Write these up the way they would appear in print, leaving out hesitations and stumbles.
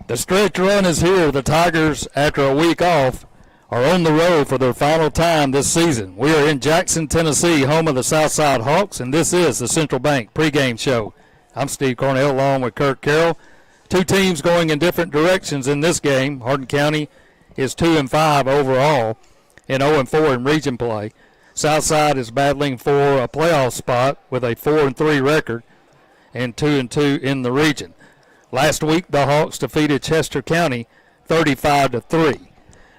The stretch run is here. The Tigers, after a week off, are on the road for their final time this season. We are in Jackson, Tennessee, home of the SouthSide Hawks, and this is the Central Bank pregame show. I'm Steve Cornell along with Kirk Carroll. Two teams going in different directions in this game. Hardin County is 2-5 overall and 0-4 in region play. SouthSide is battling for a playoff spot with a 4-3 record and 2-2 in the region. Last week, the Hawks defeated Chester County 35-3.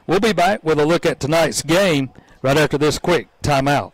We'll be back with a look at tonight's game right after this quick timeout.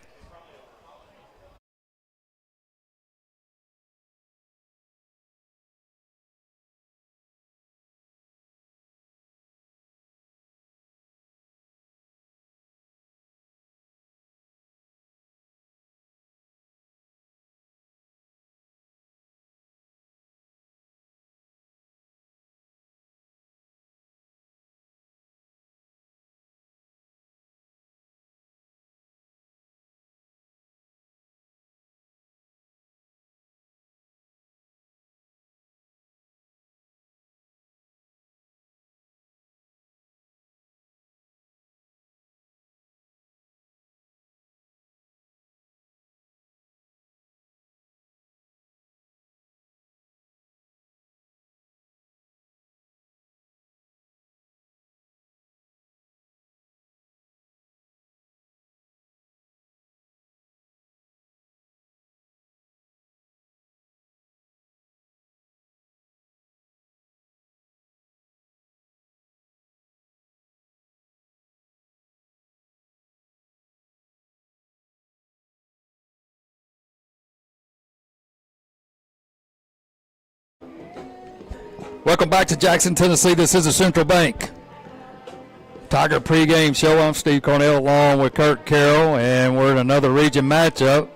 Welcome back to Jackson, Tennessee. This is the Central Bank Tiger pregame show. I'm Steve Cornell along with Kirk Carroll, and we're in another region matchup.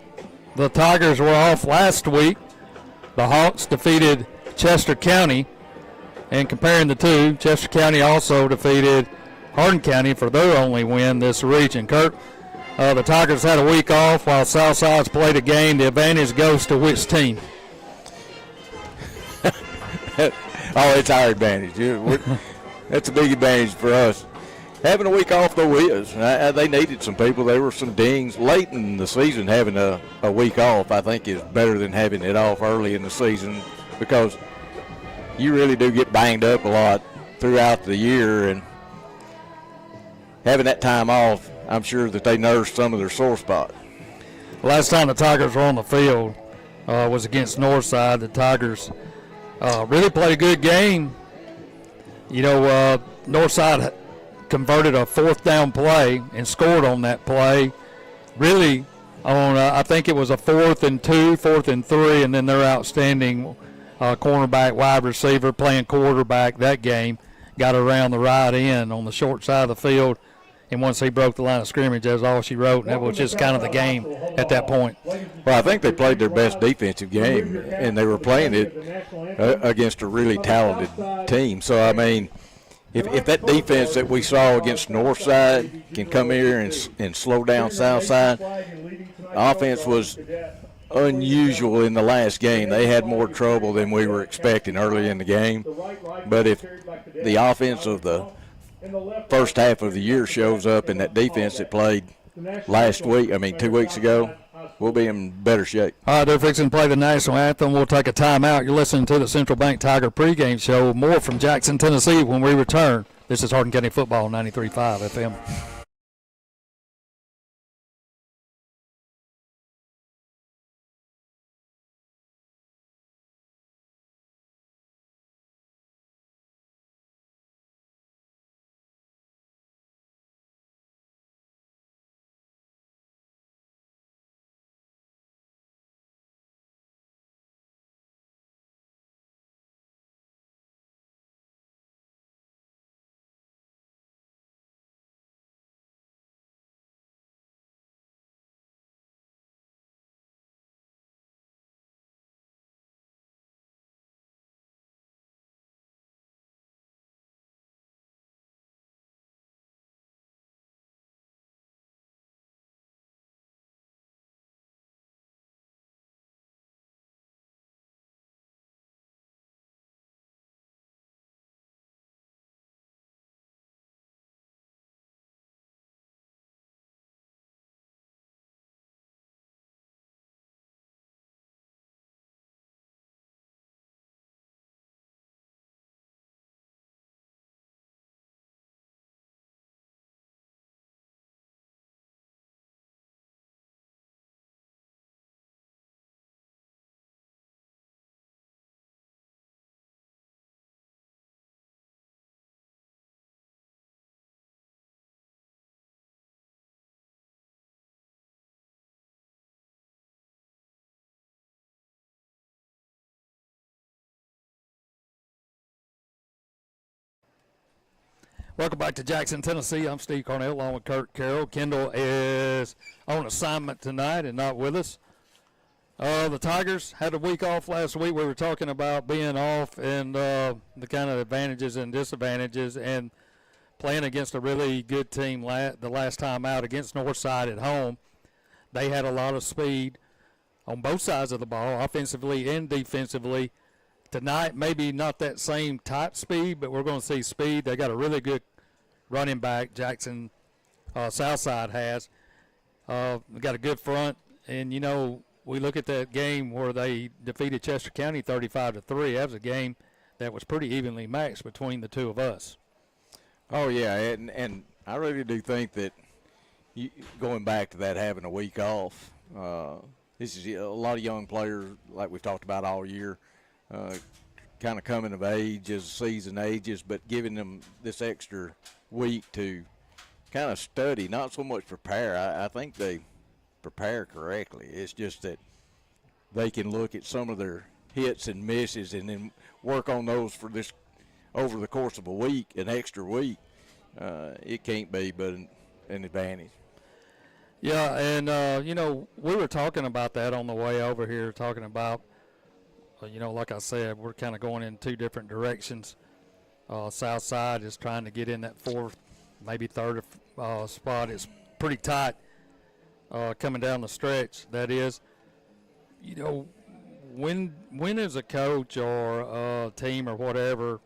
The Tigers were off last week. The Hawks defeated Chester County, and comparing the two, Chester County also defeated Hardin County for their only win this region. Kirk, the Tigers had a week off while Southside's played a game. The advantage goes to which team? Oh, it's our advantage. That's a big advantage for us. Having a week off, though, is. They needed some people. There were some dings. Late in the season, having a week off, I think, is better than having it off early in the season because you really do get banged up a lot throughout the year. And having that time off, I'm sure that they nursed some of their sore spot. Last time the Tigers were on the field was against Northside. The Tigers really played a good game. You know, Northside converted a fourth down play and scored on that play. Really, on I think it was a 4th and 2, 4th and 3, and then their outstanding cornerback, wide receiver, playing quarterback that game, got around the right end on the short side of the field. And once he broke the line of scrimmage, that's all she wrote, and that was just kind of the game at that point. Well, I think they played their best defensive game, and they were playing it against a really talented team. So, I mean, if that defense that we saw against Northside can come here and slow down Southside, offense was unusual in the last game. They had more trouble than we were expecting early in the game. But if the offense of the first half of the year shows up in that defense that played 2 weeks ago, we'll be in better shape. All right, they're fixing to play the national anthem. We'll take a timeout. You're listening to the Central Bank Tiger pregame show. More from Jackson, Tennessee when we return. This is Hardin County Football, 93.5 FM. Welcome back to Jackson, Tennessee. I'm Steve Cornell along with Kurt Carroll. Kendall is on assignment tonight and not with us. The Tigers had a week off last week. We were talking about being off and the kind of advantages and disadvantages, and playing against a really good team the last time out against Northside at home. They had a lot of speed on both sides of the ball, offensively and defensively. Tonight, maybe not that same type speed, but we're going to see speed. They got a really good running back, Jackson SouthSide has. They got a good front, and, you know, we look at that game where they defeated Chester County 35-3. That was a game that was pretty evenly matched between the two of us. Oh, yeah, and I really do think that going back to that, having a week off, this is a lot of young players, like we've talked about all year, kind of coming of age as the season ages, but giving them this extra week to kind of study, not so much prepare. I think they prepare correctly. It's just that they can look at some of their hits and misses and then work on those for this over the course of a week, an extra week. It can't be but an advantage. Yeah, and, you know, we were talking about that on the way over here, talking about, you know, like I said, we're kind of going in two different directions. Southside is trying to get in that fourth, maybe third spot. It's pretty tight coming down the stretch, that is. You know, when as a coach or a team or whatever,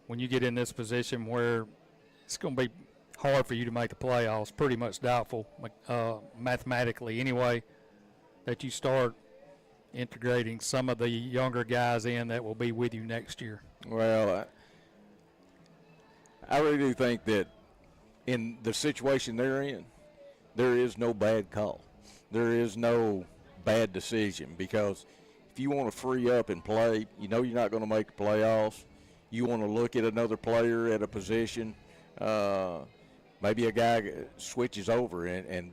when you get in this position where it's going to be hard for you to make the playoffs, pretty much doubtful mathematically anyway, that you start integrating some of the younger guys in that will be with you next year? Well, I really do think that in the situation they're in, there is no bad call. There is no bad decision, because if you want to free up and play, you know you're not going to make the playoffs. You want to look at another player at a position. Maybe a guy switches over and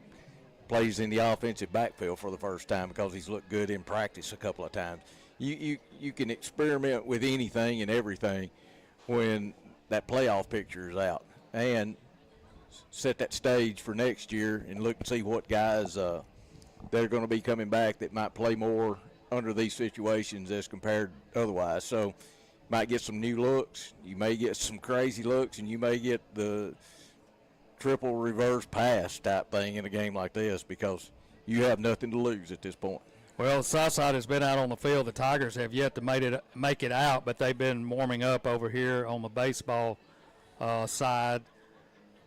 plays in the offensive backfield for the first time because he's looked good in practice a couple of times. You can experiment with anything and everything when that playoff picture is out, and set that stage for next year and look and see what guys that are going to be coming back that might play more under these situations as compared otherwise. So might get some new looks, you may get some crazy looks, and you may get the triple reverse pass type thing in a game like this, because you have nothing to lose at this point. Well, Southside has been out on the field. The Tigers have yet to make it out, but they've been warming up over here on the baseball side,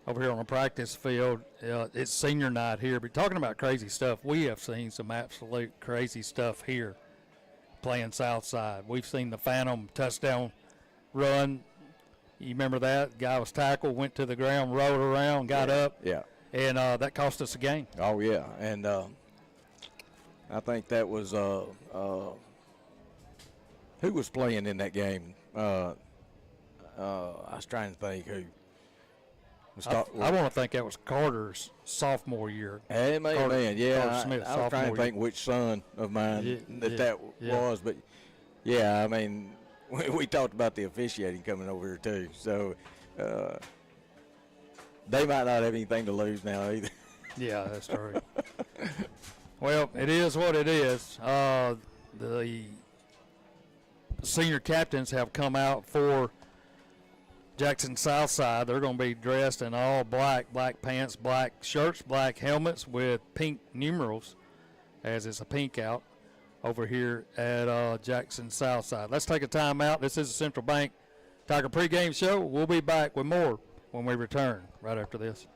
over here on the practice field. It's senior night here, but talking about crazy stuff, we have seen some absolute crazy stuff here playing Southside. We've seen the Phantom touchdown run. You remember that? Guy was tackled, went to the ground, rolled around, got up. Yeah. And that cost us a game. Oh, yeah. And I think that was who was playing in that game? I was trying to think who. I want to think that was Carter's sophomore year. Hey, man, yeah. Carter Smith, I was trying to think which son of mine that was. But, yeah, I mean, we talked about the officiating coming over here too, so they might not have anything to lose now either. Yeah, that's true. Well, it is what it is. The senior captains have come out for Jackson Southside. They're going to be dressed in all black pants, black shirts, black helmets with pink numerals, as it's a pink out over here at Jackson Southside. Let's take a time out. This is the Central Bank Tiger pregame show. We'll be back with more when we return right after this.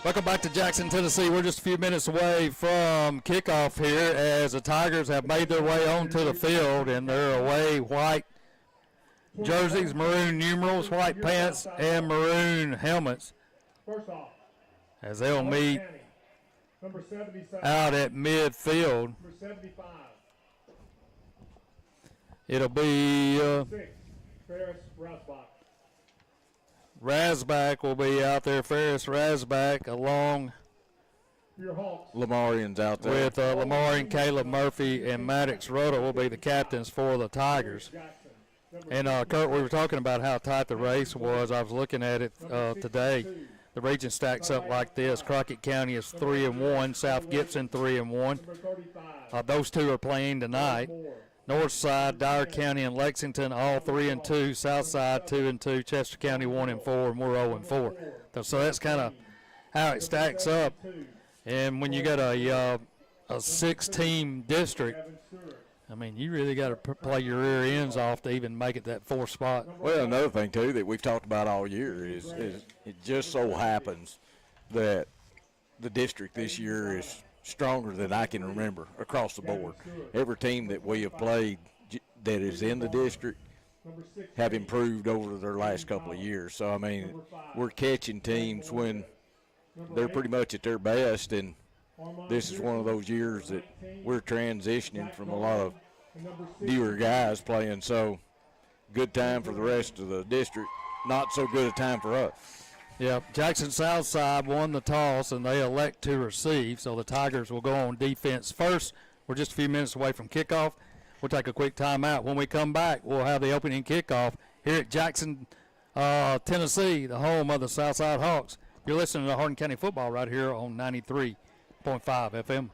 Welcome back to Jackson, Tennessee. We're just a few minutes away from kickoff here as the Tigers have made their way onto the field in their away white jerseys, maroon numerals, white pants, and maroon helmets as they'll meet out at midfield. It'll be Rasback will be out there. Ferris Rasback along Lamarian's out there. with Lamarian, Caleb Murphy, and Maddox Rhoda will be the captains for the Tigers. And Kurt, we were talking about how tight the race was. I was looking at it today. The region stacks up like this. Crockett County is 3-1. South Gibson 3-1. Those two are playing tonight. Northside, Dyer County, and Lexington all 3-2. Southside 2-2. Chester County 1-4, and we're 0-4. So that's kind of how it stacks up. And when you got a 6-team district, I mean, you really got to play your rear ends off to even make it that fourth spot. Well, another thing, too, that we've talked about all year is it just so happens that the district this year is stronger than I can remember across the board. Every team that we have played that is in the district have improved over their last couple of years. So, I mean, we're catching teams when they're pretty much at their best, and this is one of those years that we're transitioning from a lot of newer guys playing. So, good time for the rest of the district, not so good a time for us. Yeah, Jackson Southside won the toss, and they elect to receive, so the Tigers will go on defense first. We're just a few minutes away from kickoff. We'll take a quick timeout. When we come back, we'll have the opening kickoff here at Jackson, Tennessee, the home of the Southside Hawks. You're listening to Hardin County Football right here on 93.5 FM.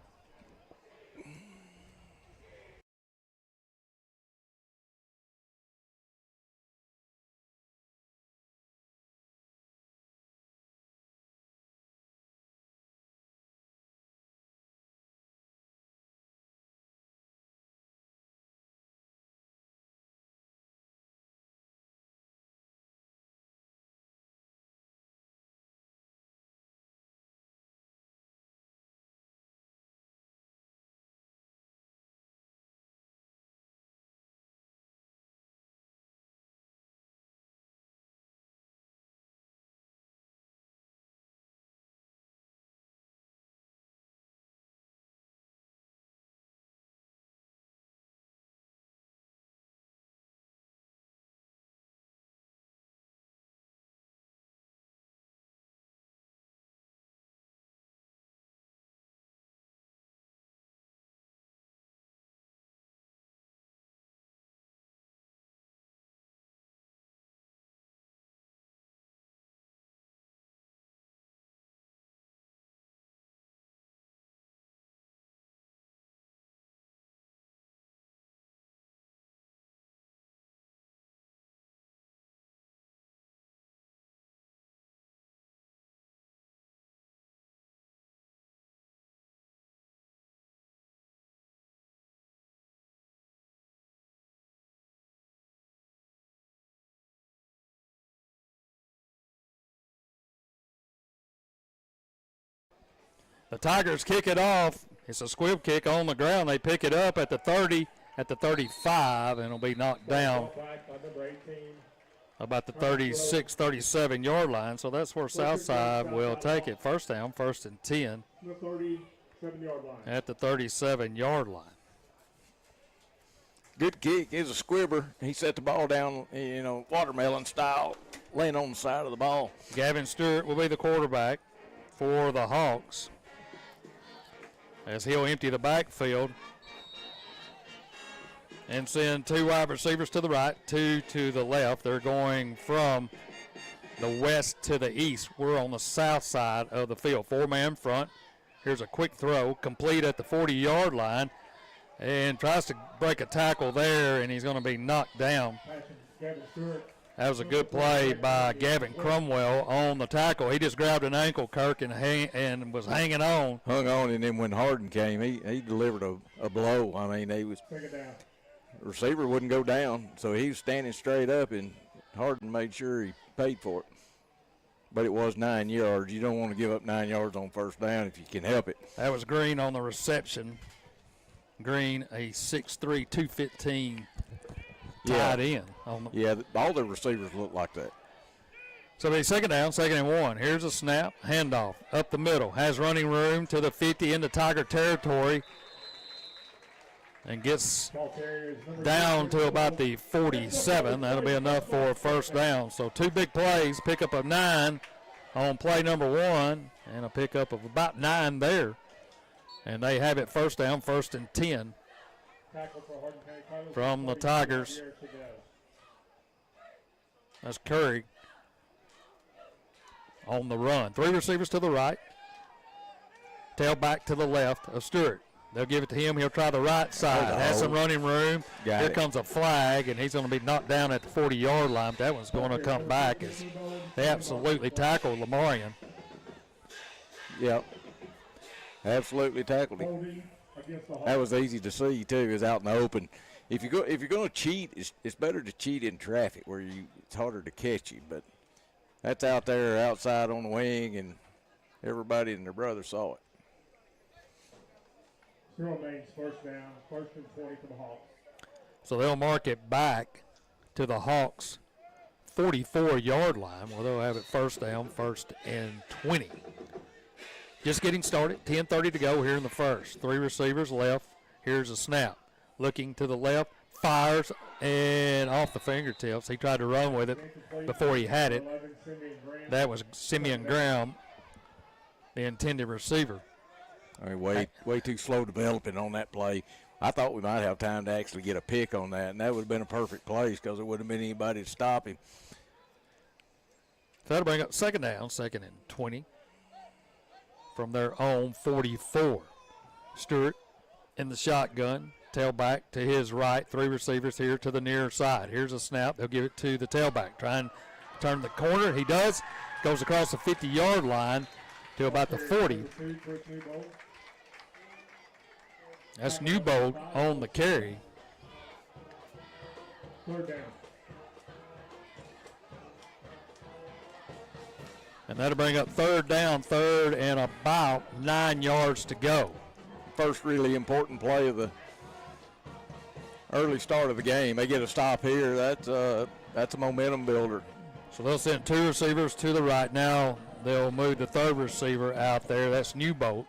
The Tigers kick it off. It's a squib kick on the ground. They pick it up at the 30, at the 35, and it'll be knocked down about the 36, 37-yard line. So that's where Southside will take it. First down, 1st and 10 at the 37-yard line. Good kick. It's a squibber. He set the ball down, watermelon style, laying on the side of the ball. Gavin Stewart will be the quarterback for the Hawks as he'll empty the backfield and send two wide receivers to the right, two to the left. They're going from the west to the east. We're on the south side of the field. 4-man front. Here's a quick throw, complete at the 40-yard line, and tries to break a tackle there, and he's going to be knocked down. That was a good play by Gavin Cromwell on the tackle. He just grabbed an ankle, Kirk, and was hanging on. Hung on, and then when Hardin came, he delivered a blow. I mean, the receiver wouldn't go down, so he was standing straight up, and Hardin made sure he paid for it. but it was 9 yards. You don't want to give up 9 yards on first down if you can help it. That was Green on the reception. Green, a 6'3", 215 tight end. Yeah, all the receivers look like that. So it'll be second down, 2nd and 1. Here's a snap, handoff, up the middle. Has running room to the 50 into Tiger territory. And gets down to about the 47. That'll be enough for a first down. So 2 big plays, pickup of 9 on play number 1, and a pickup of about 9 there. And they have it first down, 1st and 10 from the Tigers. That's Curry on the run. 3 receivers to the right. Tailback to the left of Stewart. They'll give it to him. He'll try the right side. Has some running room. Here comes a flag, and he's going to be knocked down at the 40-yard line. That one's going to come back as they absolutely tackled Lamarian. Yep. Absolutely tackled him. That was easy to see, too. He was out in the open. If you're going to cheat, it's better to cheat in traffic where it's harder to catch you. But that's out there outside on the wing, and everybody and their brother saw it. Remains first down, 1st and 20 for the Hawks. So they'll mark it back to the Hawks' 44-yard line, where they'll have it first down, 1st and 20. Just getting started, 10:30 to go here in the first. 3 receivers left. Here's a snap. Looking to the left, fires, and off the fingertips. He tried to run with it before he had it. That was Simeon Graham, the intended receiver. I mean, way too slow developing on that play. I thought we might have time to actually get a pick on that, and that would have been a perfect place because there wouldn't have been anybody to stop him. So that'll bring up second down, 2nd and 20 from their own 44. Stewart in the shotgun, tailback to his right. 3 receivers here to the near side. Here's a snap. They'll give it to the tailback. Try and turn the corner. He does. Goes across the 50-yard line to about the 40. That's Newbold on the carry. 3rd down. And that'll bring up 3rd down, 3rd and about 9 yards to go. First really important play of the early start of the game. They get a stop here. That's a momentum builder. So they'll send 2 receivers to the right. Now they'll move the 3rd receiver out there. That's Newbold.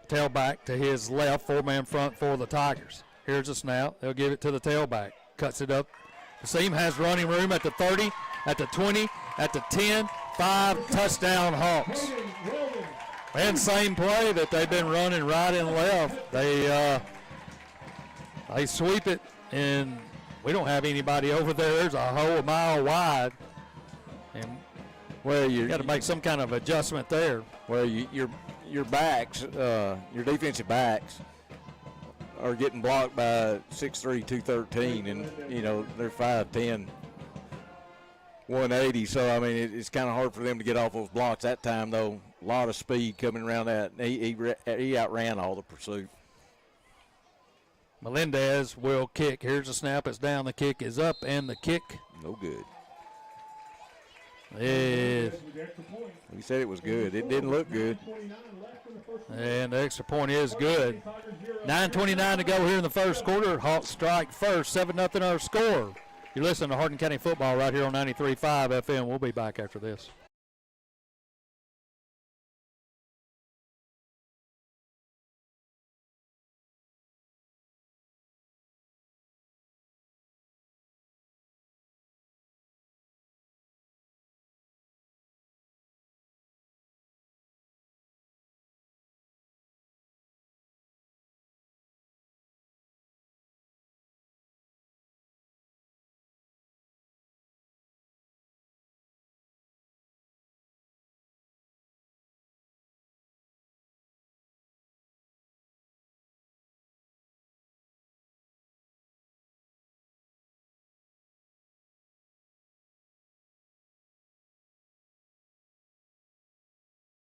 Tailback to his left, 4-man front for the Tigers. Here's a snap. They'll give it to the tailback. Cuts it up. The seam has running room at the 30, at the 20, at the 10. 5, touchdown Hawks. And same play that they've been running right and left. They sweep it, and we don't have anybody over there. There's a hole a mile wide. And well, you got to make some kind of adjustment there. Well, your backs, your defensive backs, are getting blocked by 6'3", 213, and they're 5'10", 180. So I mean, it's kind of hard for them to get off those blocks. That time though, a lot of speed coming around that. He outran all the pursuit. Melendez will kick. Here's a snap. It's down. The kick is up, and the kick no good. Is we said it was good. It didn't look good. And the extra point is good. 9:29 to go here in the first quarter. Hawks strike first. 7-0 our score. You're listening to Hardin County football right here on 93.5 FM. We'll be back after this.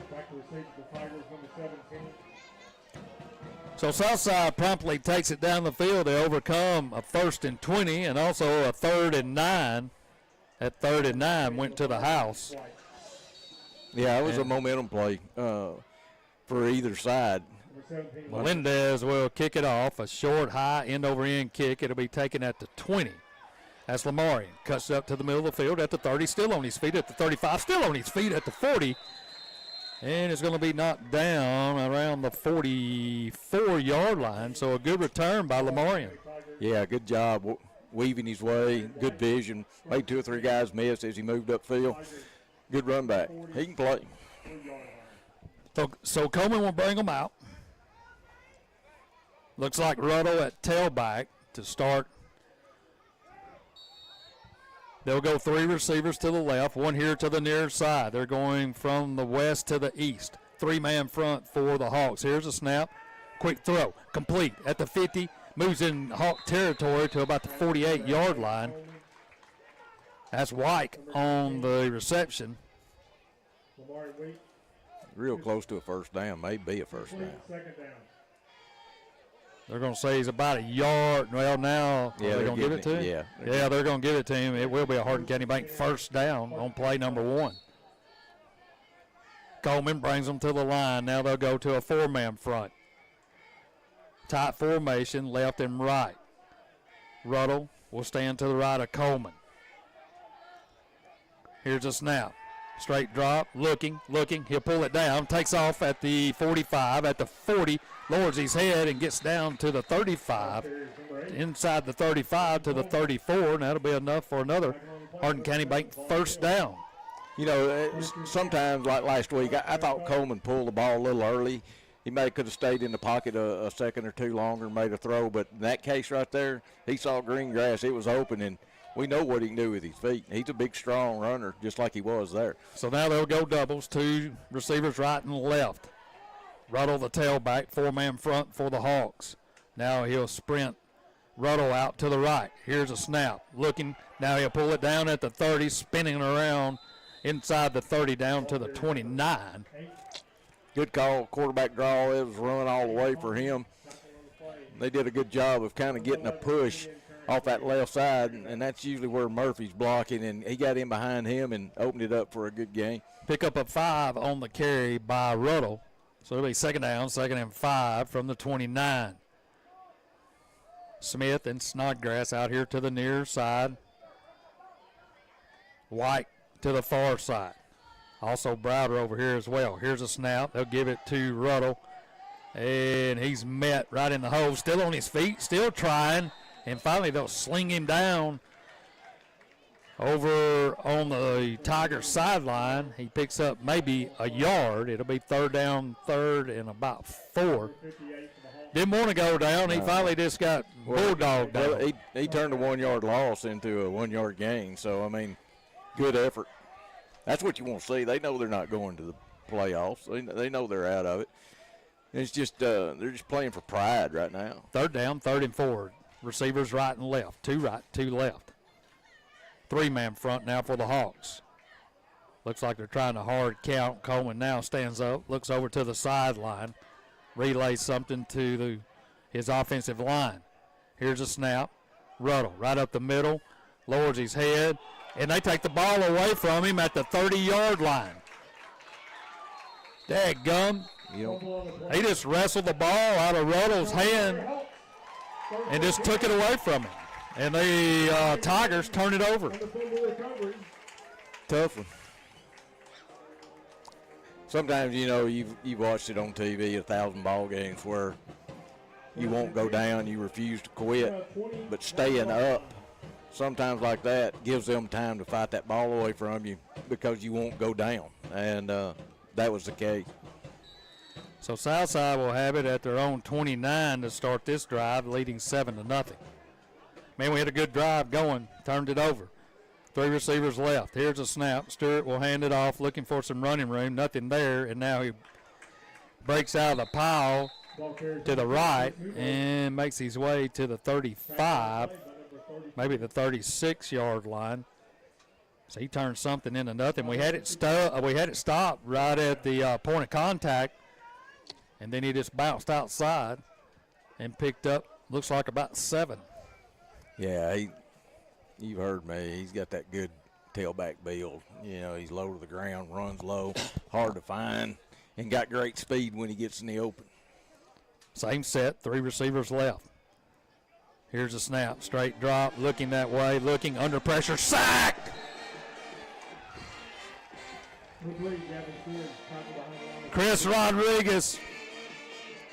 Back to receive the Tigers, number 17. So Southside promptly takes it down the field. They overcome a 1st and 20 and also a 3rd and 9. at 39 went to the house. Yeah, it was a momentum play for either side. Melendez will kick it off. A short, high, end-over-end kick. It'll be taken at the 20. That's Lamarian. Cuts up to the middle of the field at the 30. Still on his feet at the 35. Still on his feet at the 40. And it's going to be knocked down around the 44-yard line. So a good return by Lamarian. Yeah, good job weaving his way. Good vision. Made 2 or 3 guys miss as he moved upfield. Good run back. He can play. So Coleman will bring them out. Looks like Ruddle at tailback to start. They'll go 3 receivers to the left, 1 here to the near side. They're going from the west to the east. 3-man front for the Hawks. Here's a snap. Quick throw. Complete at the 50. Moves in Hawk territory to about the 48-yard line. That's White on the reception. Real close to a first down. May be a first down. They're going to say he's about a yard. Well, now they're going to give it to him? Yeah, they're going to give it to him. It will be a Hardin County Bank first down on play number 1. Coleman brings them to the line. Now they'll go to a 4-man front. Tight formation, left and right. Ruddle will stand to the right of Coleman. Here's a snap. Straight drop, looking. He'll pull it down, takes off at the 45, at the 40, lowers his head and gets down to the 35. Inside the 35 to the 34, and that'll be enough for another Hardin County Bank first down. You know, sometimes, like last week, I thought Coleman pulled the ball a little early. He could have stayed in the pocket a second or two longer and made a throw, but in that case right there, he saw green grass. It was open, and we know what he can do with his feet. He's a big, strong runner, just like he was there. So now they'll go doubles, 2 receivers right and left. Ruddle the tailback, 4-man front for the Hawks. Now he'll sprint Ruddle out to the right. Here's a snap. Looking. Now he'll pull it down at the 30, spinning around inside the 30 down to the 29. Good call, quarterback draw. It was run all the way for him. They did a good job of kind of getting a push off that left side, and that's usually where Murphy's blocking, and he got in behind him and opened it up for a good game. Pick up a 5 on the carry by Ruddle. So it'll be second down, 2nd and 5 from the 29. Smith and Snodgrass out here to the near side. White to the far side. Also Browder over here as well. Here's a snap. They'll give it to Ruddle. And he's met right in the hole. Still on his feet. Still trying. And finally they'll sling him down over on the Tigers sideline. He picks up maybe a yard. It'll be 3rd down, 3rd and about 4. Didn't want to go down. He finally just got bulldogged down. Well, he turned a 1-yard loss into a 1-yard gain. So, I mean, good effort. That's what you want to see. They know they're not going to the playoffs. They know they're out of it. It's just they're just playing for pride right now. 3rd down, 3rd and 4. Receivers right and left. 2 right, 2 left. 3-man front now for the Hawks. Looks like they're trying to hard count. Coleman now stands up, looks over to the sideline, relays something to his offensive line. Here's a snap. Ruddle right up the middle, lowers his head, and they take the ball away from him at the 30-yard line. Dadgum. He just wrestled the ball out of Ruddle's hand and just took it away from him. And the Tigers turn it over. Tough one. Sometimes, you know, you've watched it on TV 1,000 ball games where you won't go down, you refuse to quit, but staying up sometimes like that gives them time to fight that ball away from you because you won't go down. And that was the case. So Southside will have it at their own 29 to start this drive, leading 7-0. Man, we had a good drive going, turned it over. 3 receivers left. Here's a snap. Stewart will hand it off, looking for some running room. Nothing there, and now he breaks out of the pile to the right and makes his way to the 35, maybe the 36-yard line. So he turned something into nothing. We had it stopped right at the point of contact, and then he just bounced outside and picked up, looks like about 7. Yeah, you've heard me. He's got that good tailback build. You know, he's low to the ground, runs low, hard to find, and got great speed when he gets in the open. Same set, 3 receivers left. Here's a snap, straight drop, looking that way, looking under pressure, sacked! Chris Rodriguez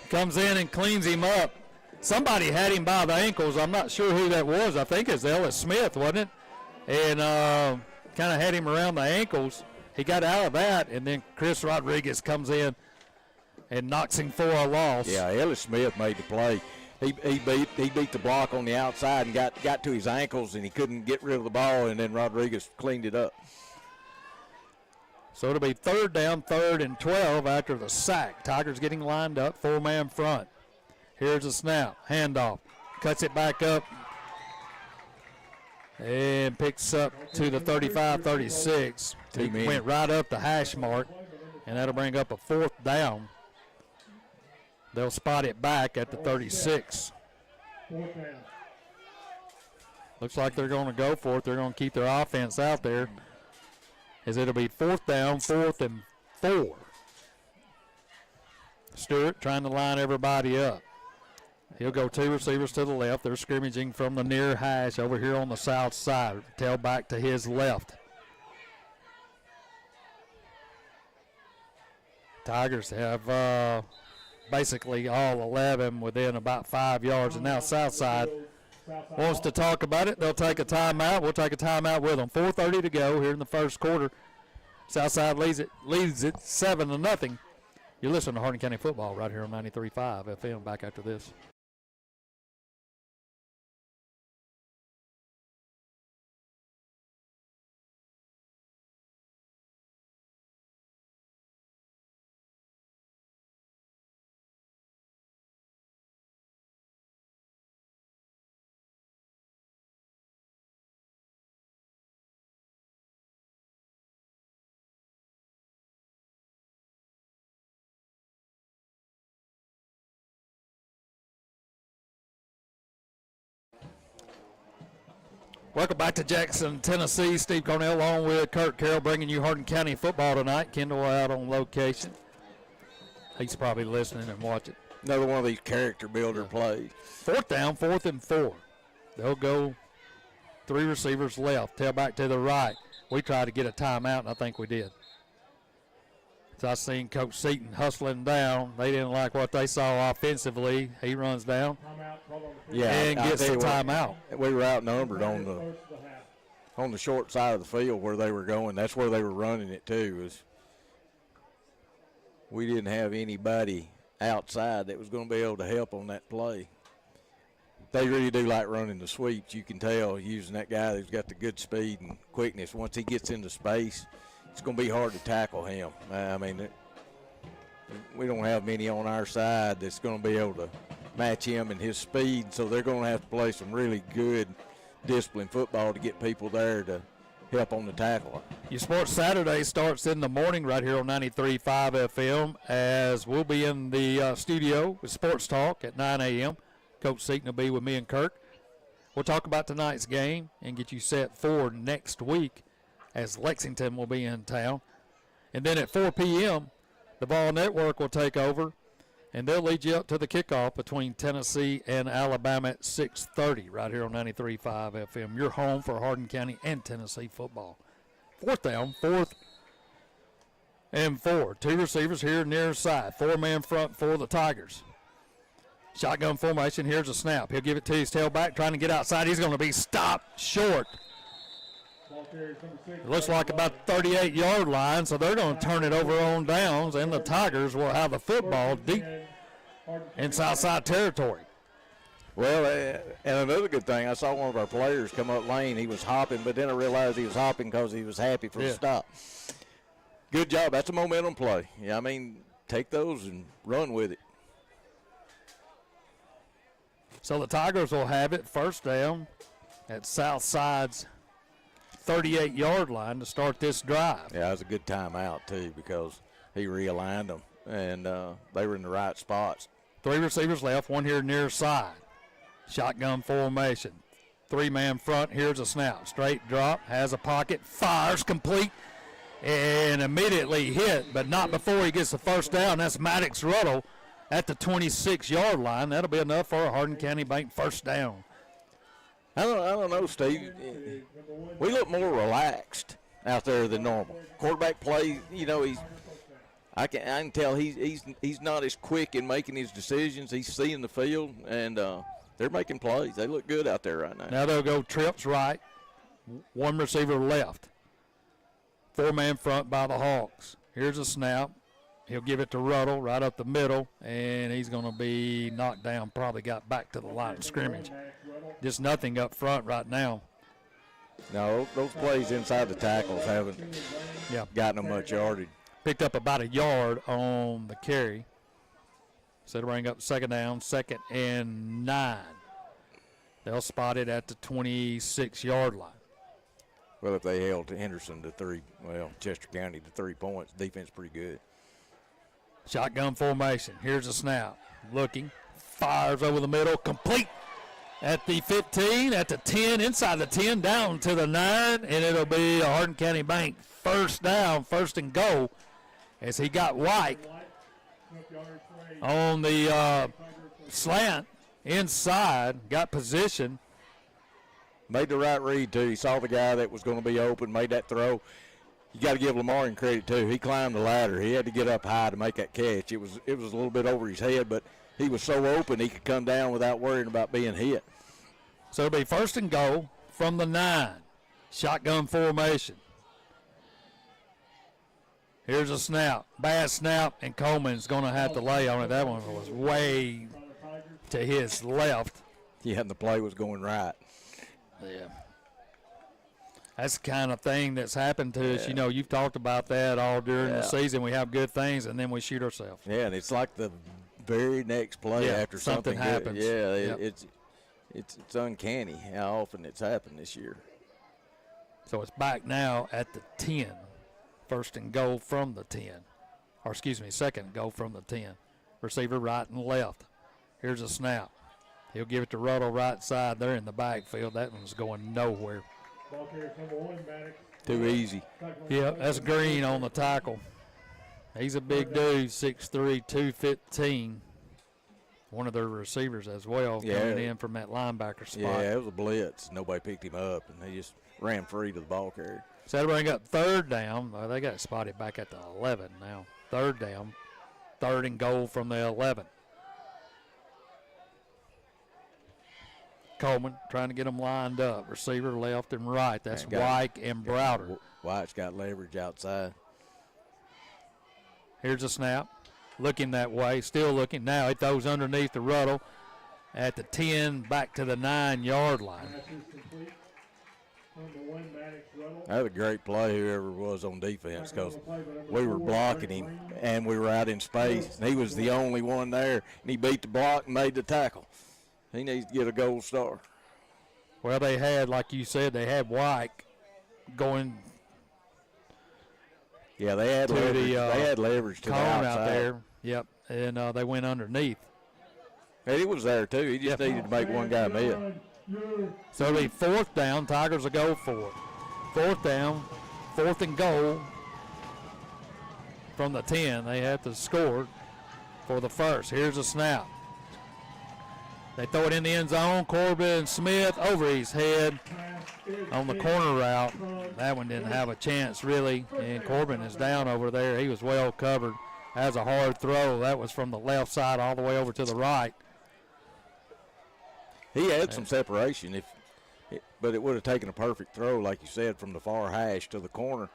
comes in and cleans him up. Somebody had him by the ankles. I'm not sure who that was. I think it's Ellis Smith, wasn't it? And kind of had him around the ankles. He got out of that, and then Chris Rodriguez comes in and knocks him for a loss. Yeah, Ellis Smith made the play. He beat the block on the outside and got to his ankles, and he couldn't get rid of the ball, and then Rodriguez cleaned it up. So it'll be 3rd down, 3rd and 12 after the sack. Tigers getting lined up, 4-man front. Here's a snap, handoff, cuts it back up, and picks up to the 35-36. He went right up the hash mark, and that'll bring up a 4th down. They'll spot it back at the 36. Looks like they're going to go for it. They're going to keep their offense out there, as it'll be 4th down, 4th and 4. Stewart trying to line everybody up. He'll go 2 receivers to the left. They're scrimmaging from the near hash over here on the south side. Tailback to his left. Tigers have basically all 11 within about 5 yards. And now Southside wants to talk about it. They'll take a timeout. We'll take a timeout with them. 4:30 to go here in the first quarter. Southside leads it 7-0. You're listening to Hardin County football right here on 93.5 FM. Back after this. Welcome back to Jackson, Tennessee. Steve Cornell along with Kurt Carroll bringing you Hardin County football tonight. Kendall out on location. He's probably listening and watching. Another one of these character builder plays. 4th down, 4th and 4. They'll go 3 receivers left, tailback to the right. We tried to get a timeout, and I think we did. So I seen Coach Seaton hustling down. They didn't like what they saw offensively. He runs down and gets the timeout. We were outnumbered on the short side of the field where they were going. That's where they were running it too. We didn't have anybody outside that was going to be able to help on that play. They really do like running the sweeps. You can tell using that guy who's got the good speed and quickness. Once he gets into space, it's going to be hard to tackle him. I mean, we don't have many on our side that's going to be able to match him and his speed, so they're going to have to play some really good disciplined football to get people there to help on the tackle. Your Sports Saturday starts in the morning right here on 93.5 FM, as we'll be in the studio with Sports Talk at 9 a.m. Coach Seaton will be with me and Kirk. We'll talk about tonight's game and get you set for next week, as Lexington will be in town. And then at 4 p.m., the Ball Network will take over, and they'll lead you up to the kickoff between Tennessee and Alabama at 6:30 right here on 93.5 FM. Your home for Hardin County and Tennessee football. 4th down, 4th and 4. 2 receivers here near side. 4-man front for the Tigers. Shotgun formation. Here's a snap. He'll give it to his tailback, trying to get outside. He's going to be stopped short. It looks like about 38-yard line, so they're going to turn it over on downs, and the Tigers will have the football deep in Southside territory. Well, and another good thing, I saw one of our players come up lane. He was hopping, but then I realized he was hopping because he was happy for the stop. Good job. That's a momentum play. Yeah, I mean, take those and run with it. So the Tigers will have it 1st down at Southside's 38-yard line to start this drive. Yeah, it was a good timeout, too, because he realigned them, and they were in the right spots. 3 receivers left, 1 here near side. Shotgun formation. Three-man front. Here's a snap. Straight drop. Has a pocket. Fires complete. And immediately hit, but not before he gets the first down. That's Maddox Ruddle at the 26-yard line. That'll be enough for a Hardin County Bank first down. I don't know, Steve. We look more relaxed out there than normal. Quarterback play, I can tell he's not as quick in making his decisions. He's seeing the field, and they're making plays. They look good out there right now. Now they'll go trips right, one receiver left. Four-man front by the Hawks. Here's a snap. He'll give it to Ruddle right up the middle, and he's going to be knocked down. Probably got back to the line of scrimmage. Just nothing up front right now. No, those plays inside the tackles haven't gotten them much yardage. Picked up about a yard on the carry. So to bring up second down, 2nd and 9. They'll spot it at the 26-yard line. Well, if they held Henderson to Chester County to 3 points, defense pretty good. Shotgun formation. Here's a snap. Looking. Fires over the middle. Complete at the 15, at the 10, inside the 10, down to the 9, and it'll be a Hardin County Bank first down, first and goal, as he got White on the slant inside, got position. Made the right read, too. He saw the guy that was going to be open, made that throw. You got to give Lamar credit, too. He climbed the ladder. He had to get up high to make that catch. It was a little bit over his head, but he was so open he could come down without worrying about being hit. So it'll be first and goal from the 9. Shotgun formation. Here's a snap. Bad snap, and Coleman's going to have to lay on it. That one was way to his left. Yeah, and the play was going right. Yeah. That's the kind of thing that's happened to us. You've talked about that all during the season. We have good things, and then we shoot ourselves. Yeah, and it's like the very next play after something happens. It's uncanny how often it's happened this year. So it's back now at the 10. First and goal from the 10. Or, second and goal from the 10. Receiver right and left. Here's a snap. He'll give it to Ruddle right side there in the backfield. That one's going nowhere. Ball carrier number 1, Maddox. Too easy. Yeah, that's Green on the tackle. He's a big dude, 6'3", 215. One of their receivers as well, coming in from that linebacker spot. Yeah, it was a blitz. Nobody picked him up, and he just ran free to the ball carrier. So they bring up third down. They got spotted back at the 11 now. Third down. Third and goal from the 11. Coleman trying to get them lined up. Receiver left and right. That's White and Browder. White's got leverage outside. Here's a snap. Looking that way. Still looking. Now he throws underneath the Ruddle at the 10, back to the 9-yard line. That was a great play, whoever was on defense, because we were blocking him and we were out in space. And he was the only one there, and he beat the block and made the tackle. He needs to get a gold star. Well, they had, like you said, they had White going. Yeah, they had leverage. They had leverage to the outside out there. Yep, and they went underneath. And he was there too. He just needed to make one guy miss. So it'll be fourth down. Tigers will go for it. Fourth down, fourth and goal from the 10. They have to score for the first. Here's a snap. They throw it in the end zone. Corbin Smith over his head on the corner route. That one didn't have a chance, really. And Corbin is down over there. He was well covered. Has a hard throw. That was from the left side all the way over to the right. He had some separation, but it would have taken a perfect throw, like you said, from the far hash to the corner.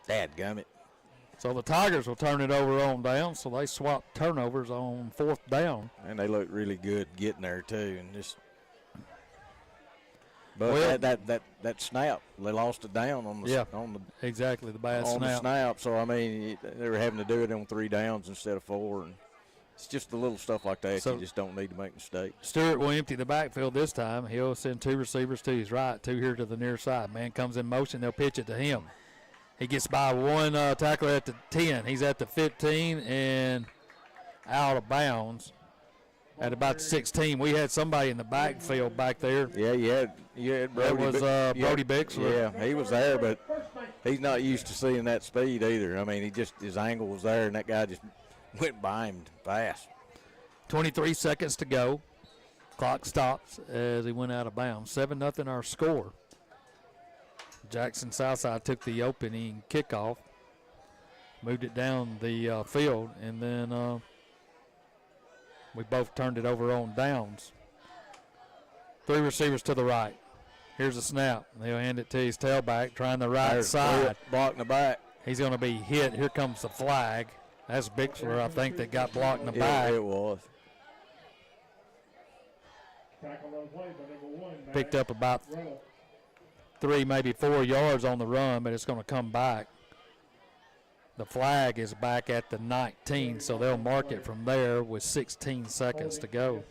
Dadgummit. So the Tigers will turn it over on down, so they swap turnovers on fourth down. And they look really good getting there, too. And just, but that snap, they lost it down on the exactly, the bad on snap. The snap. So, I mean, they were having to do it on 3 downs instead of 4. And it's just the little stuff like that. You just don't need to make mistakes. Stewart will empty the backfield this time. He'll send 2 receivers to his right, 2 here to the near side. Man comes in motion. They'll pitch it to him. He gets by one tackler at the 10. He's at the 15 and out of bounds. at about 16. We had somebody in the backfield back there. Yeah, you had Brody. That was Brody Bixler. Yeah, he was there, but he's not used to seeing that speed either. I mean, his angle was there, and that guy just went by him fast. 23 seconds to go. Clock stops as he went out of bounds. 7-0 our score. Jackson Southside took the opening kickoff, moved it down the field, and then we both turned it over on downs. 3 receivers to the right. Here's a snap. They'll hand it to his tailback, trying the right side. Blocking the back. He's going to be hit. Here comes the flag. That's Bixler, I think, that got blocked in the back. Yeah, it was. Picked up about 3, maybe 4 yards on the run, but it's going to come back. The flag is back at the 19, so they'll mark it from there with 16 seconds to go.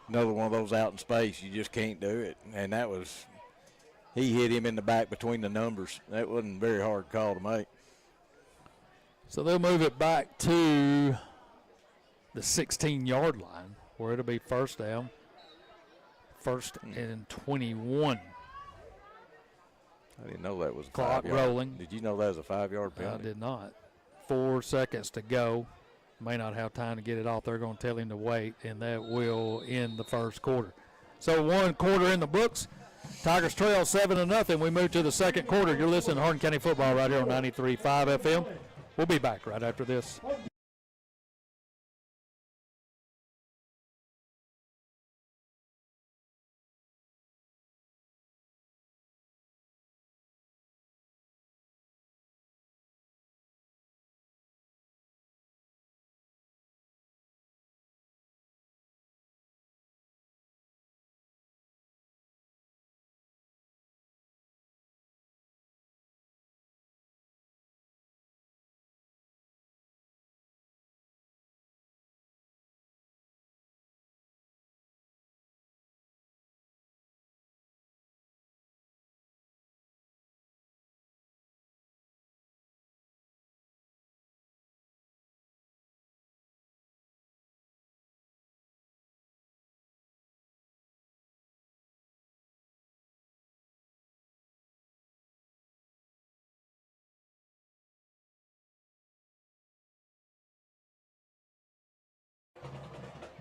Another one of those out in space, you just can't do it. And he hit him in the back between the numbers. That wasn't a very hard call to make. So they'll move it back to the 16-yard line where it'll be first down. First and 21. I didn't know that was a Clock 5-yard. rolling. Did you know that was a 5-yard penalty? I did not. 4 seconds to go. May not have time to get it off. They're going to tell him to wait, and that will end the first quarter. So 1 quarter in the books. Tigers trail 7-0. We move to the second quarter. You're listening to Hardin County Football right here on 93.5 FM. We'll be back right after this.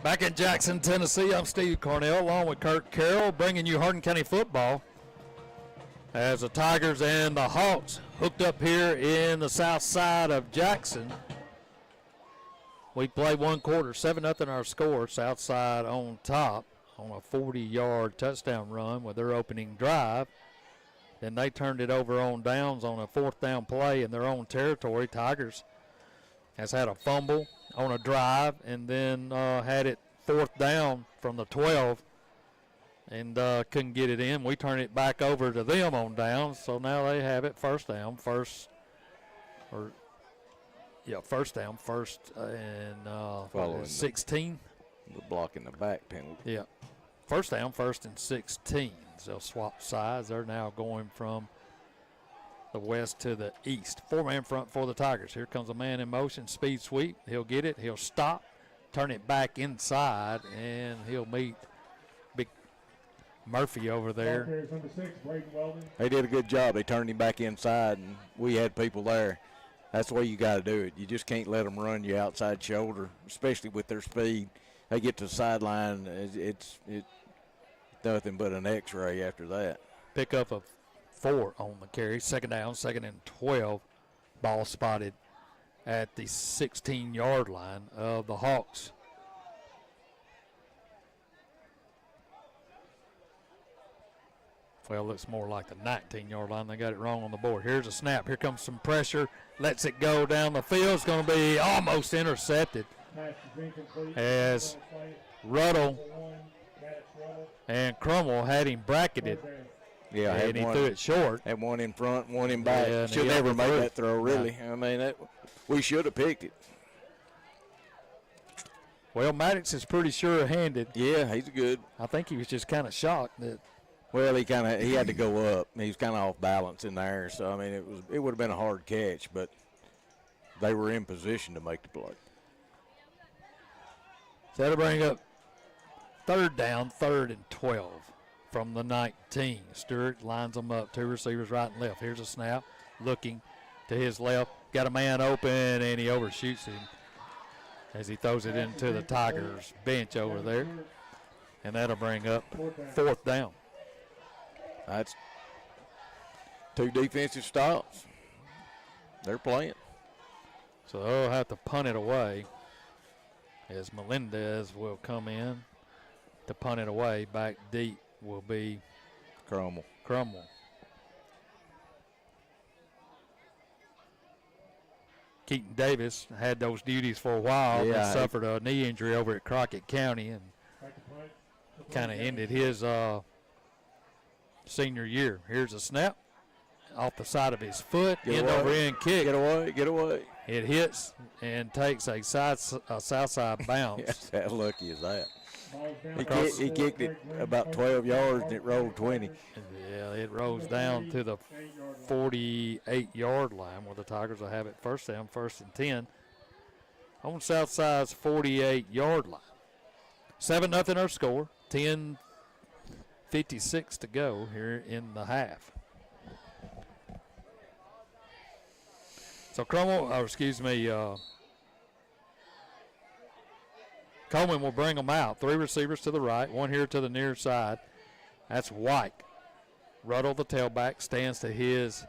Back in Jackson, Tennessee, I'm Steve Cornell along with Kurt Carroll, bringing you Hardin County football as the Tigers and the Hawks hooked up here in the south side of Jackson. We played 1 quarter, 7-0 our score. Southside on top on a 40-yard touchdown run with their opening drive. Then they turned it over on downs on a 4th down play in their own territory. Tigers has had a fumble on a drive and then had it 4th down from the 12 and couldn't get it in. We turn it back over to them on downs, so now they have it first down, first and 16. The block in the back penalty. Yeah, first down, first and 16. So they'll swap sides. They're now going from the west to the east. 4-man front for the Tigers. Here comes a man in motion, speed sweep. He'll get it, he'll stop, turn it back inside, and he'll meet Big Murphy over there. They did a good job. They turned him back inside, and we had people there. That's the way you got to do it. You just can't let them run you outside shoulder, especially with their speed. They get to the sideline, it's nothing but an X-ray after that. Pick up a 4 on the carry. Second down, second and 12. Ball spotted at the 16-yard line of the Hawks. Well, it looks more like the 19-yard line. They got it wrong on the board. Here's a snap. Here comes some pressure. Lets it go down the field. It's going to be almost intercepted as Ruddle and Crummell had him bracketed. Yeah, and he threw it short. Had one in front, one in back. Yeah, should never make that throw, really. Yeah. I mean, we should have picked it. Well, Maddox is pretty sure-handed. Yeah, he's good. I think he was just kind of shocked that. Well, he had to go up. He was kind of off balance in there. So I mean, it would have been a hard catch, but they were in position to make the play. So that'll bring up third down, 3rd and 12 from the 19. Stewart lines them up, 2 receivers right and left. Here's a snap, looking to his left. Got a man open, and he overshoots him as he throws it into the Tigers bench over there. And that'll bring up 4th down. That's 2 defensive stops. They're playing. So they'll have to punt it away as Melendez will come in to punt it away. Back deep will be Crummel. Keaton Davis had those duties for a while. Yeah, and suffered a knee injury over at Crockett County and kind of ended his senior year. Here's a snap off the side of his foot, end over end kick. Get away. It hits and takes a south side bounce. Yes, how lucky is that? He kicked it about 12 yards and it rolled 20. Yeah, it rolls down to the 48-yard line where the Tigers will have it first down, 1st and 10 on Southside's 48-yard line. 7-0 our score. 10:56 to go here in the half. So Coleman will bring them out. 3 receivers to the right, 1 here to the near side. That's White. Ruddle, the tailback, stands to his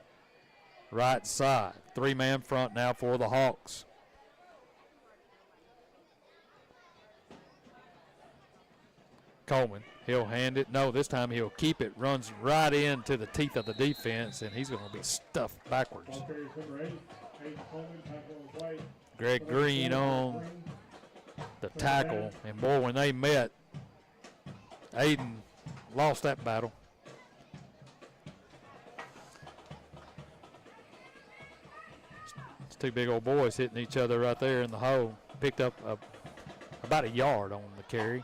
right side. 3-man front now for the Hawks. Coleman, he'll hand it. No, this time he'll keep it. Runs right into the teeth of the defense, and he's going to be stuffed backwards. Greg Green on the tackle, and boy, when they met, Aiden lost that battle. It's 2 big old boys hitting each other right there in the hole. Picked up about a yard on the carry.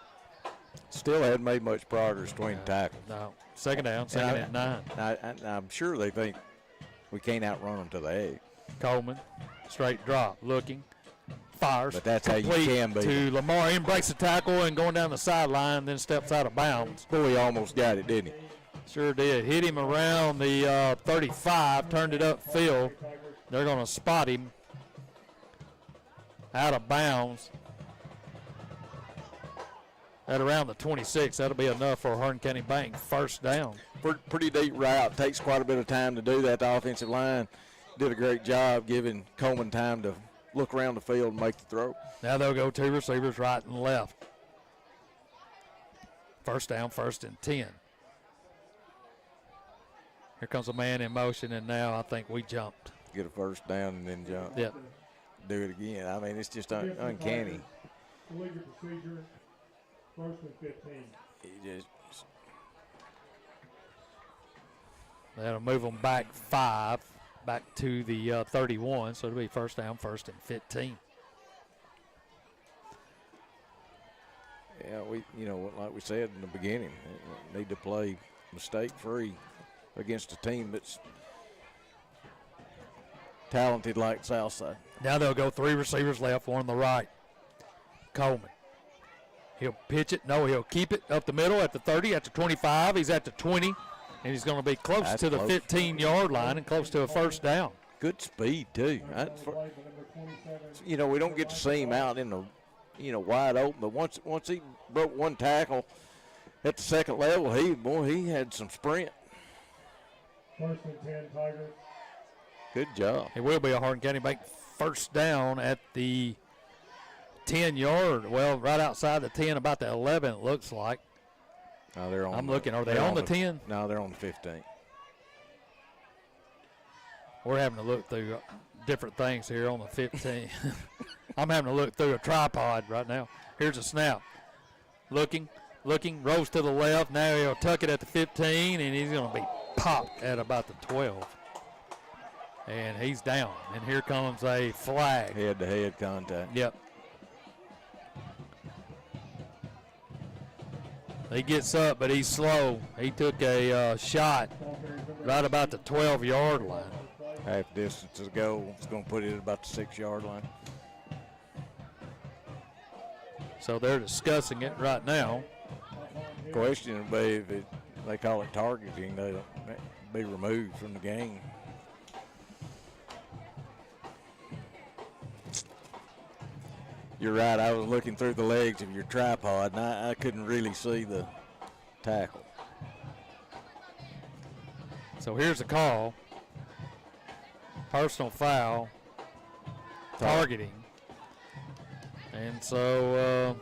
Still hadn't made much progress between tackles. No, 2nd down, 2nd and 9. I'm sure they think we can't outrun them to the egg. Coleman, straight drop, looking, fires. But that's how you can be. To Lamar, in breaks the tackle and going down the sideline, then steps out of bounds. Boy, he almost got it, didn't he? Sure did. Hit him around the 35, turned it upfield. They're going to spot him out of bounds at around the 26. That'll be enough for Hardin County Bank 1st down. Pretty deep route. Takes quite a bit of time to do that. The offensive line did a great job giving Coleman time to look around the field and make the throw. Now they'll go 2 receivers right and left. 1st down, 1st and 10. Here comes a man in motion, and now I think we jumped. Get a 1st down and then jump. Yep. Do it again. I mean, it's just uncanny. Legal procedure, 1st and 15. He just. That'll move them back 5, back to the 31, so it'll be 1st down, 1st and 15. Yeah, like we said in the beginning, need to play mistake-free against a team that's talented like Southside. Now they'll go 3 receivers left, 1 on the right. Coleman. He'll pitch it. No, he'll keep it up the middle at the 30, at the 25. He's at the 20, and he's going to be close to the 15-yard line and close to a 1st down. Good speed, too. We don't get to see him out in the, wide open, but once he broke 1 tackle at the 2nd level, he had some sprint. 1st and 10, Tigers. Good job. It will be a Hardin County Bank 1st down at the 10-yard, right outside the 10, about the 11 it looks like. No, they're on. I'm looking. Are they on the 10? No, they're on the 15. We're having to look through different things here on the 15. I'm having to look through a tripod right now. Here's a snap. Looking, rolls to the left. Now he'll tuck it at the 15, and he's going to be popped at about the 12. And he's down. And here comes a flag. Head-to-head contact. Yep. He gets up, but he's slow. He took a shot right about the 12-yard line. Half distance to go. It's going to put it at about the 6-yard line. So they're discussing it right now. Question would be if they call it targeting, they'll be removed from the game. You're right. I was looking through the legs of your tripod, and I couldn't really see the tackle. So here's a call. Personal foul. Targeting. And so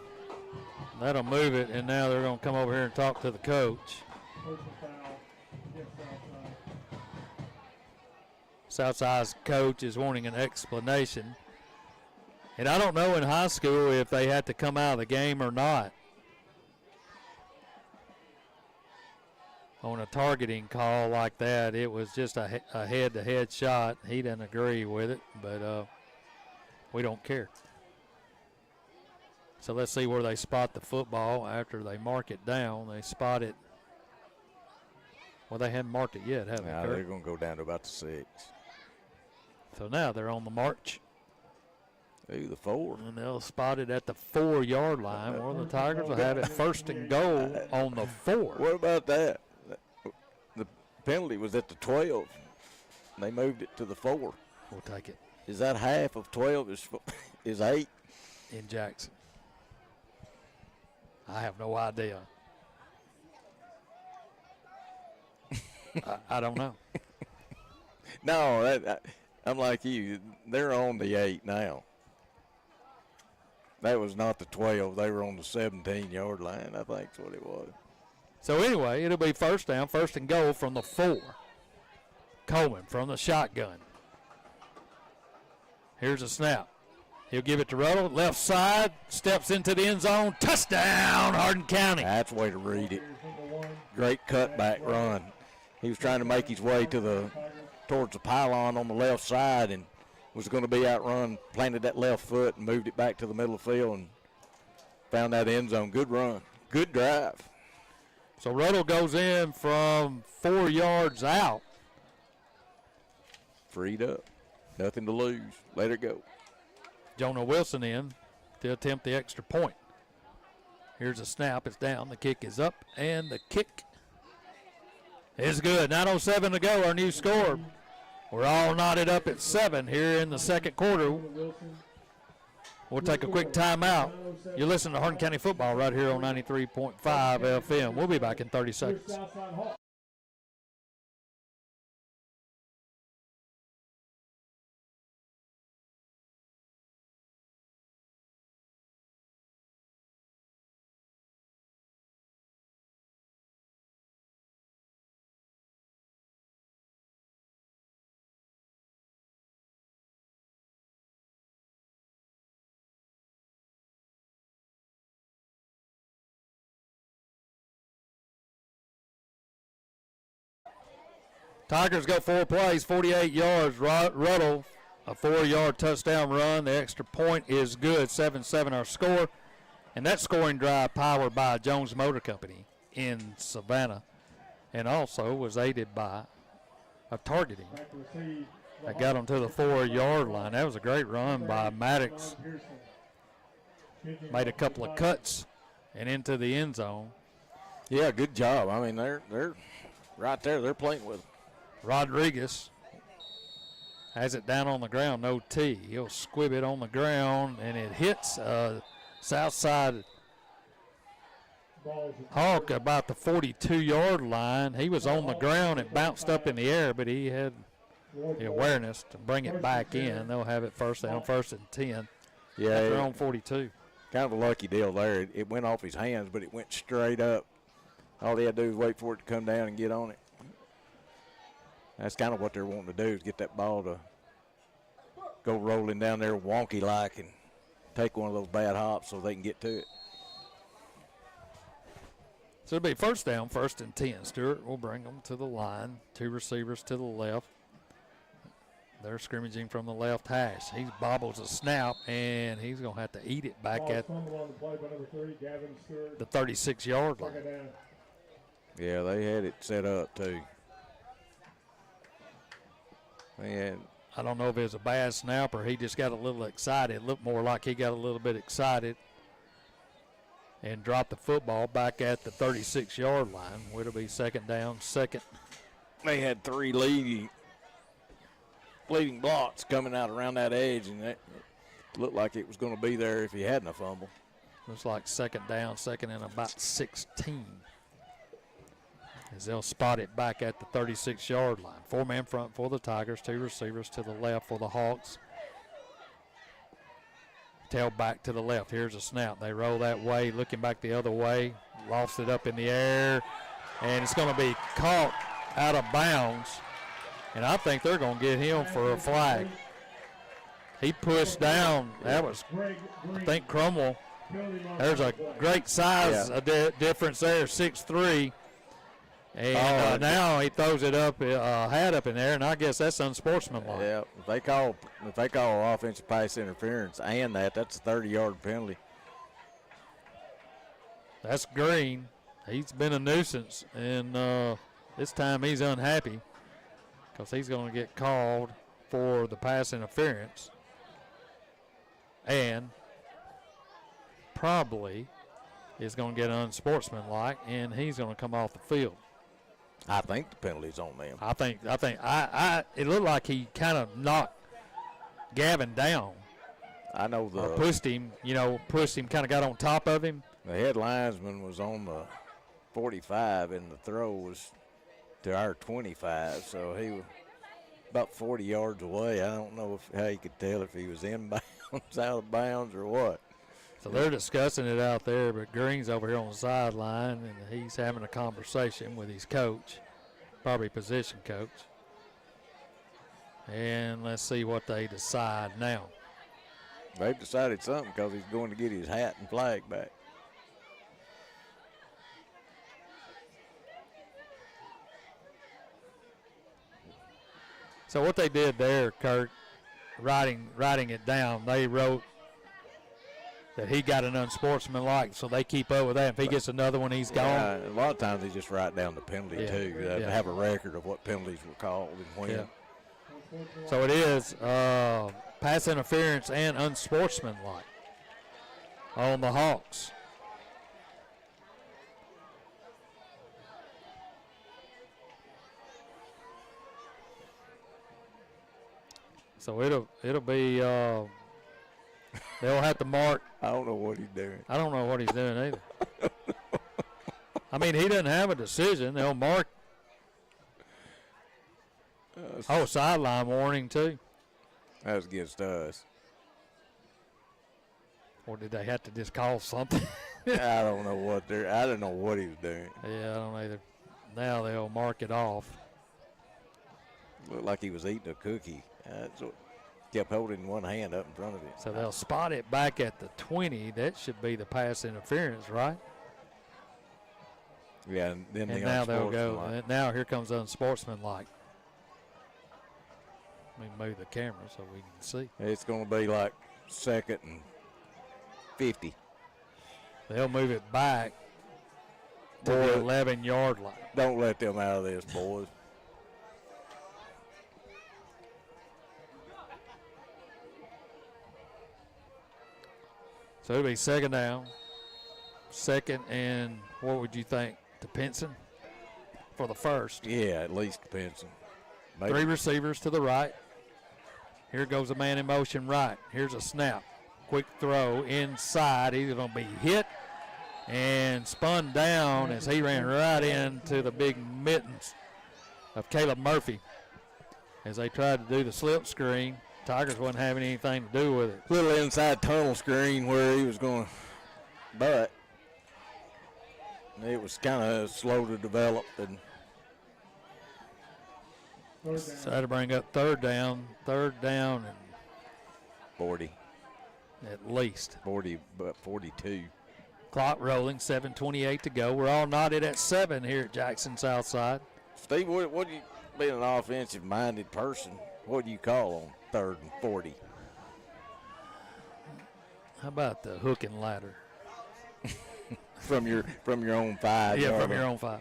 that'll move it, and now they're going to come over here and talk to the coach. Personal foul against Southside. Southside's coach is wanting an explanation. And I don't know in high school if they had to come out of the game or not on a targeting call like that. It was just a head-to-head shot. He didn't agree with it, but we don't care. So let's see where they spot the football after they mark it down. They spot it. Well, they haven't marked it yet, have they? Now they're going to go down to about the 6. So now they're on the march. Ooh, the 4. And they'll spot it at the 4-yard line, where the Tigers will have it first and goal on the 4. What about that? The penalty was at the 12. They moved it to the 4. We'll take it. Is that half of 12 is 8? In Jackson. I have no idea. I don't know. No, I'm like you. They're on the 8 now. That was not the 12. They were on the 17-yard line, I think that's what it was. So anyway, it'll be first down, first and goal from the 4. Coleman from the shotgun. Here's a snap. He'll give it to Ruddle. Left side, steps into the end zone. Touchdown, Hardin County. That's the way to read it. Great cutback run. He was trying to make his way towards the pylon on the left side and was going to be outrun, planted that left foot and moved it back to the middle of the field and found that end zone. Good run. Good drive. So Ruddle goes in from 4 yards out. Freed up. Nothing to lose. Let it go. Jonah Wilson in to attempt the extra point. Here's a snap. It's down. The kick is up, and the kick is good. 9:07 to go, our new score. We're all knotted up at 7 here in the second quarter. We'll take a quick timeout. You're listening to Hardin County football right here on 93.5 FM. We'll be back in 30 seconds. Tigers go 4 plays, 48 yards. Ruddle, a 4-yard touchdown run. The extra point is good, 7-7 our score. And that scoring drive powered by Jones Motor Company in Savannah and also was aided by a targeting that got them to the 4-yard line. That was a great run by Maddox. Made a couple of cuts and into the end zone. Yeah, good job. I mean, they're right there. They're playing with them. Rodriguez has it down on the ground, no T. He'll squib it on the ground, and it hits Southside Hawk about the 42-yard line. He was on the ground and bounced up in the air, but he had the awareness to bring it back in. They'll have it first down, first and 10. Yeah, they're on 42. Kind of a lucky deal there. It went off his hands, but it went straight up. All he had to do was wait for it to come down and get on it. That's kind of what they're wanting to do, is get that ball to go rolling down there wonky-like and take one of those bad hops so they can get to it. So it'll be first down, first and 10. Stewart will bring them to the line. 2 receivers to the left. They're scrimmaging from the left hash. He bobbles a snap, and he's going to have to eat it back at the 36-yard line. Yeah, they had it set up, too. Man, I don't know if it was a bad snap or he just got a little excited. It looked more like he got a little bit excited. and drop the football back at the 36-yard line. It'll be second down, second. They had 3 leading blocks coming out around that edge, and it looked like it was going to be there if he hadn't a fumble. Looks like second down, second and about 16. As they'll spot it back at the 36-yard line. 4-man front for the Tigers, 2 receivers to the left for the Hawks. Tail back to the left. Here's a snap. They roll that way, looking back the other way. Lost it up in the air, and it's going to be caught out of bounds. And I think they're going to get him for a flag. He pushed down. That was, I think, Crummel. There's a great size difference there, 6'3". And now he throws it up, hat up in there, and I guess that's unsportsmanlike. Yeah, if they call offensive pass interference and that's a 30-yard penalty. That's Green. He's been a nuisance, and this time he's unhappy because he's going to get called for the pass interference and probably is going to get unsportsmanlike, and he's going to come off the field. I think the penalty's on them. I think it looked like he kind of knocked Gavin down. I know or pushed him, kind of got on top of him. The head linesman was on the 45, and the throw was to our 25, so he was about 40 yards away. I don't know how you could tell if he was inbounds, out of bounds, or what. So they're discussing it out there, but Green's over here on the sideline, and he's having a conversation with his coach, probably position coach. And let's see what they decide now. They've decided something because he's going to get his hat and flag back. So what they did there, Kurt, writing it down, they wrote that he got an unsportsmanlike, so they keep up with that. If he gets another one, he's gone. A lot of times they just write down the penalty, too. They have a record of what penalties were called and when. Yeah. So it is pass interference and unsportsmanlike on the Hawks. So it'll be they'll have to mark. I don't know what he's doing. I don't know what he's doing either. I mean, he doesn't have a decision. They'll mark. Sideline warning too. That was against us. Or did they have to just call something? I don't know what I don't know what he was doing. Yeah, I don't either. Now they'll mark it off. Looked like he was eating a cookie. That's what kept holding one hand up in front of him. So they'll spot it back at the 20. That should be the pass interference, right? Yeah, and then now they'll go. Now here comes unsportsmanlike. Let me move the camera so we can see. It's going to be like 2nd and 50. They'll move it back to the 11-yard line. Don't let them out of this, boys. So it'll be second down. Second and what would you think? To Pinson for the first. Yeah, at least to Pinson. Maybe. 3 receivers to the right. Here goes a man in motion right. Here's a snap. Quick throw inside. He's going to be hit and spun down as he ran right into the big mittens of Caleb Murphy as they tried to do the slip screen. Tigers wasn't having anything to do with it. Little inside tunnel screen where he was going, but it was kind of slow to develop. And so that'll bring up third down and 40. At least. 40, but 42. Clock rolling, 7:28 to go. We're all knotted at 7 here at Jackson Southside. Steve, what do you, being an offensive-minded person, what do you call on 3rd and 40? How about the hook and ladder? from your own 5. Yeah, from your own 5.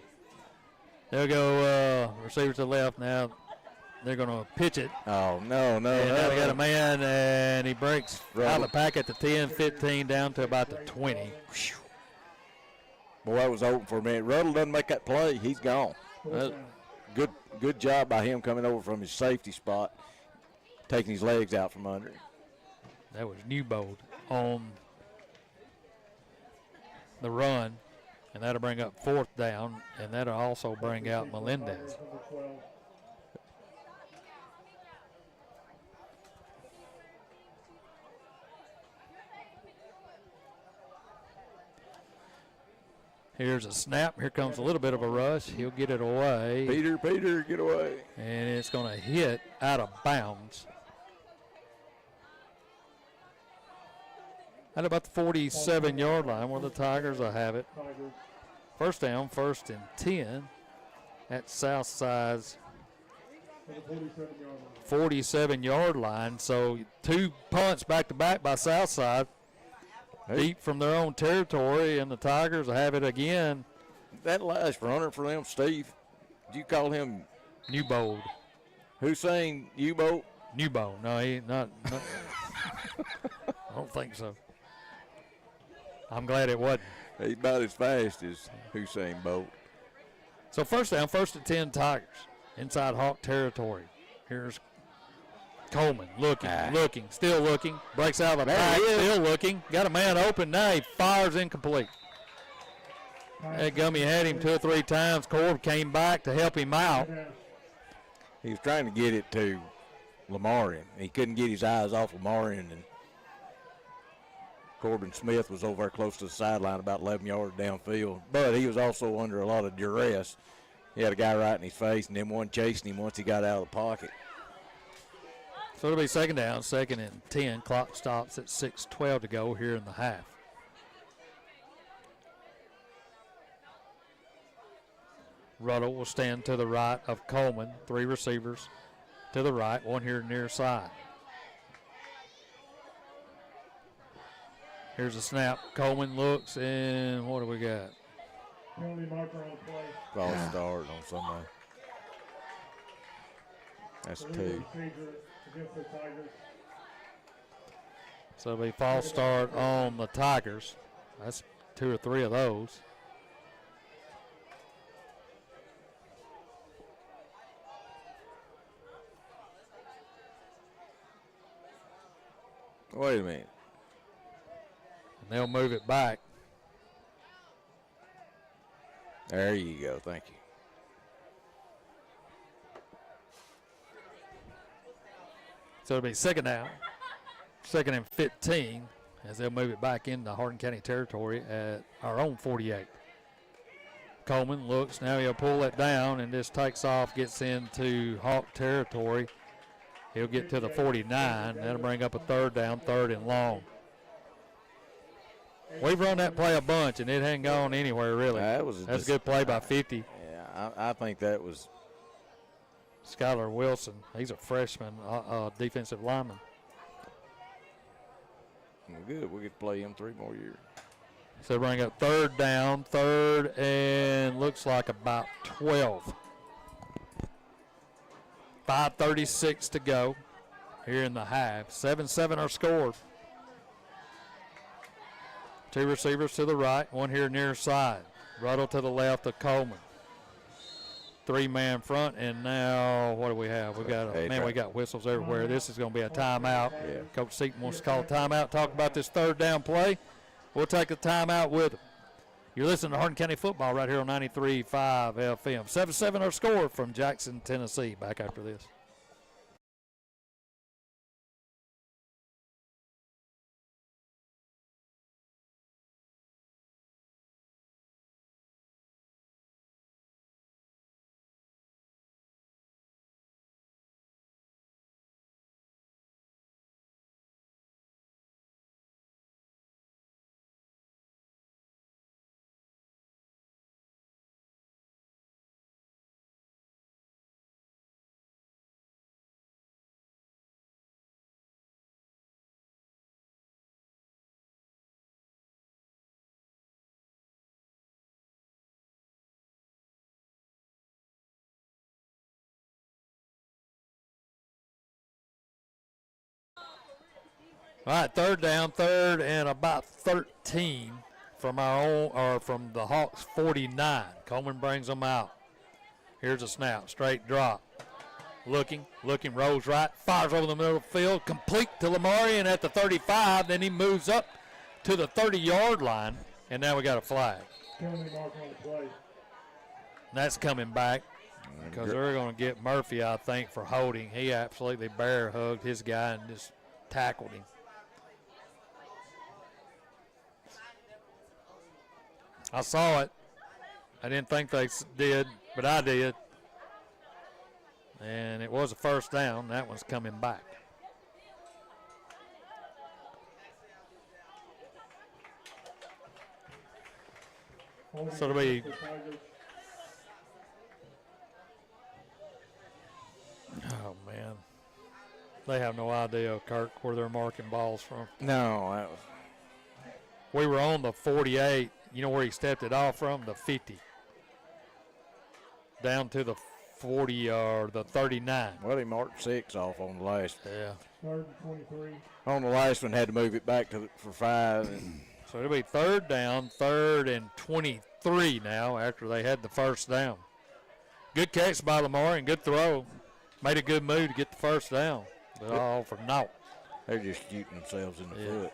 They'll go receiver to the left now. They're going to pitch it. Oh, no. And now we got a man, and he breaks out of the pack at the 10, 15, down to about the 20. Boy, that was open for a minute. Ruddle doesn't make that play, he's gone. Good job by him coming over from his safety spot, taking his legs out from under him. That was Newbold on the run, and that'll bring up 4th down, and that'll also bring out Melendez. Here's a snap. Here comes a little bit of a rush. He'll get it away. Peter, get away. And it's going to hit out of bounds. At about the 47-yard line where the Tigers will have it. First down, 1st and 10 at Southside's 47-yard line. So 2 punts back-to-back by Southside. Deep from their own territory, and the Tigers will have it again. That last runner for them, Steve, did you call him Newbold? Hussein U-Boat? Newbold. No, he not I don't think so. I'm glad it wasn't. He's about as fast as Hussein Bolt. So first down, 1st and 10 Tigers. Inside Hawk territory. Here's Coleman looking, still looking. Breaks out of the pack, still looking. Got a man open. Now he fires incomplete. That Gummy had him 2 or 3 times. Corb came back to help him out. He was trying to get it to Lamarion. He couldn't get his eyes off Lamarion, and Corbin Smith was over close to the sideline about 11 yards downfield. But he was also under a lot of duress. He had a guy right in his face, and then one chasing him once he got out of the pocket. So it'll be 2nd down, 2nd and 10. Clock stops at 6:12 to go here in the half. Ruddle will stand to the right of Coleman. 3 receivers to the right, 1 here near side. Here's a snap. Coleman looks, and what do we got? False start on somebody. That's 2. So it'll be false start on the Tigers. That's 2 or 3 of those. Wait a minute. And they'll move it back. There you go. Thank you. So it'll be 2nd down, 2nd and 15, as they'll move it back into Hardin County territory at our own 48. Coleman looks, now he'll pull it down and just takes off, gets into Hawk territory. He'll get to the 49. That'll bring up a 3rd down, 3rd and long. We've run that play a bunch, and it hadn't gone anywhere, really. That's a good play by 50. Yeah, I think that was Skylar Wilson. He's a freshman defensive lineman. good. We could play him 3 more years. So bring up 3rd down, 3rd and looks like about 12. 5:36 to go here in the half. 7-7 our score. 2 receivers to the right, 1 here near side. Ruddle to the left of Coleman. 3-man front, and now what do we have? We got whistles everywhere. This is going to be a timeout. Yeah. Coach Seaton wants to call a timeout. Talk about this 3rd down play. We'll take a timeout with him. You're listening to Hardin County football right here on 93.5 FM. 7-7 our score from Jackson, Tennessee. Back after this. All right, 3rd down, 3rd and about 13. from from the Hawks 49. Coleman brings them out. Here's a snap, straight drop. Looking, rolls right, fires over the middle of the field, complete to Lamarian at the 35. Then he moves up to the 30-yard line, and now we got a flag. Penalty mark on the play. And that's coming back because they're going to get Murphy, I think, for holding. He absolutely bear hugged his guy and just tackled him. I saw it. I didn't think they did, but I did. And it was a first down. That one's coming back. So it'll be oh, man. They have no idea, Kirk, where they're marking balls from. No. We were on the 48. You know where he stepped it off from? The 50. Down to the 40 or the 39. Well, he marked 6 off on the last. Yeah. 3rd and 23. On the last one, had to move it back for 5. And so it'll be 3rd down, 3rd and 23 now after they had the first down. Good catch by Lamar and good throw. Made a good move to get the first down, but all for naught. They're just shooting themselves in the foot.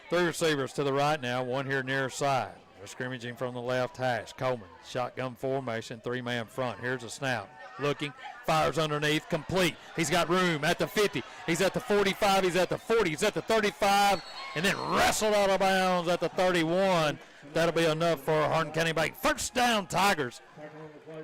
3 receivers to the right now, one here near side. They're scrimmaging from the left hash. Coleman, shotgun formation, 3-man front. Here's a snap. Looking, fires underneath, complete. He's got room at the 50. He's at the 45. He's at the 40. He's at the 35. And then wrestled out of bounds at the 31. That'll be enough for Hardin County Bank. First down, Tigers.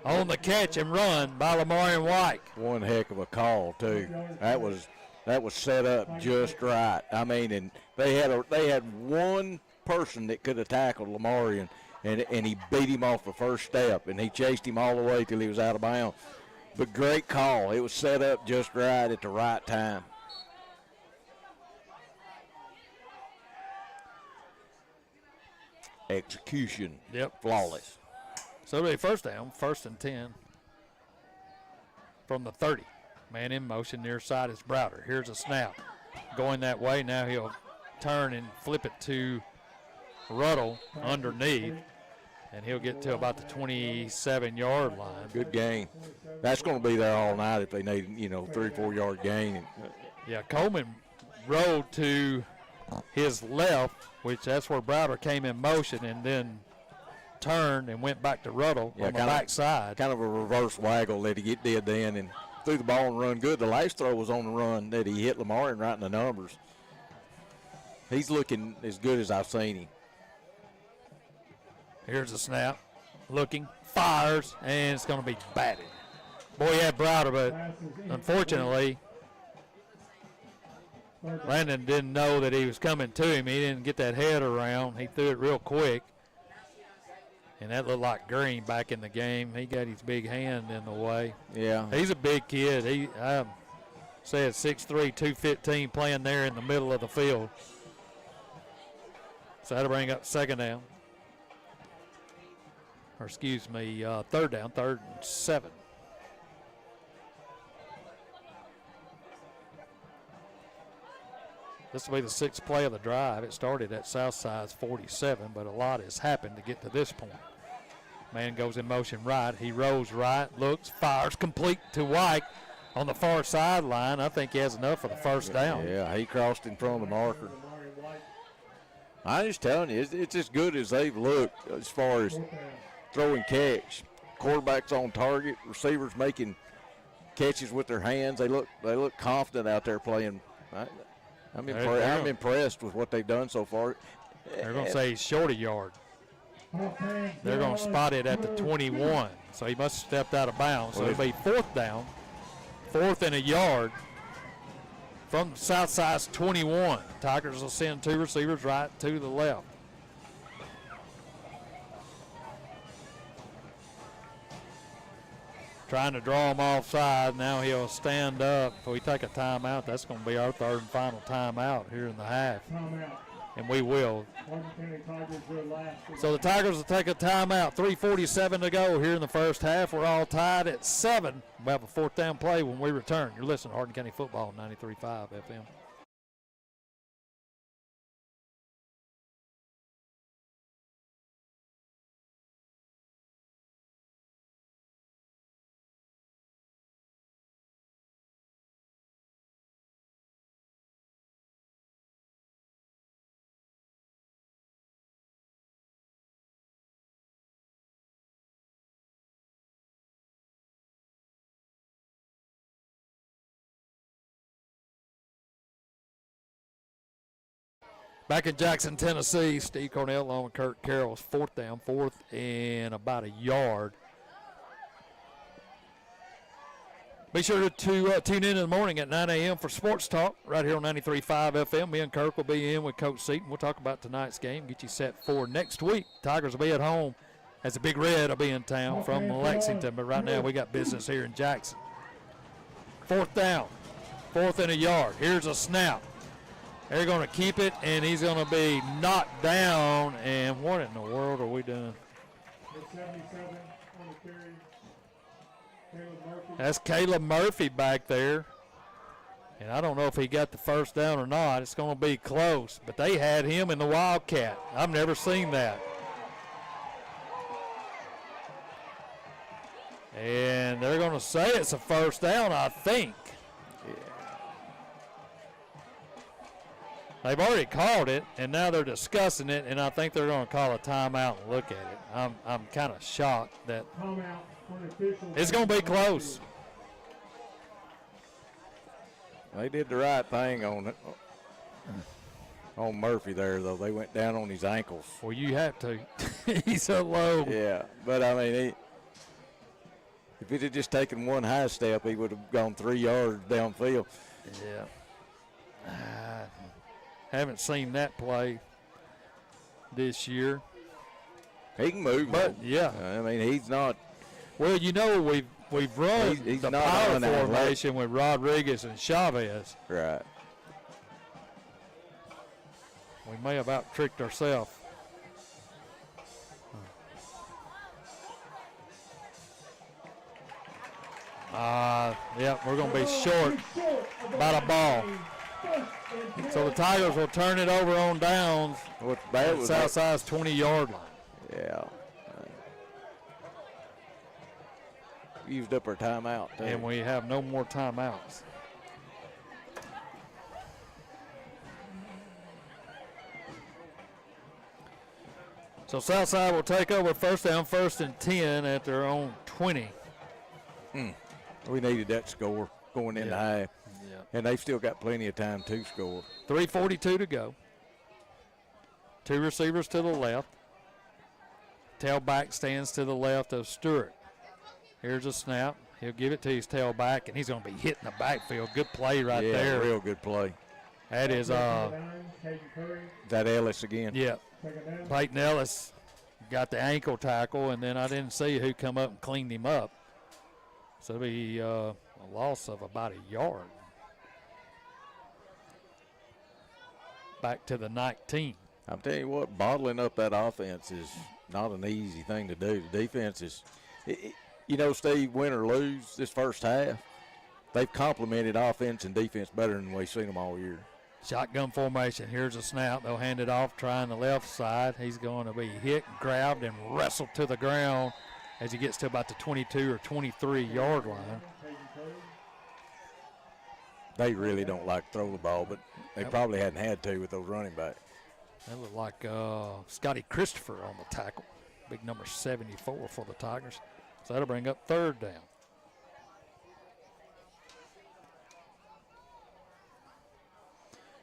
On the catch and run by Lamar and White. One heck of a call, too. That was set up just right. I mean, and they had one person that could have tackled Lamarian, and he beat him off the first step, and he chased him all the way till he was out of bounds. But great call. It was set up just right at the right time. Execution. Yep. Flawless. So it'll be first down, 1st and 10 from the 30. Man in motion, near side is Browder. Here's a snap. Going that way. Now he'll turn and flip it to Ruddle underneath, and he'll get to about the 27-yard line. Good gain. That's going to be there all night if they need, 3 or 4 yard gain. Yeah, Coleman rode to his left, which that's where Browder came in motion, and then turned and went back to Ruddle on the backside. Kind of a reverse waggle that he did then, and threw the ball and run good. The last throw was on the run that he hit Lamar and right in the numbers. He's looking as good as I've seen him. Here's a snap. Looking, fires, and it's going to be batted. Boy, he had Browder, but unfortunately, Landon didn't know that he was coming to him. He didn't get that head around. He threw it real quick. And that looked like Green back in the game. He got his big hand in the way. Yeah. He's a big kid. He said 6'3", 215 playing there in the middle of the field. So that'll bring up 2nd down. Or excuse me, 3rd down, 3rd and 7. This will be the 6th play of the drive. It started at Southside's 47, but a lot has happened to get to this point. Man goes in motion right. He rolls right, looks, fires, complete to White on the far sideline. I think he has enough for the first down. Yeah, he crossed in front of the marker. I'm just telling you, it's as good as they've looked as far as throwing catch. Quarterbacks on target, receivers making catches with their hands. They look confident out there playing. I'm impressed with what they've done so far. They're going to say he's short a yard. They're going to spot it at the 21. So he must have stepped out of bounds. So it'll be 4th down, 4th and a yard from Southside's 21. Tigers will send 2 receivers right to the left. Trying to draw him offside. Now he'll stand up. If we take a timeout, that's going to be our 3rd and final timeout here in the half. And we will. So the Tigers will take a timeout. 3:47 to go here in the first half. We're all tied at 7. We'll have a 4th down play when we return. You're listening to Hardin County Football, 93.5 FM. Back in Jackson, Tennessee, Steve Cornell along with Kurt Carroll's fourth down, fourth and about a yard. Be sure to tune in the morning at 9 a.m. for Sports Talk right here on 93.5 FM. Me and Kirk will be in with Coach Seaton. We'll talk about tonight's game, get you set for next week. Tigers will be at home as the Big Red will be in town from Lexington, but right now we got business here in Jackson. Fourth down, fourth and a yard. Here's a snap. They're going to keep it, and he's going to be knocked down. And what in the world are we doing? 77 on the carry. Caleb Murphy. That's Caleb Murphy back there. And I don't know if he got the first down or not. It's going to be close. But they had him in the Wildcat. I've never seen that. And they're going to say it's a first down, I think. They've already called it, and now they're discussing it, and I think they're going to call a timeout and look at it. I'm kind of shocked that it's going to be close. They did the right thing on Murphy there, though. They went down on his ankles. Well, you have to. He's so low. Yeah, but, I mean, if he'd have just taken one high step, he would have gone 3 yards downfield. Yeah. Haven't seen that play this year. He can move, but yeah, I mean he's not. Well, you know we've run he's the not power athletic formation with Rodriguez and Chavez. Right. We may have out tricked ourselves. Yeah, we're going to be short about a ball. So the Tigers will turn it over on downs. What's bad was Southside's 20-yard line. Yeah. Used up our timeout, too. And we have no more timeouts. So Southside will take over first down, first and 10 at their own 20. We needed that score going in the half. Yeah. And they've still got plenty of time to score. 3:42 to go. Two receivers to the left. Tailback stands to the left of Stewart. Here's a snap. He'll give it to his tailback, and he's going to be hitting the backfield. Good play right there. Real good play. That is that Ellis again. Yeah. Peyton Ellis got the ankle tackle, and then I didn't see who come up and cleaned him up. So it'll be a loss of about a yard. Back to the 19. I'm telling you what, bottling up that offense is not an easy thing to do. The defense is, Steve, win or lose this first half, they've complemented offense and defense better than we've seen them all year. Shotgun formation. Here's a snap. They'll hand it off, trying the left side. He's going to be hit, grabbed, and wrestled to the ground as he gets to about the 22 or 23-yard line. They really don't like to throw the ball, but they probably hadn't had to with those running backs. That looked like Scotty Christopher on the tackle. Big number 74 for the Tigers. So that'll bring up third down.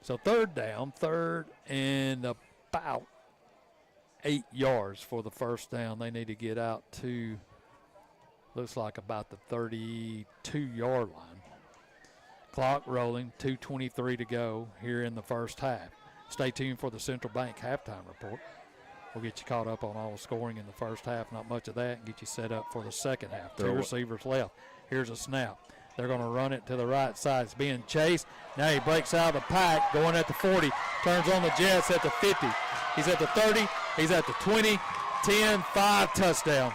So third down, third and about 8 yards for the first down. They need to get out to, looks like about the 32-yard line. Clock rolling, 2:23 to go here in the first half. Stay tuned for the Central Bank halftime report. We'll get you caught up on all the scoring in the first half, not much of that, and get you set up for the second half. Two receivers left. Here's a snap. They're going to run it to the right side. It's being chased. Now he breaks out of the pack, going at the 40, turns on the Jets at the 50. He's at the 30. He's at the 20, 10, 5, touchdown.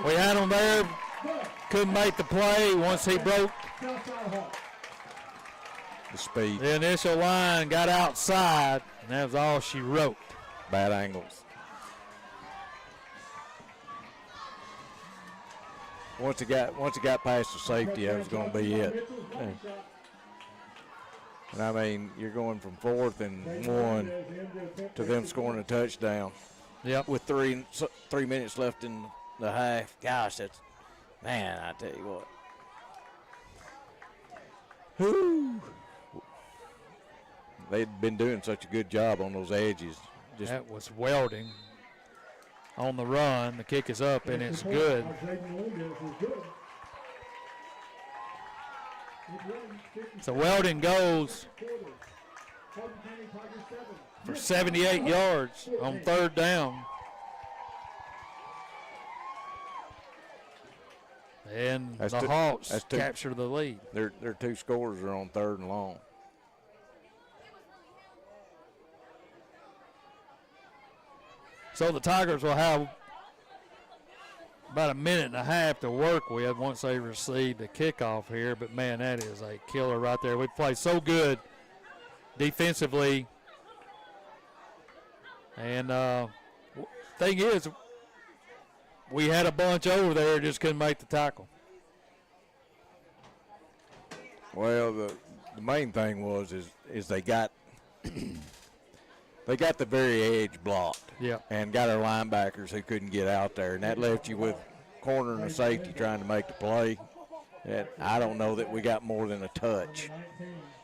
We had him there. Couldn't make the play once he broke the speed. The initial line, got outside, and that was all she wrote. Bad angles. Once it got past the safety, that was going to be it. And I mean, you're going from 4th and 1 to them scoring a touchdown. Yep. With 3 minutes left in the half. Gosh, that's, man, I tell you what. Whoo. they'd been doing such a good job on those edges. Just that was Welding on the run. The kick is up, and it's good. So Welding goes for 78 yards on third down. And the Hawks capture the lead. Their two scores are on third and long. So the Tigers will have about a minute and a half to work with once they receive the kickoff here. But, man, that is a killer right there. We played so good defensively. And thing is, we had a bunch over there, just couldn't make the tackle. Well, the main thing is they got they got the very edge blocked. Yeah. And got our linebackers who couldn't get out there, and that left you with corner and a safety trying to make the play. And I don't know that we got more than a touch.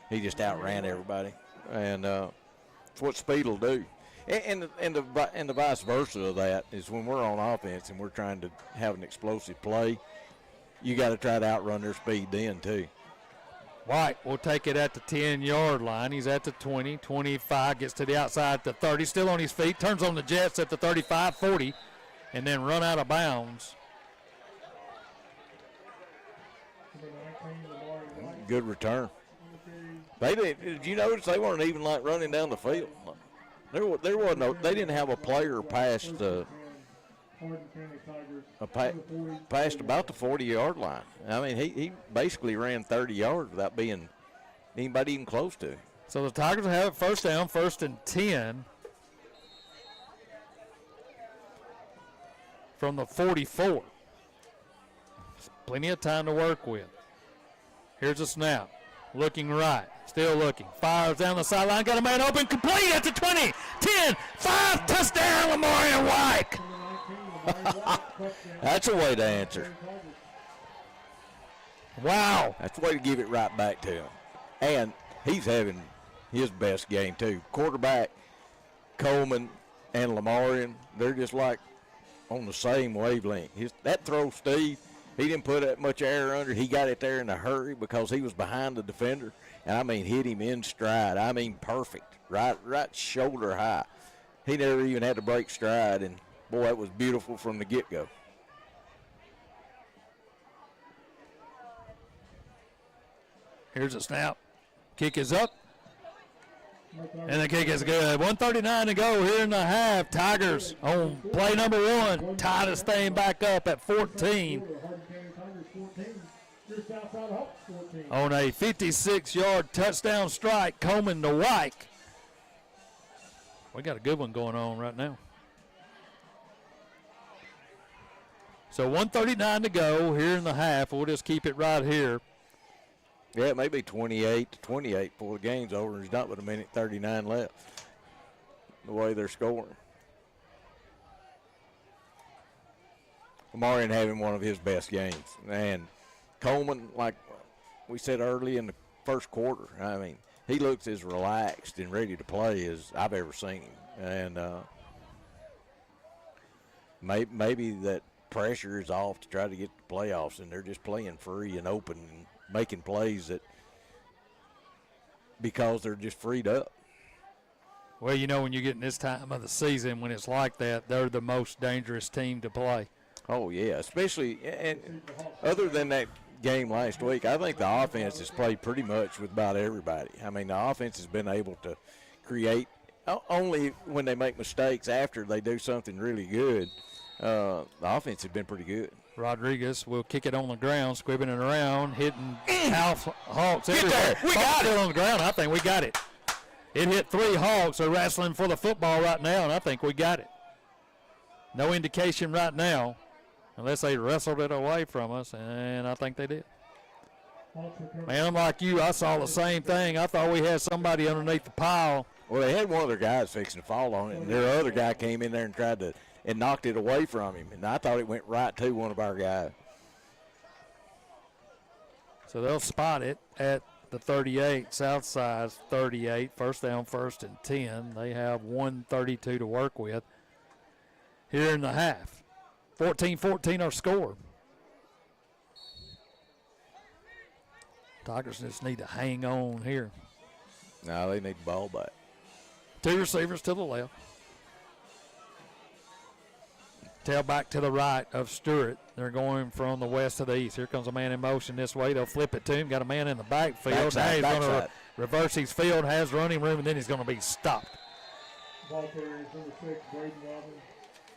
He just outran everybody, and that's what speed will do. And the vice versa of that is when we're on offense and we're trying to have an explosive play, you got to try to outrun their speed then too. White will take it at the 10-yard line. He's at the 20, 25, gets to the outside at the 30, still on his feet, turns on the Jets at the 35, 40, and then run out of bounds. Good return. Did you notice they weren't even like running down the field? There was no. They didn't have a player past past about the 40-yard line. I mean, he basically ran 30 yards without being anybody even close to him. So the Tigers will have it first down, 1st and 10 from the 44. Plenty of time to work with. Here's a snap. Looking right. Still looking. Fires down the sideline. Got a man open. Complete at the 20. 10. 5. Touchdown, Lamar and White. That's a way to answer. Wow. That's a way to give it right back to him. And he's having his best game, too. Quarterback, Coleman, and Lamarian, they're just like on the same wavelength. That throw, Steve, he didn't put that much air under. He got it there in a hurry because he was behind the defender. And, I mean, hit him in stride. I mean, perfect. Right shoulder high. He never even had to break stride. And, boy, that was beautiful from the get-go. Here's a snap. Kick is up. And the kick is good. 1:39 to go here in the half. Tigers on play number 1. Tie this thing back up at 14. On a 56-yard touchdown strike, Coleman to White. We got a good one going on right now. So 1:39 to go here in the half. We'll just keep it right here. Yeah, it may be 28-28 before the game's over. There's not but a minute 39 left. The way they're scoring. Lamarian having one of his best games. And Coleman, like we said early in the first quarter, I mean, he looks as relaxed and ready to play as I've ever seen him. And maybe that pressure is off to try to get the playoffs, and they're just playing free and open and making plays that because they're just freed up. Well, you know, when you get in this time of the season, when it's like that, they're the most dangerous team to play. Oh, yeah, especially, and other than that game last week, I think the offense has played pretty much with about everybody. I mean, the offense has been able to create only when they make mistakes after they do something really good. The offense has been pretty good. Rodriguez will kick it on the ground, squibbing it around, hitting Hawks Get everywhere. there. We got it. On the ground. I think we got it. It hit 3 Hawks. They're wrestling for the football right now, and I think we got it. No indication right now, unless they wrestled it away from us, and I think they did. Man, I'm like you. I saw the same thing. I thought we had somebody underneath the pile. Well, they had one of their guys fixing to fall on it, and their other guy came in there and tried to and knocked it away from him. And I thought it went right to one of our guys. So they'll spot it at to 38. Southside's 38. First down, 1st and 10. They have 1:32 to work with here in the half. 14-14 our score. Tigers just need to hang on here. No, they need the ball back. 2 receivers to the left. Tailback to the right of Stewart. They're going from the west to the east. Here comes a man in motion this way. They'll flip it to him. Got a man in the backfield. Now he's going to reverse his field, has running room, and then he's going to be stopped. Ball carrier is number 6, Braden Robbins.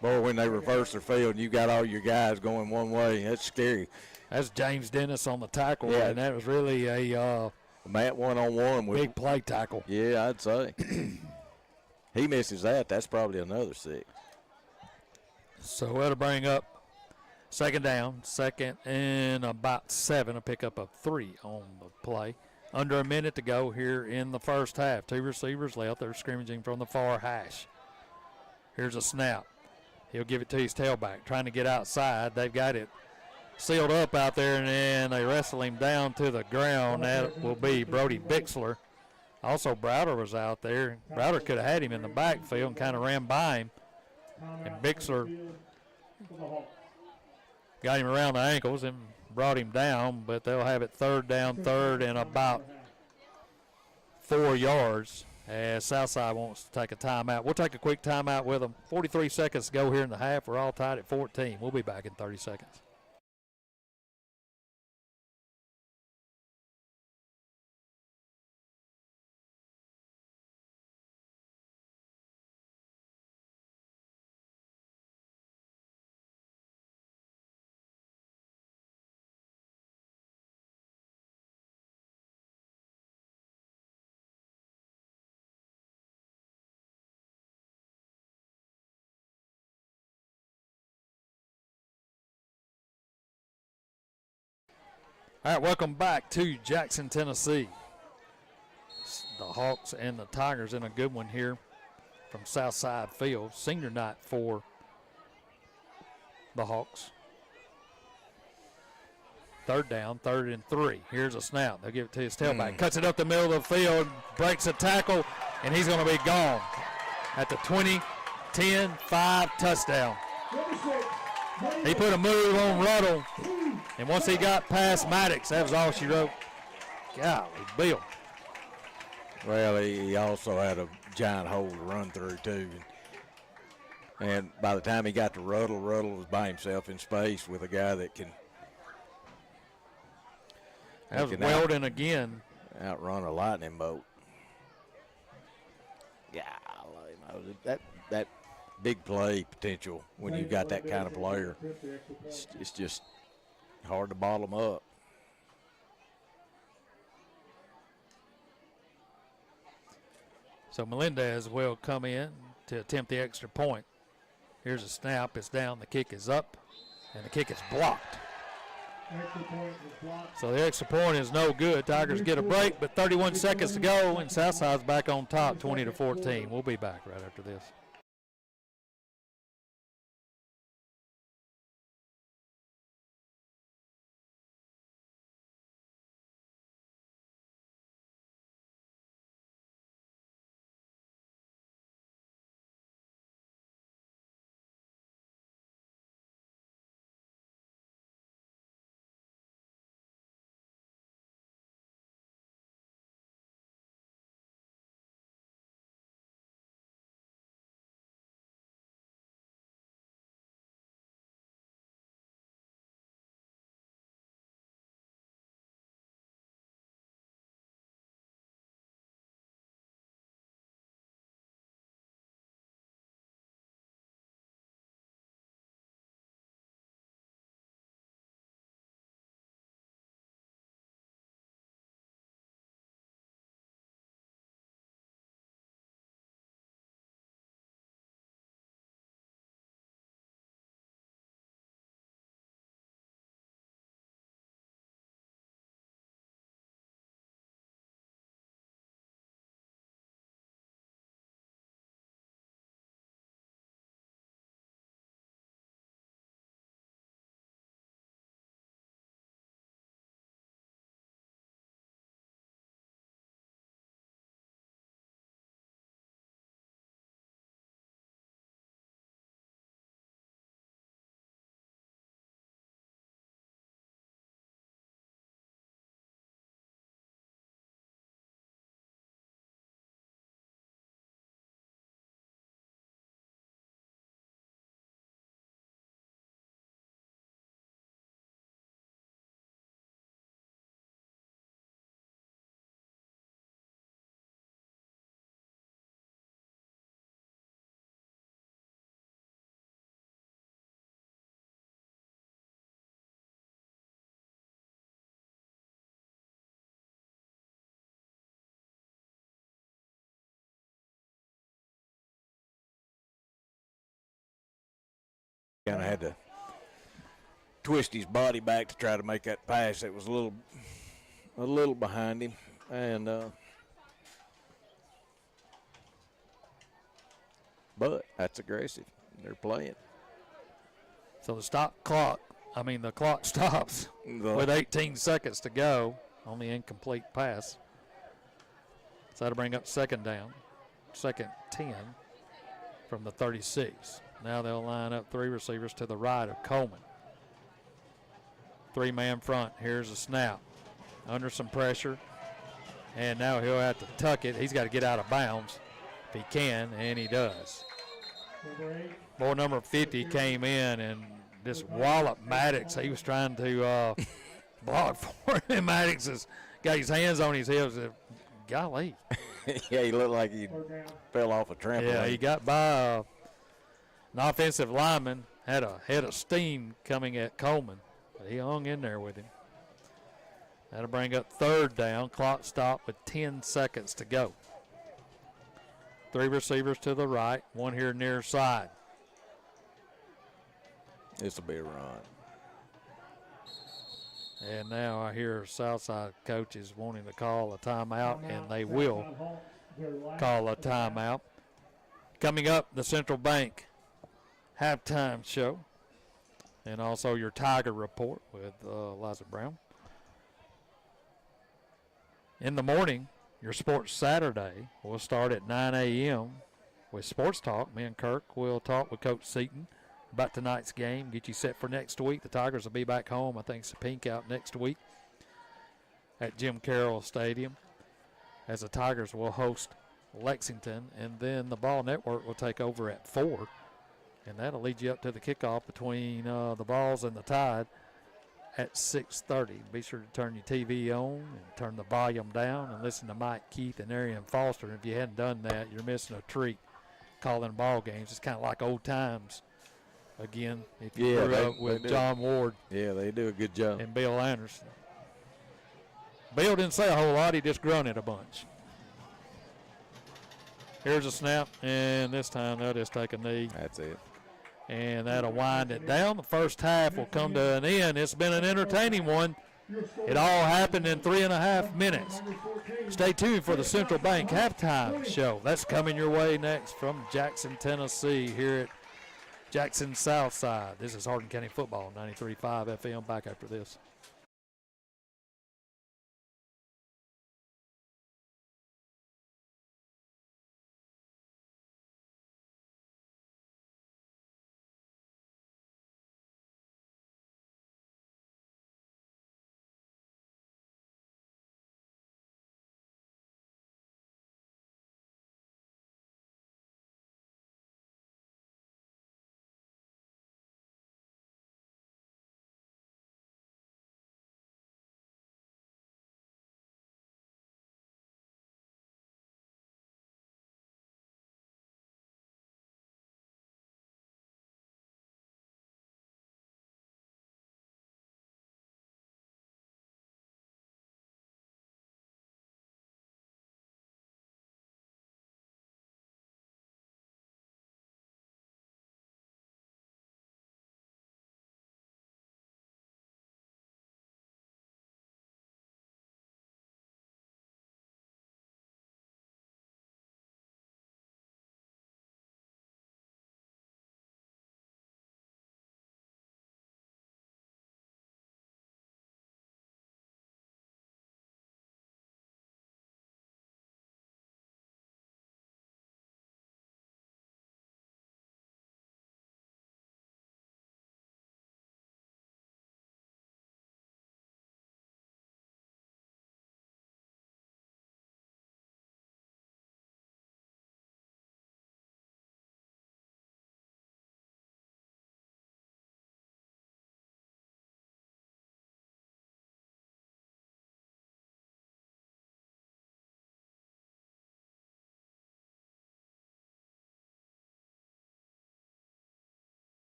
Boy, when they reverse their field and you got all your guys going one way, that's scary. That's James Dennis on the tackle, Yeah. and that was really a Matt one-on-one with big play tackle. Yeah, I'd say. He misses that. That's probably another 6. So that'll bring up 2nd down, 2nd and about 7, a pickup of 3 on the play. Under a minute to go here in the first half. 2 receivers left. They're scrimmaging from the far hash. Here's a snap. He'll give it to his tailback, trying to get outside. They've got it sealed up out there, and then they wrestle him down to the ground. That will be Brody Bixler. Also, Browder was out there. Browder could have had him in the backfield and kind of ran by him. And Bixler got him around the ankles and brought him down, but they'll have it 3rd down, 3rd and about 4 yards as Southside wants to take a timeout. We'll take a quick timeout with them. 43 seconds to go here in the half. We're all tied at 14. We'll be back in 30 seconds. All right, welcome back to Jackson, Tennessee. The Hawks and the Tigers in a good one here from Southside Field. Senior night for the Hawks. 3rd down, 3rd and 3. Here's a snap. They'll give it to his tailback. Cuts it up the middle of the field, breaks a tackle, and he's going to be gone at the 20, 10, 5 touchdown. He put a move on Ruddle, and once he got past Maddox, that was all she wrote. Golly, Bill. Well, he also had a giant hole to run through, too. And by the time he got to Ruddle was by himself in space with a guy that can That was Weldon again. Outrun a lightning bolt. Yeah, that big play potential when you got that kind of player, it's just hard to bottle them up. So Melendez will come in to attempt the extra point. Here's a snap. It's down. The kick is up, and the kick is blocked. So the extra point is no good. Tigers get a break, but 31 seconds to go, and Southside's back on top, 20-14. We'll be back right after this. Kind of had to twist his body back to try to make that pass. It was a little behind him, and but that's aggressive. They're playing. So the clock stops with 18 seconds to go on the incomplete pass. So that'll bring up second down, second 10 from the 36. Now they'll line up three receivers to the right of Coleman. Three-man front. Here's a snap. Under some pressure. And now he'll have to tuck it. He's got to get out of bounds if he can, and he does. Boy, number 50 came in and just walloped Maddox. He was trying to block for him. Maddox has got his hands on his hips. Golly. Yeah, he looked like he fell off a trampoline. Yeah, he got by an offensive lineman, had a head of steam coming at Coleman, but he hung in there with him. That'll bring up third down. Clock stop with 10 seconds to go. Three receivers to the right, one here near side. This will be a run. And now I hear Southside coaches wanting to call a timeout, and they will call a timeout. Coming up, the Central Bank halftime show, and also your Tiger report with Liza Brown. In the morning, your Sports Saturday will start at 9 a.m. with Sports Talk. Me and Kirk will talk with Coach Seaton about tonight's game, get you set for next week. The Tigers will be back home. I think it's a pink out next week at Jim Carroll Stadium, as the Tigers will host Lexington, and then the Ball Network will take over at 4, and that'll lead you up to the kickoff between the Balls and the Tide at 6:30. Be sure to turn your TV on and turn the volume down and listen to Mike Keith and Arian Foster. And if you hadn't done that, you're missing a treat calling ball games. It's kind of like old times again, if you grew up with John Ward. Yeah, they do a good job. And Bill Anderson. Bill didn't say a whole lot. He just grunted a bunch. Here's a snap, and this time they'll just take a knee. That's it. And that'll wind it down. The first half will come to an end. It's been an entertaining one. It all happened in 3.5 minutes. Stay tuned for the Central Bank halftime show. That's coming your way next from Jackson, Tennessee, here at Jackson Southside. This is Hardin County Football, 93.5 FM. Back after this.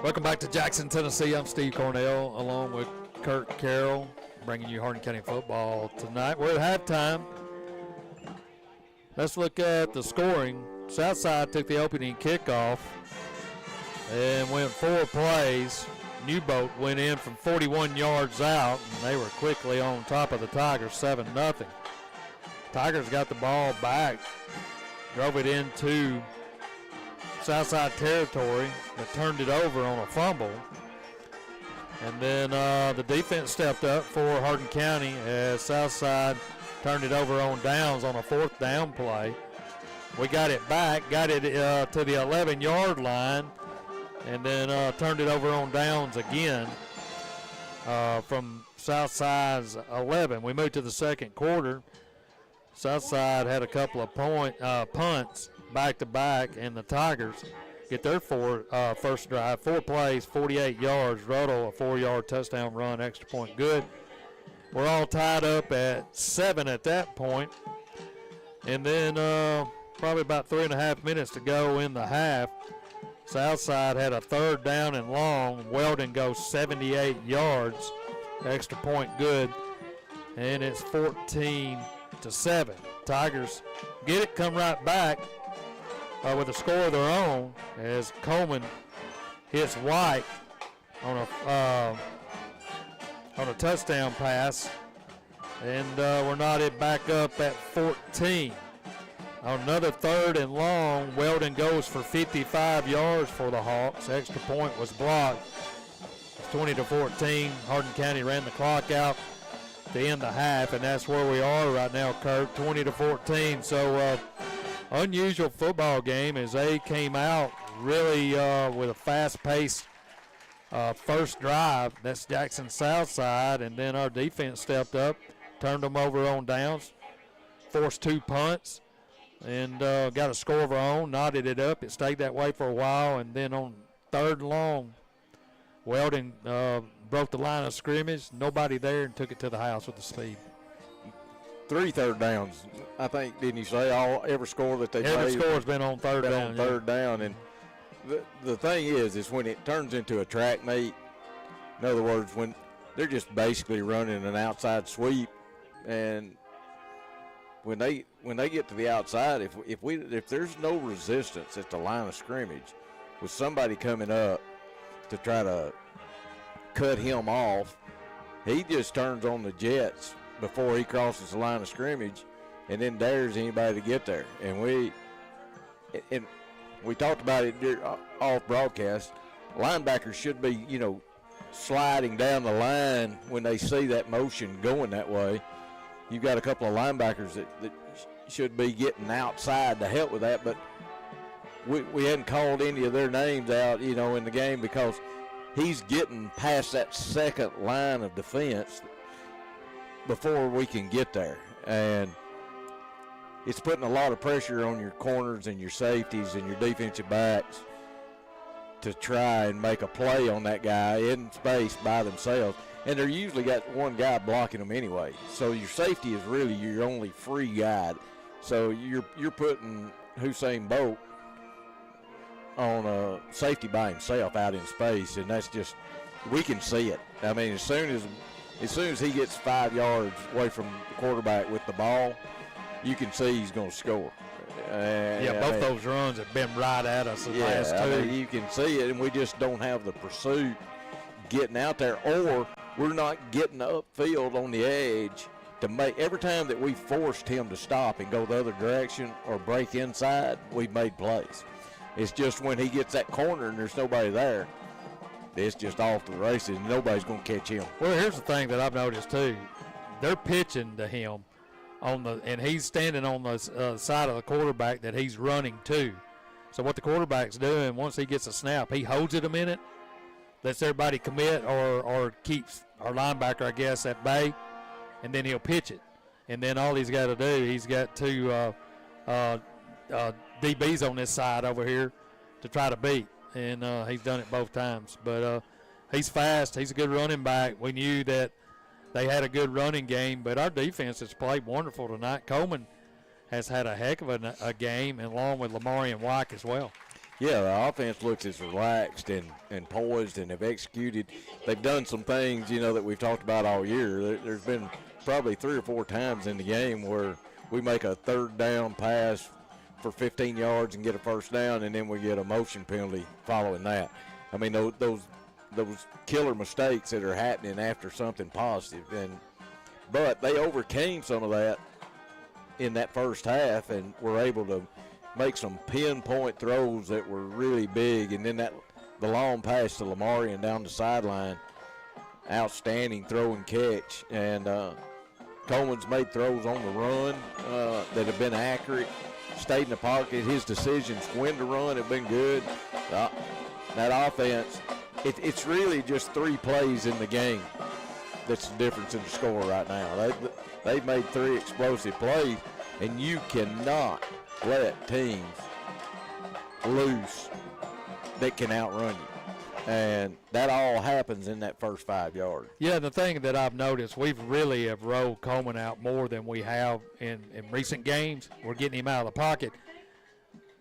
Welcome back to Jackson, Tennessee. I'm Steve Cornell along with Kurt Carroll, bringing you Hardin County football tonight. We're at halftime. Let's look at the scoring. SouthSide took the opening kickoff and went 4 plays. Newbolt went in from 41 yards out, and they were quickly on top of the Tigers, 7-0. Tigers got the ball back, drove it into Southside territory, but turned it over on a fumble. And then the defense stepped up for Hardin County as Southside turned it over on downs on a 4th down play. We got it back, got it to the 11-yard line, and then turned it over on downs again from Southside's 11. We moved to the second quarter. Southside had a couple of punts back-to-back, and the Tigers get their first drive. 4 plays, 48 yards. Ruddle, a 4-yard touchdown run, extra point good. We're all tied up at 7 at that point. And then probably about 3.5 minutes to go in the half. Southside had a 3rd down and long. Weldon goes 78 yards, extra point good. And it's 14-7. Tigers get it, come right back with a score of their own as Coleman hits White on a touchdown pass, and we're knotted back up at 14. On another 3rd and long, Weldon goes for 55 yards for the Hawks. Extra point was blocked. It's 20-14. Hardin County ran the clock out to end the half, and that's where we are right now, Kurt, 20-14. So unusual football game as they came out really with a fast-paced first drive. That's Jackson Southside, and then our defense stepped up, turned them over on downs, forced 2 punts, and got a score of our own, knotted it up. It stayed that way for a while, and then on 3rd and long, Weldon broke the line of scrimmage, nobody there, and took it to the house with the speed. 3 third downs, I think, didn't you say? Every score that they Every played score's been on 3rd down. On 3rd down, and the thing is when it turns into a track meet, in other words, when they're just basically running an outside sweep, and when they get to the outside, if there's no resistance at the line of scrimmage, with somebody coming up to try to cut him off, he just turns on the jets before he crosses the line of scrimmage, and then dares anybody to get there. And we talked about it off broadcast. Linebackers should be, sliding down the line when they see that motion going that way. You've got a couple of linebackers that should be getting outside to help with that, but we hadn't called any of their names out, in the game, because he's getting past that second line of defense before we can get there. And it's putting a lot of pressure on your corners and your safeties and your defensive backs to try and make a play on that guy in space by themselves. And they're usually got one guy blocking them anyway. So your safety is really your only free guy. So you're putting Hussein Bolt on a safety by himself out in space, and that's just, we can see it. I mean, as soon as he gets 5 yards away from the quarterback with the ball, you can see he's going to score. Both those runs have been right at us the last 2. I mean, you can see it, and we just don't have the pursuit getting out there, or we're not getting upfield on the edge to make. Every time that we forced him to stop and go the other direction or break inside, we've made plays. It's just when he gets that corner and there's nobody there, it's just off to the races, and nobody's going to catch him. Well, here's the thing that I've noticed too. They're pitching to him and he's standing on the side of the quarterback that he's running to. So what the quarterback's doing, once he gets a snap, he holds it a minute, lets everybody commit or keeps our linebacker, I guess, at bay, and then he'll pitch it. And then all he's got to do, he's got 2 DBs on this side over here to try to beat, and he's done it both times. But he's fast. He's a good running back. We knew that they had a good running game, but our defense has played wonderful tonight. Coleman has had a heck of a game, along with Lamarian White as well. Yeah, the offense looks as relaxed and poised and have executed. They've done some things, that we've talked about all year. There's been probably 3 or 4 times in the game where we make a third down pass for 15 yards and get a first down, and then we get a motion penalty following that. I mean, those killer mistakes that are happening after something positive. But they overcame some of that in that first half and were able to make some pinpoint throws that were really big. And then the long pass to Lamarian down the sideline, outstanding throw and catch. And Coleman's made throws on the run that have been accurate, stayed in the pocket. His decisions when to run have been good. That offense, it's really just 3 plays in the game that's the difference in the score right now. They've made 3 explosive plays, and you cannot let teams loose that can outrun you. And that all happens in that first 5 yards. Yeah, the thing that I've noticed, we've really have rolled Coleman out more than we have in recent games. We're getting him out of the pocket.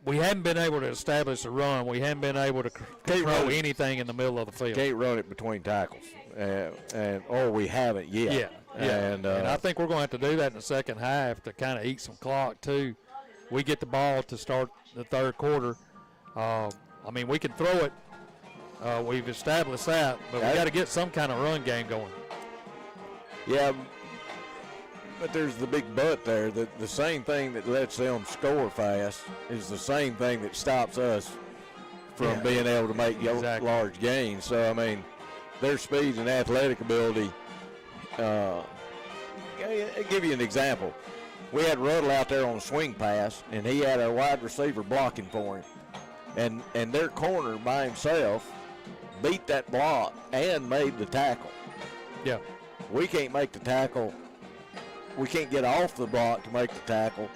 We haven't been able to establish a run. We haven't been able to control anything in the middle of the field. Can't run it between tackles, or we haven't yet. Yeah. And I think we're going to have to do that in the second half to kind of eat some clock too. We get the ball to start the third quarter. We can throw it. We've established that, but we got to get some kind of run game going. Yeah, but there's the big but there. The same thing that lets them score fast is the same thing that stops us from being able to make large gains. So, their speed and athletic ability. I'll give you an example. We had Ruddle out there on a swing pass, and he had a wide receiver blocking for him. And their corner by himself beat that block and made the tackle. Yeah. We can't make the tackle. We can't get off the block to make the tackle.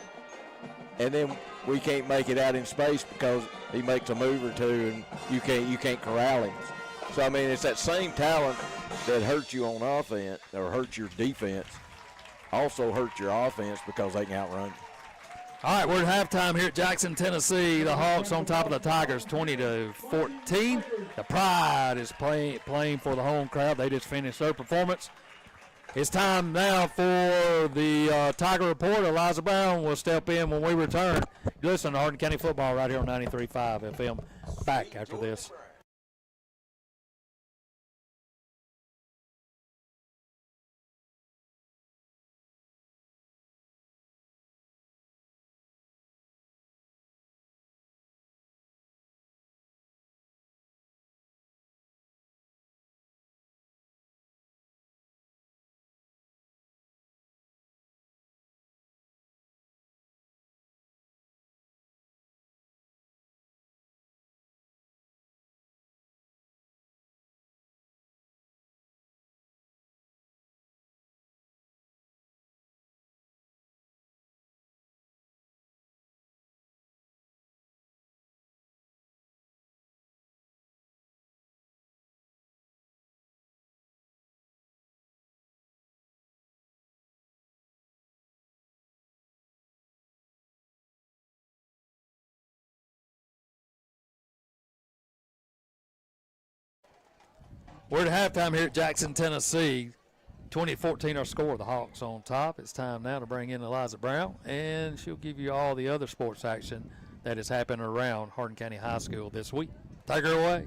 And then we can't make it out in space because he makes a move or two and you can't corral him. So, it's that same talent that hurts you on offense or hurts your defense also hurts your offense because they can outrun you. All right, we're at halftime here at Jackson, Tennessee. The Hawks on top of the Tigers, 20-14. The Pride is playing for the home crowd. They just finished their performance. It's time now for the Tiger Report. Eliza Brown will step in when we return. You listen to Hardin County Football right here on 93.5 FM. Back after this. We're at halftime here at Jackson, Tennessee. 20-14 our score. The Hawks on top. It's time now to bring in Eliza Brown, and she'll give you all the other sports action that is happening around Hardin County High School this week. Take her away.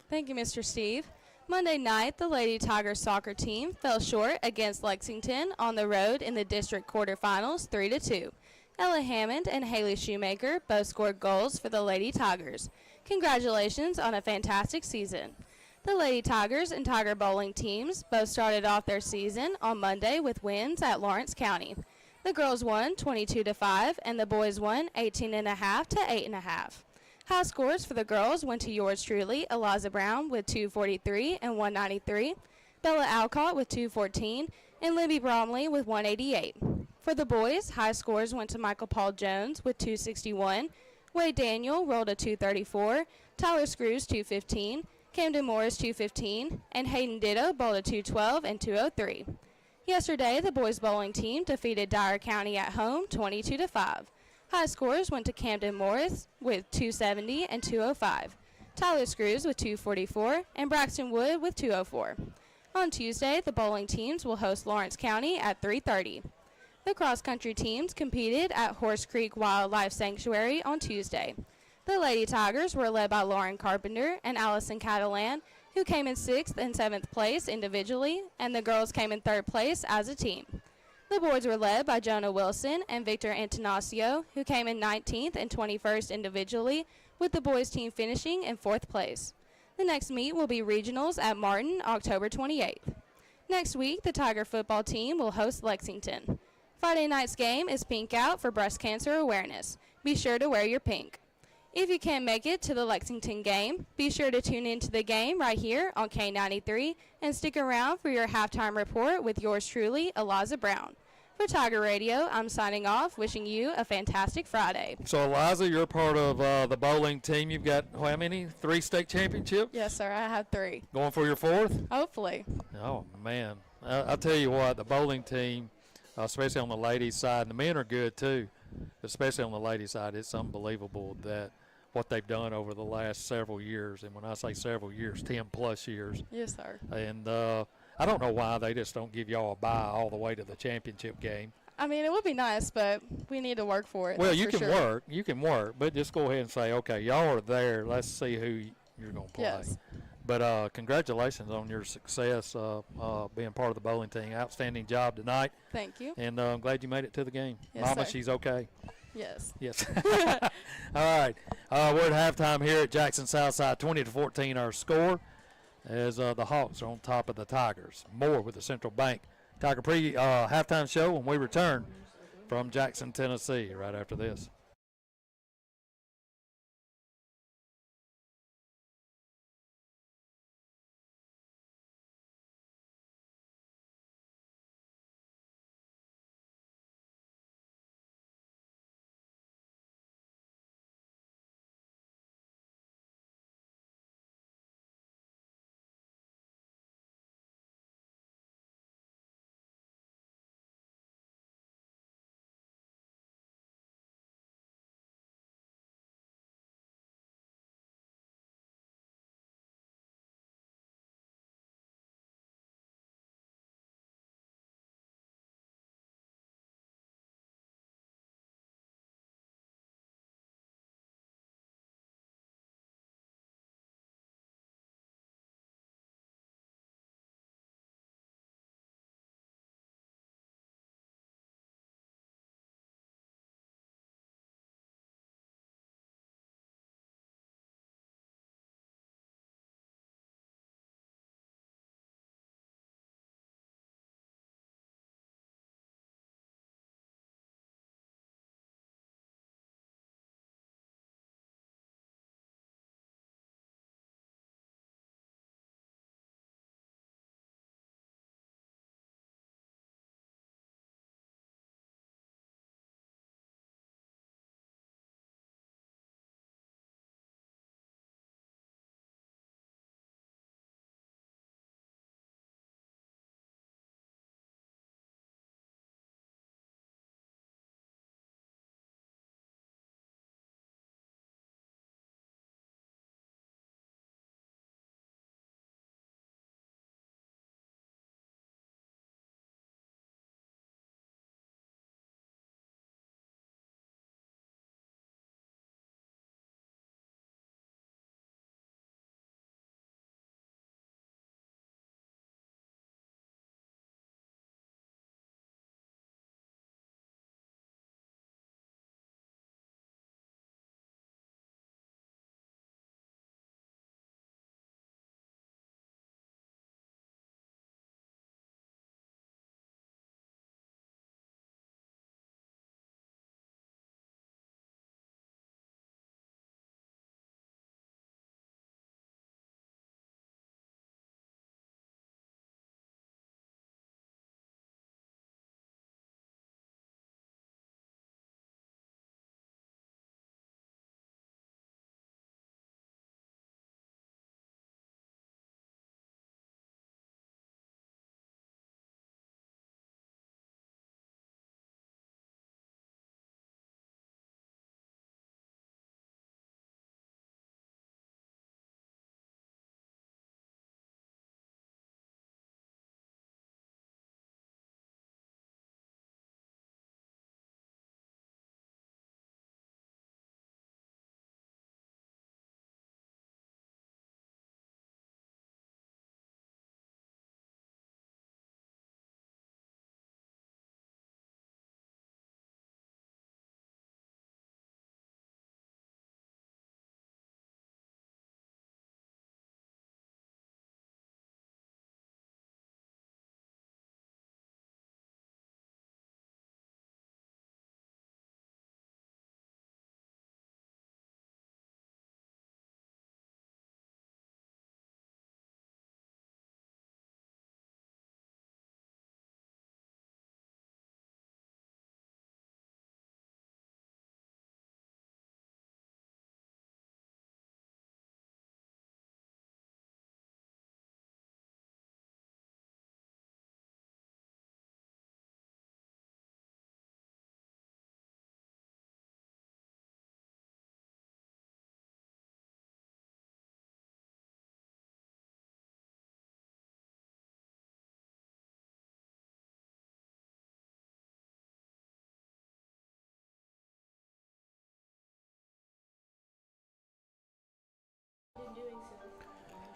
Thank you, Mr. Steve. Monday night, the Lady Tigers soccer team fell short against Lexington on the road in the district quarterfinals 3-2. Ella Hammond and Haley Shoemaker both scored goals for the Lady Tigers. Congratulations on a fantastic season. The Lady Tigers and Tiger Bowling teams both started off their season on Monday with wins at Lawrence County. The girls won 22-5 and the boys won 18.5 to 8.5. High scores for the girls went to yours truly, Eliza Brown with 243 and 193, Bella Alcott with 214, and Libby Bromley with 188. For the boys, high scores went to Michael Paul Jones with 261, Wade Daniel rolled a 234, Tyler Screws 215, Camden Morris 215, and Hayden Ditto bowled a 212 and 203. Yesterday, the boys bowling team defeated Dyer County at home 22-5. High scores went to Camden Morris with 270 and 205, Tyler Screws with 244, and Braxton Wood with 204. On Tuesday, the bowling teams will host Lawrence County at 3:30. The cross-country teams competed at Horse Creek Wildlife Sanctuary on Tuesday. The Lady Tigers were led by Lauren Carpenter and Allison Catalan, who came in 6th and 7th place individually, and the girls came in 3rd place as a team. The boys were led by Jonah Wilson and Victor Antanasio, who came in 19th and 21st individually, with the boys team finishing in 4th place. The next meet will be regionals at Martin, October 28th. Next week, the Tiger football team will host Lexington. Friday night's game is Pink Out for breast cancer awareness. Be sure to wear your pink. If you can't make it to the Lexington game, be sure to tune into the game right here on K93 and stick around for your halftime report with yours truly, Eliza Brown. For Tiger Radio, I'm signing off, wishing you a fantastic Friday. So, Eliza, you're part of the bowling team. You've got how many? 3 state championships? Yes, sir. I have 3. Going for your 4th? Hopefully. Oh, man. I'll tell you what, the bowling team, especially on the ladies' side, and the men are good too, especially on the ladies' side, it's unbelievable that what they've done over the last several years. And when I say several years, 10-plus years. Yes, sir. And I don't know why they just don't give y'all a bye all the way to the championship game. I mean, it would be nice, but we need to work for it. Well, you can work. You can work. But just go ahead and say, okay, y'all are there. Let's see who you're going to play. Yes. But congratulations on your success being part of the bowling team. Outstanding job tonight. Thank you. And I'm glad you made it to the game. Yes, Mama, sir. she's okay. Yes. Yes. All right. We're at halftime here at Jackson Southside, 20-14 our score, as the Hawks are on top of the Tigers. More with the Central Bank Tiger halftime show when we return from Jackson, Tennessee, right after this.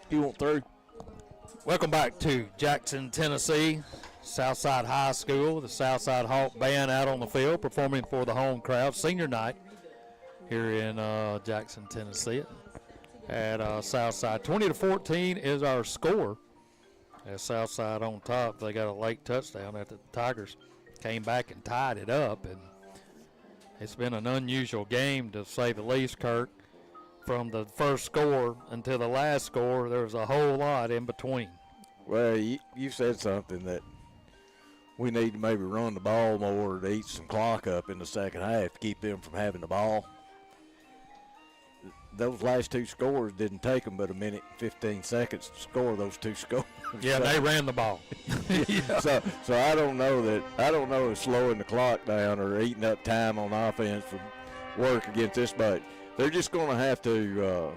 You want through? Welcome back to Jackson, Tennessee, Southside High School. The Southside Hawk Band out on the field performing for the home crowd. Senior night here in Jackson, Tennessee at Southside. 20-14 is our score. As Southside on top, they got a late touchdown after the Tigers came back and tied it up. And it's been an unusual game, to say the least, Kirk. From the first score until the last score, there was a whole lot in between. Well, you said something that we need to maybe run the ball more to eat some clock up in the second half to keep them from having the ball. Those last two scores didn't take them but a minute and 15 seconds to score those two scores. Yeah, so, they ran the ball. Yeah. So I don't know if slowing the clock down or eating up time on offense would work against this, but they're just going to have to,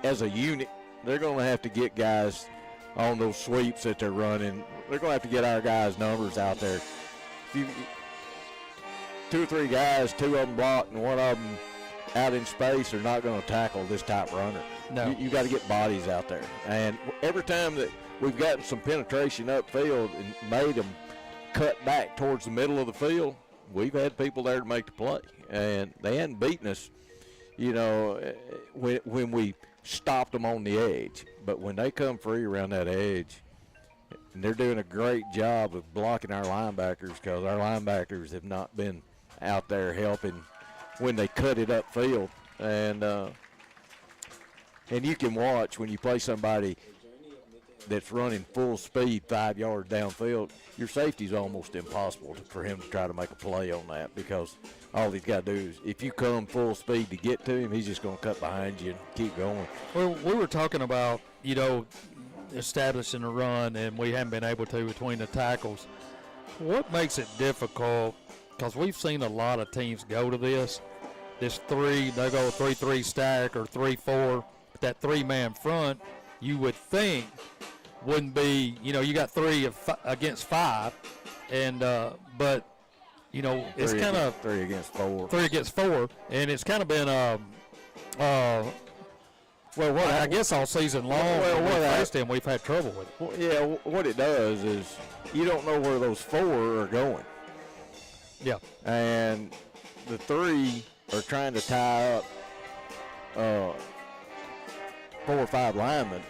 as a unit, they're going to have to get guys on those sweeps that they're running. They're going to have to get our guys' numbers out there. Two or three guys, two of them blocked and one of them out in space, are not going to tackle this type runner. No. You got to get bodies out there. And every time that we've gotten some penetration upfield and made them cut back towards the middle of the field, we've had people there to make the play. And they hadn't beaten us, when we stopped them on the edge. But when they come free around that edge, and they're doing a great job of blocking our linebackers, because our linebackers have not been out there helping when they cut it upfield. And you can watch when you play somebody that's running full speed 5 yards downfield, your safety's almost impossible for him to try to make a play on that, because all he's got to do is, if you come full speed to get to him, he's just going to cut behind you and keep going. Well, we were talking about, establishing a run, and we haven't been able to between the tackles. What makes it difficult, because we've seen a lot of teams go to this they go 3-3 stack or 3-4, that three-man front, you would think wouldn't be, you got three against five, and but it's kind of 3 against 4. 3 against 4, and it's kind of been I guess all season long. We've had trouble with it. Well, yeah, what it does is you don't know where those 4 are going. Yeah, and the 3 are trying to tie up 4 or 5 linemen,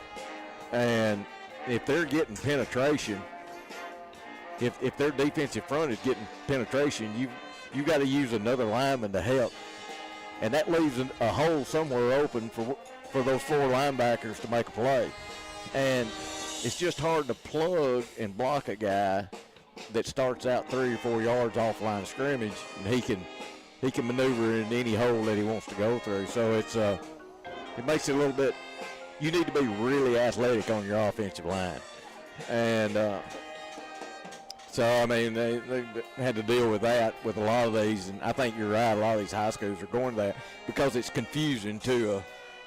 and if they're getting penetration, if their defensive front is getting penetration, you got to use another lineman to help, and that leaves a hole somewhere open for those 4 linebackers to make a play. And it's just hard to plug and block a guy that starts out 3 or 4 yards off line of scrimmage, and he can maneuver in any hole that he wants to go through. So it makes it a little bit. You need to be really athletic on your offensive line, and so I mean they had to deal with that with a lot of these. And I think you're right. A lot of these high schools are going to that because it's confusing to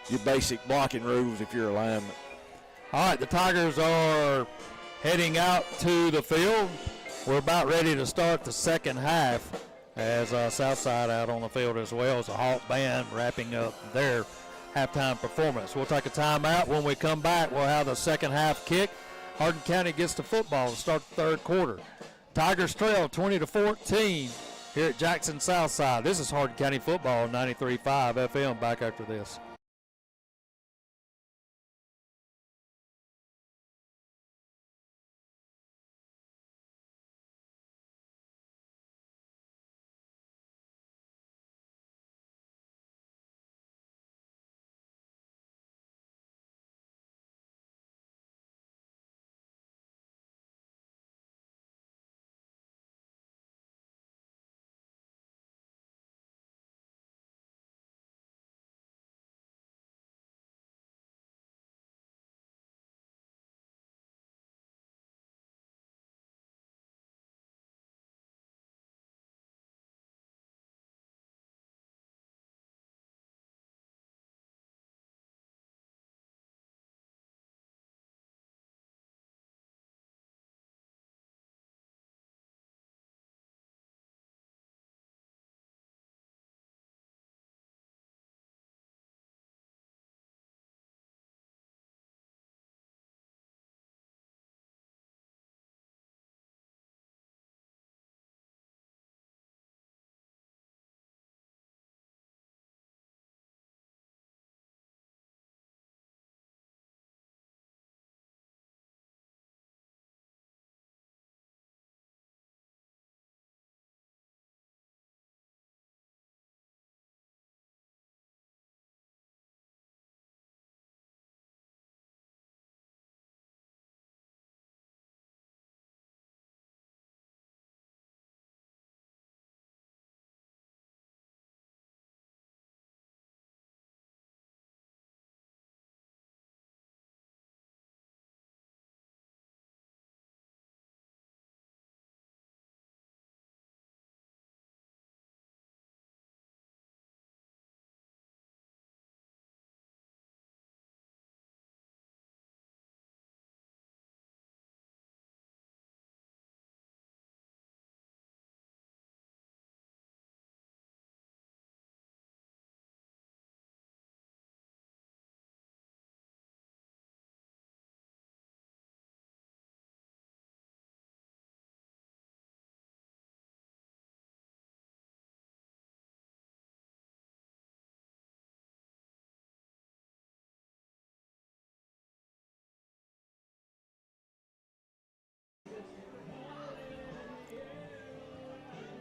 your basic blocking rules if you're a lineman. All right, the Tigers are heading out to the field. We're about ready to start the second half as Southside out on the field as well as the Hawk Band wrapping up their halftime performance. We'll take a timeout. When we come back, we'll have the second half kick. Hardin County gets the football to start the third quarter. Tigers trail 20-14 here at Jackson Southside. This is Hardin County football, 93.5 FM. Back after this.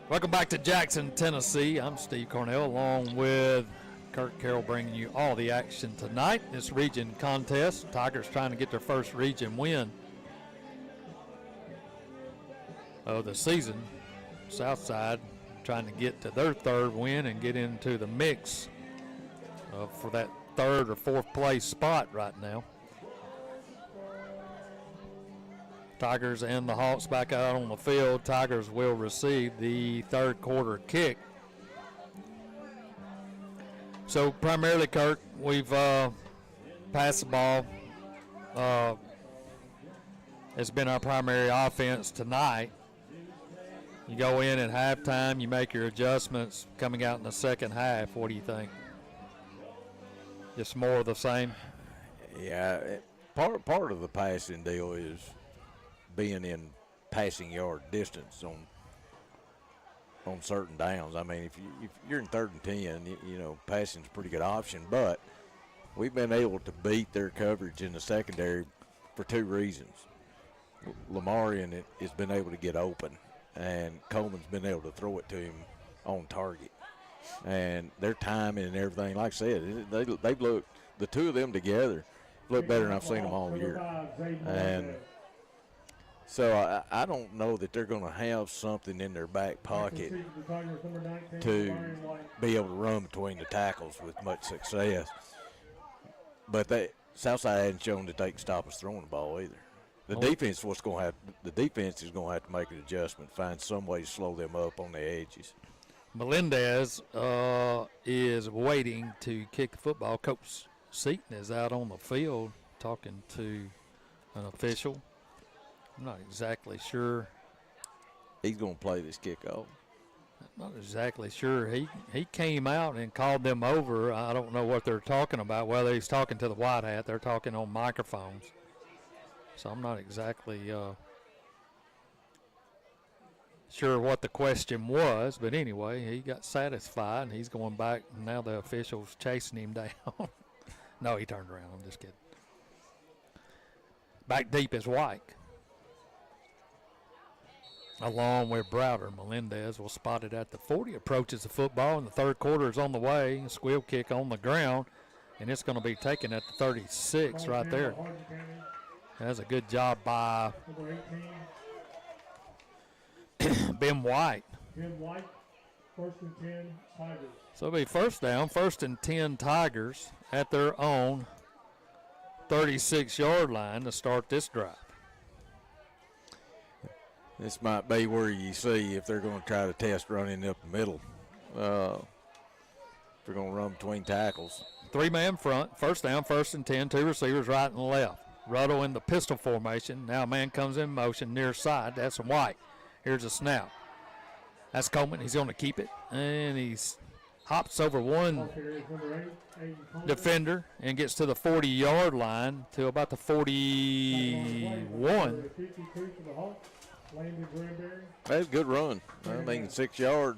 Welcome back to Jackson, Tennessee. I'm Steve Cornell along with Kurt Carroll bringing you all the action tonight. This region contest, Tigers trying to get their first region win of the season. SouthSide trying to get to their third win and get into the mix for that third or fourth place spot right now. Tigers and the Hawks back out on the field. Tigers will receive the third quarter kick. So primarily, Kurt, we've passed the ball. It's been our primary offense tonight. You go in at halftime, you make your adjustments coming out in the second half. What do you think? Just more of the same? Yeah, part of the passing deal is being in passing yard distance on certain downs. I mean, if you're in 3rd and 10, you know, passing's a pretty good option. But we've been able to beat their coverage in the secondary for 2 reasons. Lamarian has been able to get open, and Coleman's been able to throw it to him on target. And their timing and everything, like I said, they've looked, the two of them together look better than I've seen them all year. And so I don't know that they're going to have something in their back pocket to be able to run between the tackles with much success. But Southside hasn't shown that they can stop us throwing the ball either. The defense is going to have to make an adjustment, find some way to slow them up on the edges. Melendez is waiting to kick the football. Coach Seaton is out on the field talking to an official. I'm not exactly sure. He's going to play this kickoff. I'm not exactly sure. He came out and called them over. I don't know what they're talking about. Whether he's talking to the white hat, they're talking on microphones. So I'm not exactly sure what the question was. But anyway, he got satisfied, and he's going back. And now the official's chasing him down. No, he turned around. I'm just kidding. Back deep is White. Along with Browder. Melendez will spot it at the 40. Approaches the football, and the third quarter is on the way. A squib kick on the ground, and it's going to be taken at the 36 right there. That's a good job by Ben White. Ben White, 1st and 10, Tigers. So it'll be first down, 1st and 10 Tigers at their own 36-yard line to start this drive. This might be where you see if they're going to try to test running up the middle. If they're going to run between tackles. 3-man front, first down, 1st and 10, 2 receivers right and left. Ruddle in the pistol formation. Now a man comes in motion near side. That's White. Here's a snap. That's Coleman. He's going to keep it. And he hops over one defender and gets to the 40-yard line to about the 41. That's a good run. I mean, 6 yard.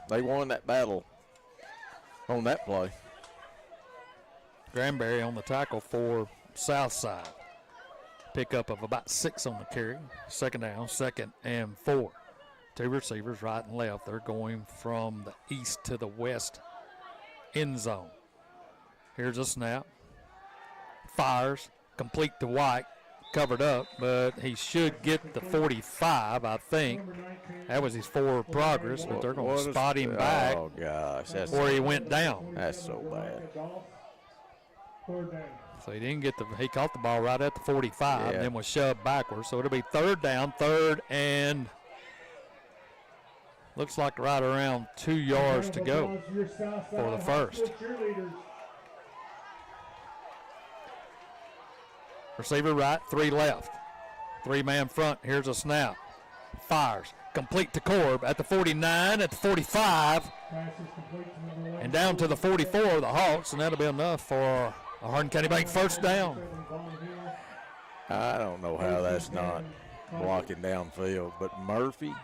They won that battle on that play. Granberry on the tackle for Southside. Pickup of about 6 on the carry. Second down, 2nd and 4. 2 receivers right and left. They're going from the east to the west end zone. Here's a snap. Fires. Complete to White. Covered up, but he should get the 45, I think. That was his forward progress, but they're going to spot him back. Oh, gosh. That's where he went down. That's so bad. So he didn't get he caught the ball right at the 45 and then was shoved backwards. So it'll be 3rd down, 3rd and looks like right around 2 yards to go for the first. Receiver right, 3 left. 3-man front. Here's a snap. Fires. Complete to Korb at the 49, at the 45, and down to the 44 of the Hawks, and that'll be enough for a Hardin County Bank first down. I don't know how that's not blocking downfield, but Murphy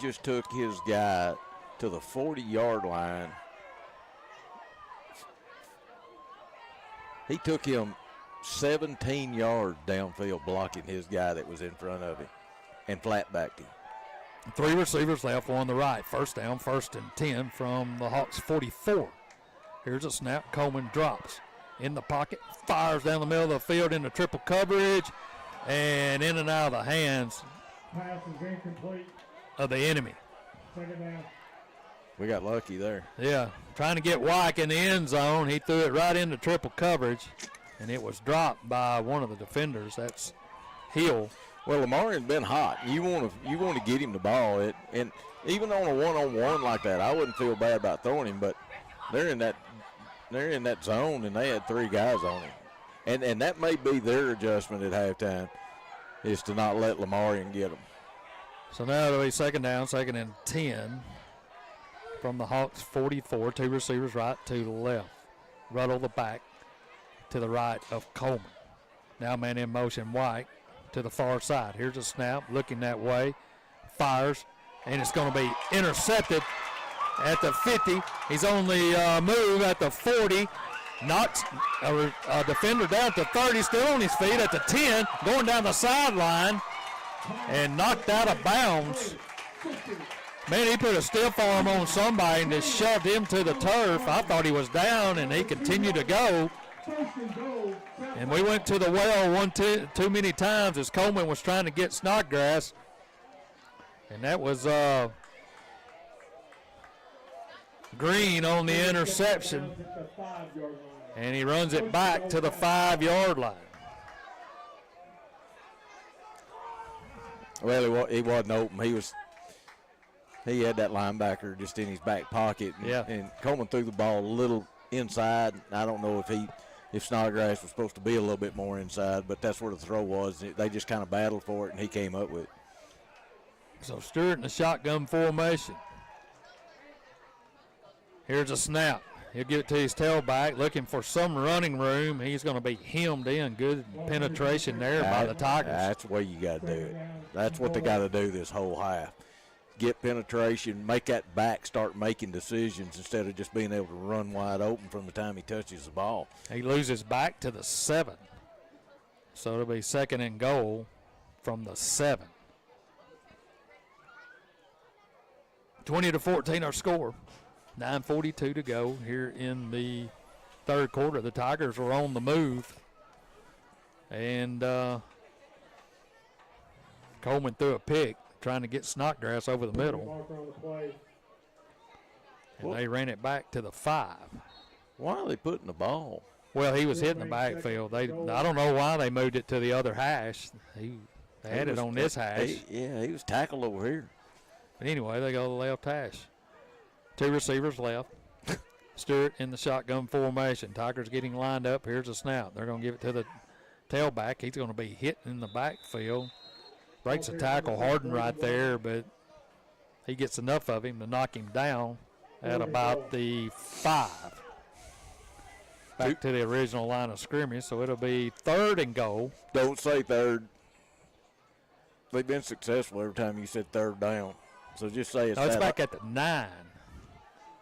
just took his guy to the 40-yard line. He took him 17 yards downfield blocking his guy that was in front of him and flat backed him. 3 receivers left, one on the right. First down, 1st and 10 from the Hawks 44. Here's a snap. Coleman drops in the pocket, fires down the middle of the field into triple coverage, and in and out of the hands Pass is incomplete. of the enemy. Second down. We got lucky there. Yeah, trying to get Wyke in the end zone. He threw it right into triple coverage, and it was dropped by one of the defenders. That's Hill. Well, Lamarian's been hot. You want to get him the ball, and even on a one-on-one like that, I wouldn't feel bad about throwing him. But they're in that zone, and they had 3 guys on him, and that may be their adjustment at halftime, is to not let Lamarian get them. So now it'll be second down, 2nd and 10 from the Hawks 44. 2 receivers right to the left. Ruddle the back to the right of Coleman. Now man in motion, White to the far side. Here's a snap, looking that way, fires, and it's going to be intercepted at the 50. He's on the move at the 40. Knocks a defender down to 30, still on his feet at the 10, going down the sideline and knocked out of bounds. Man, he put a stiff arm on somebody and just shoved him to the turf. I thought he was down, and he continued to go. And we went to the well too many times as Coleman was trying to get Snodgrass. And that was Green on the interception. And he runs it back to the 5-yard line. Well, he wasn't open. He had that linebacker just in his back pocket. And Coleman threw the ball a little inside. I don't know if Snodgrass was supposed to be a little bit more inside, but that's where the throw was. They just kind of battled for it, and he came up with it. So Stewart in the shotgun formation. Here's a snap. He'll give it to his tailback, looking for some running room. He's going to be hemmed in. Good penetration there by the Tigers. That's the way you got to do it. That's what they got to do this whole half. Get penetration, make that back start making decisions instead of just being able to run wide open from the time he touches the ball. He loses back to the 7. So it'll be 2nd and goal from the 7. 20-14 our score. 9:42 to go here in the 3rd quarter. The Tigers were on the move. And Coleman threw a pick, trying to get Snodgrass over the middle. And they ran it back to the 5. Why are they putting the ball? Well, he was hitting the backfield. I don't know why they moved it to the other hash. They had it on this hash. He was tackled over here. But anyway, they go to the left hash. 2 receivers left. Stewart in the shotgun formation. Tigers getting lined up. Here's a snap. They're going to give it to the tailback. He's going to be hit in the backfield. Breaks a tackle, Hardin right there, but he gets enough of him to knock him down at about the 5. Back to the original line of scrimmage, so it'll be 3rd and goal. Don't say 3rd. They've been successful every time you said 3rd down. So just say it's no, it's back at the 9.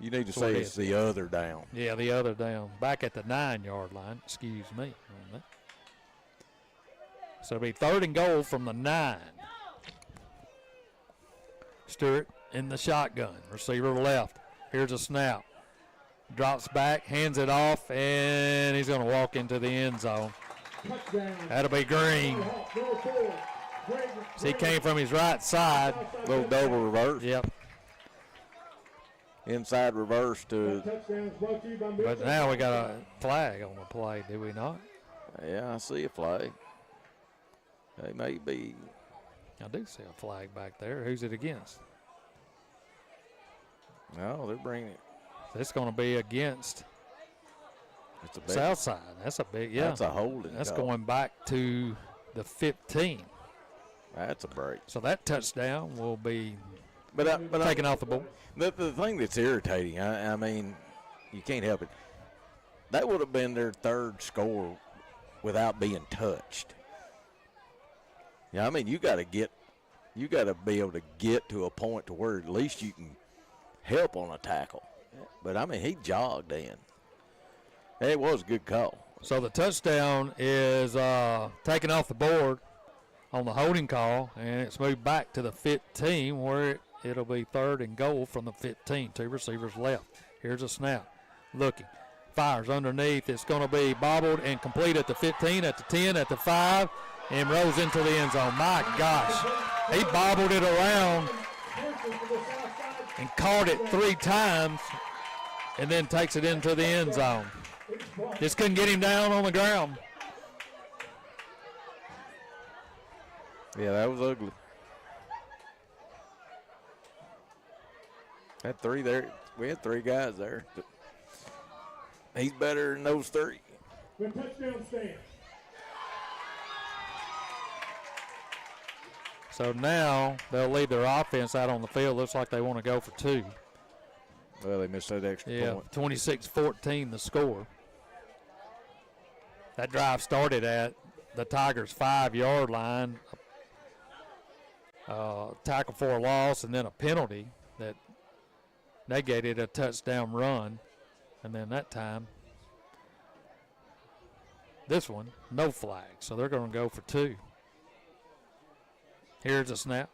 You need to say it's the other down. Yeah, the other down. Back at the 9-yard line. Excuse me. So it'll be 3rd and goal from the 9. Stewart in the shotgun. Receiver left. Here's a snap. Drops back, hands it off, and he's going to walk into the end zone. That'll be Green. So he came from his right side. Little double reverse. Yep. Inside reverse to. But now we got a flag on the play, do we not? Yeah, I see a flag. They may be. I do see a flag back there. Who's it against? No, they're bringing it. It's going to be against It's a big, SouthSide. That's a big, yeah. That's a holding. That's call. going back to the 15. That's a break. So that touchdown will be But taken off the board. The thing that's irritating, I mean, you can't help it. That would have been their 3rd score without being touched. Yeah, I mean, you got to be able to get to a point to where at least you can help on a tackle. But I mean, he jogged in. It was a good call. So the touchdown is taken off the board on the holding call, and it's moved back to the 15 where it'll be 3rd and goal from the 15. 2 receivers left. Here's a snap. Looking. Fires underneath. It's going to be bobbled and complete at the 15, at the 10, at the 5, and rolls into the end zone. My gosh. He bobbled it around and caught it 3 times and then takes it into the end zone. Just couldn't get him down on the ground. Yeah, that was ugly. Had 3 there. We had 3 guys there. But he's better than those 3. The touchdown stand. So now they'll leave their offense out on the field. Looks like they want to go for 2. Well, they missed that extra point. 26-14 the score. That drive started at the Tigers' 5-yard line. Tackle for a loss and then a penalty that negated a touchdown run. And then that time, this one, no flag. So they're going to go for 2. Here's a snap.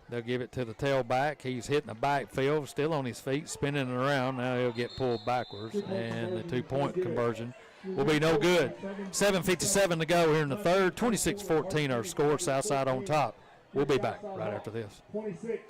They'll give it to the tailback. He's hitting the backfield, still on his feet, spinning it around. Now he'll get pulled backwards, and the 2-point conversion will be no good. 7:57 to go here in the third. 26-14 our score. Southside on top. We'll be back right after this. 26.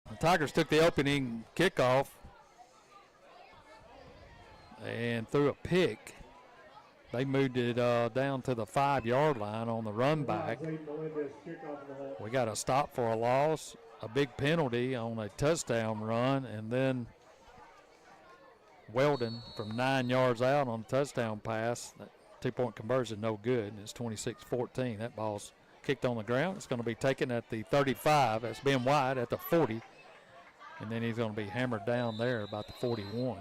The Tigers took the opening kickoff and threw a pick. They moved it down to the 5-yard line on the run back. We got a stop for a loss, a big penalty on a touchdown run, and then Weldon from 9 yards out on a touchdown pass. That 2-point conversion no good, and it's 26-14. That ball's kicked on the ground. It's going to be taken at the 35. That's Ben White at the 40. And then he's going to be hammered down there about the 41.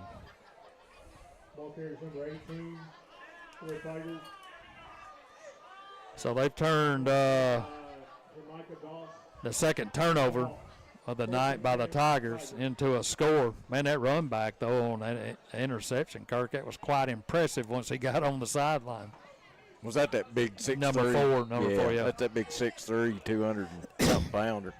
Ball carries number 18 for the Tigers. So they've turned the second turnover of the night by the Tigers into a score. Man, that run back, though, on that interception, Kirk, that was quite impressive once he got on the sideline. Was that big 6'3"? Number four, yeah. That's that big 6'3", 200-something pounder.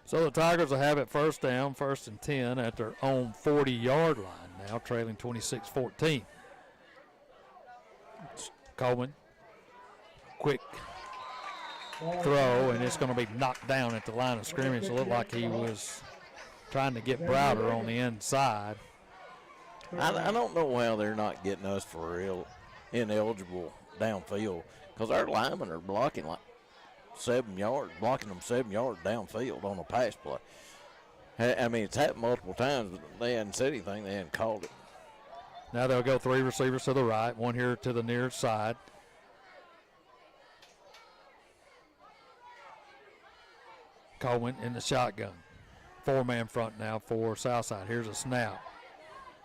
So the Tigers will have it first down, 1st and 10 at their own 40-yard line now, trailing 26-14. Coleman, quick throw, and it's going to be knocked down at the line of scrimmage. It looked like he was trying to get Browder on the inside. I don't know how they're not getting us for real ineligible downfield, because our linemen are blocking like 7 yards, blocking them 7 yards downfield on a pass play. I mean, it's happened multiple times, but they hadn't said anything. They hadn't called it. Now they'll go 3 receivers to the right, 1 here to the near side. Coleman in the shotgun. 4-man front now for Southside. Here's a snap.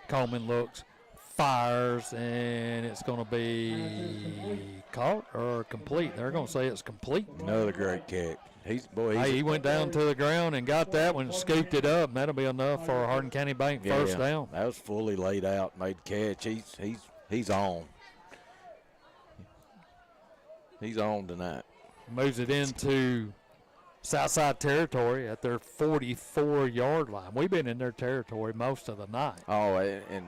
Coleman looks, fires, and it's going to be caught or complete. They're going to say it's complete. Another great kick. He went down to the ground and got that one, scooped it up, and that'll be enough for a Hardin County Bank first down. That was fully laid out, made catch. He's on. He's on tonight. Moves it into Southside territory at their 44-yard line. We've been in their territory most of the night. Oh, and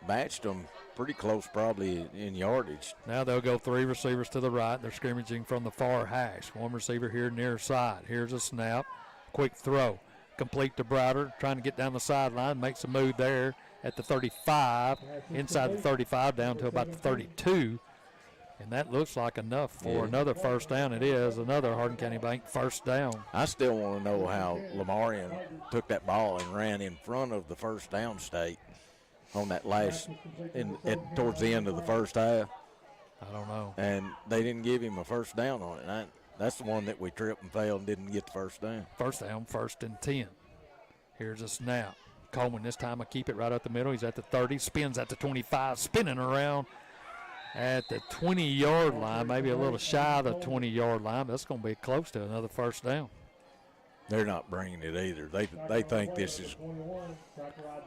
matched them pretty close probably in yardage. Now they'll go 3 receivers to the right. They're scrimmaging from the far hash. 1 receiver here near side. Here's a snap. Quick throw. complete to Browder, trying to get down the sideline, makes a move there at the 35, inside the 35 down to about the 32. And that looks like enough for another first down. It is another Hardin County Bank first down. I still want to know how Lamarian took that ball and ran in front of the first down state on that last, towards the end of the first half. I don't know. And they didn't give him a first down on it. That's the one that we tripped and failed and didn't get the first down. First down, 1st and 10. Here's a snap. Coleman this time will keep it right up the middle. He's at the 30, spins at the 25, spinning around at the 20-yard line, maybe a little shy of the 20-yard line. That's going to be close to another first down. They're not bringing it either. They think this is.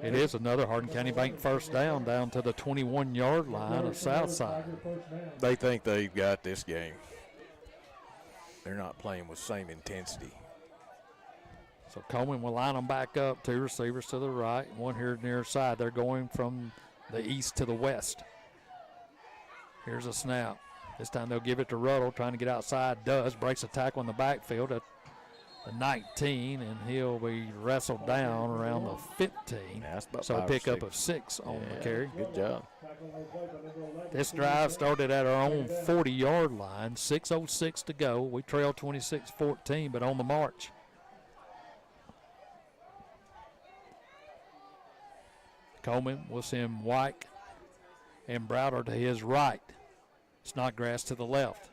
It is another Hardin County Bank first down to the 21-yard line of Southside. They think they've got this game. They're not playing with same intensity. So Coleman will line them back up. 2 receivers to the right, 1 here near side. They're going from the east to the west. Here's a snap. This time they'll give it to Ruddle, trying to get outside. Does. Breaks a tackle in the backfield at the 19, and he'll be wrestled down around the 15. So a pickup of 6 on the carry. Good job. This drive started at our own 40-yard line. 6:06 to go. We trail 26-14, but on the march. Coleman will send White and Browder to his right. Snodgrass to the left.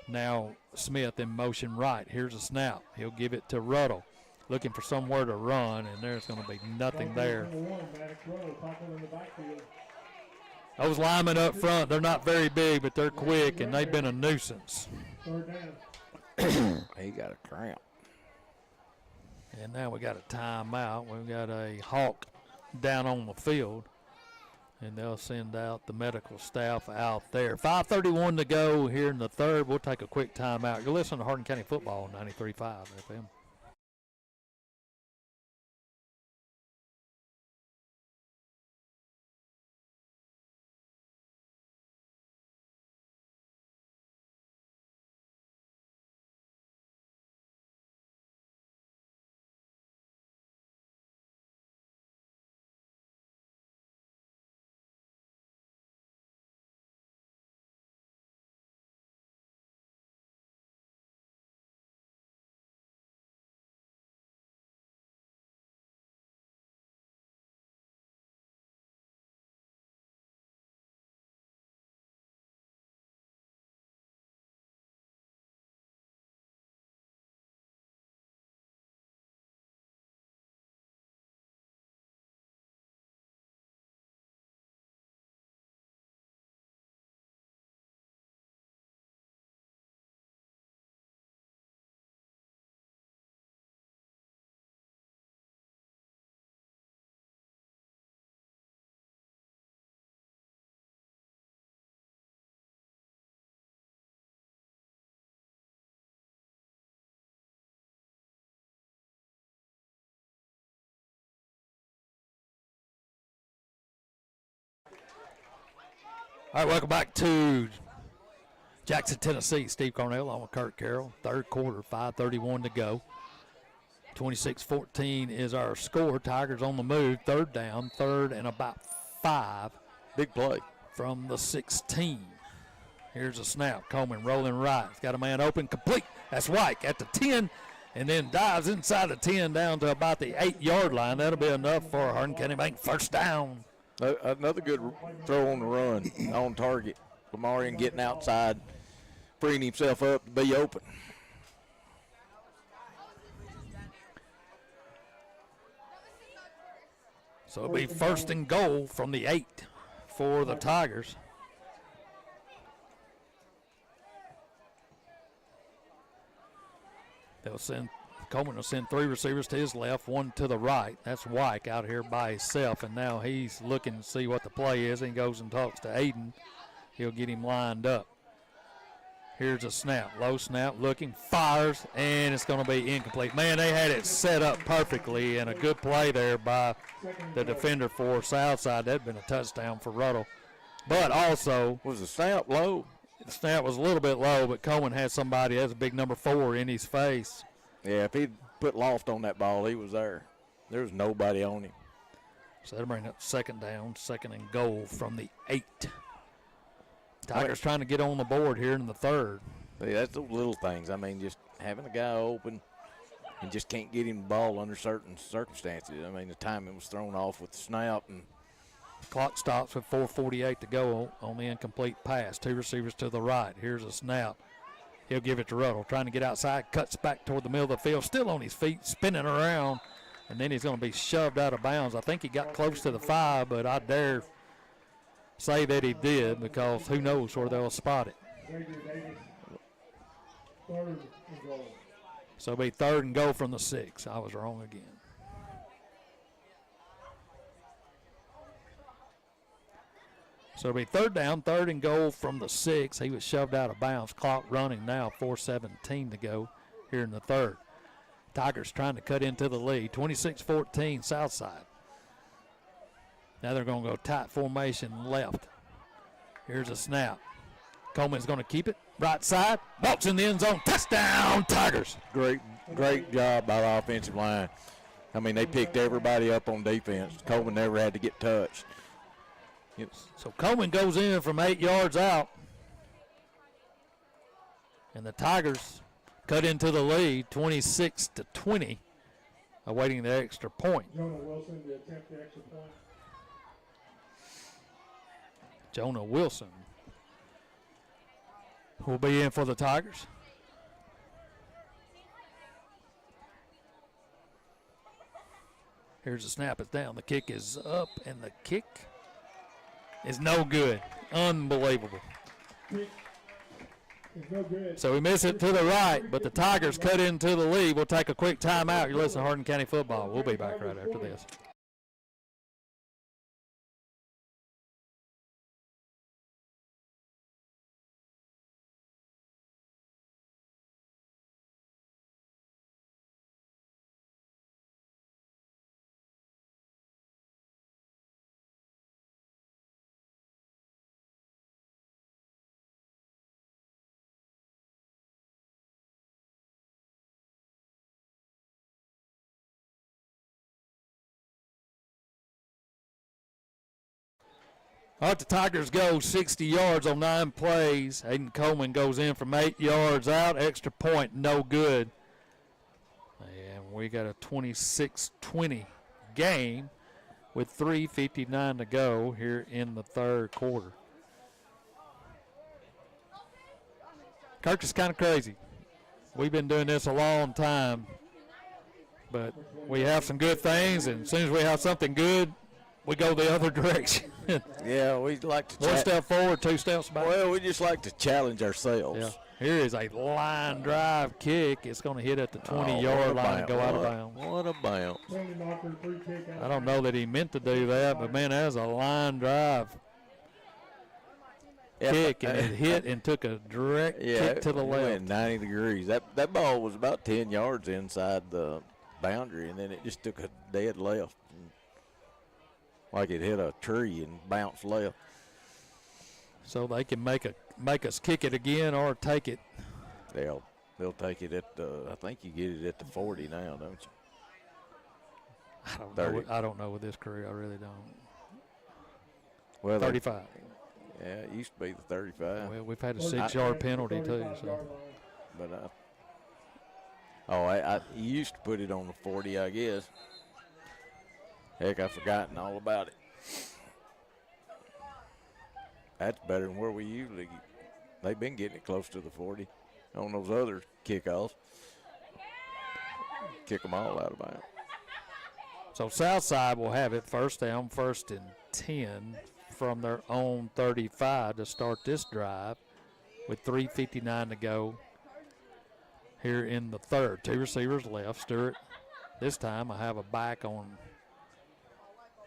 Now Smith in motion right. Here's a snap. He'll give it to Ruddle, looking for somewhere to run, and there's going to be nothing there. Those linemen up front, they're not very big, but they're quick, and they've been a nuisance. He got a cramp. And now we got a timeout. We've got a Hawk down on the field. And they'll send out the medical staff out there. 5:31 to go here in the third. We'll take a quick timeout. You're listening to Hardin County Football on 93.5 FM. All right, welcome back to Jackson, Tennessee. Steve Cornell on with Kurt Carroll. Third quarter, 5:31 to go. 26-14 is our score. Tigers on the move. Third down, third and about 5. Big play. From the 16. Here's a snap. Coleman rolling right. He's got a man open, complete. That's White at the 10, and then dives inside the 10 down to about the 8-yard line. That'll be enough for Hardin County Bank first down. Another good throw on the run, on target. Lamarian getting outside, freeing himself up to be open. So it'll be first and goal from the 8 for the Tigers. Coleman will send 3 receivers to his left, 1 to the right. That's White out here by himself, and now he's looking to see what the play is. And he goes and talks to Aiden. He'll get him lined up. Here's a snap, low snap, looking, fires, and it's going to be incomplete. Man, they had it set up perfectly, and a good play there by the defender for Southside. That had been a touchdown for Ruddle. But also, was the snap low? The snap was a little bit low, but Coleman had somebody, that's a big number 4 in his face. Yeah, if put loft on that ball, he was there. There was nobody on him. So that'll bring up second down, second and goal from the 8. Tigers trying to get on the board here in the third. See, that's those little things. I mean, just having a guy open and just can't get him the ball under certain circumstances. I mean, the timing was thrown off with the snap. And Clock stops with 4:48 to go on the incomplete pass. 2 receivers to the right. Here's a snap. He'll give it to Ruddle. Trying to get outside, cuts back toward the middle of the field, still on his feet, spinning around, and then he's going to be shoved out of bounds. I think he got close to the 5, but I dare say that he did because who knows where they'll spot it. Third and goal. So it'll be third and goal from the 6. I was wrong again. So it'll be third down, third and goal from the 6. He was shoved out of bounds. Clock running now, 4:17 to go here in the third. Tigers trying to cut into the lead, 26-14 Southside. Now they're going to go tight formation left. Here's a snap. Coleman's going to keep it. Right side, walks in the end zone. Touchdown, Tigers. great job by the offensive line. I mean, they picked everybody up on defense. Coleman never had to get touched. So Coleman goes in from 8 yards out. And the Tigers cut into the lead, 26-20, awaiting the extra point. Jonah Wilson to attempt the extra point. Jonah Wilson will be in for the Tigers. Here's the snap. It's down. The kick is up, and the kick is no good. Unbelievable. Kick is no good. So we miss it to the right, but the Tigers cut into the lead. We'll take a quick timeout. You're listening to Hardin County Football. We'll be back right after this. All right, the Tigers go 60 yards on 9 plays. Hayden Coleman goes in from 8 yards out. Extra point, no good. And we got a 26-20 game with 3:59 to go here in the third quarter. Kirk is kind of crazy. We've been doing this a long time, but we have some good things, and as soon as we have something good, we go the other direction. Yeah, we like to. One step forward, 2 steps back. Well, we just like to challenge ourselves. Yeah. Here is a line drive kick. It's going to hit at the 20-yard line and go out of bounds. What a bounce. Tony Knocker, free kick out. I don't know that he meant to do that, but, man, that's a line drive kick, and it hit and took a direct kick to the it left. went 90 degrees. That ball was about 10 yards inside the boundary, and then it just took a dead left. Like it hit a tree and bounced left. So they can make us kick it again or take it. They'll take it at I think you get it at the 40 now, don't you? I don't know with this career. I really don't. Well, 35. Yeah, it used to be the 35. Well, we've had a 6-yard penalty too. So. But you used to put it on the 40, I guess. Heck, I've forgotten all about it. That's better than where we usually. They've been getting it close to the 40 on those other kickoffs. Kick them all out of bounds. So Southside will have it first down, 1st and 10 from their own 35 to start this drive with 3:59 to go here in the third. 2 receivers left. Stewart, this time I have a back on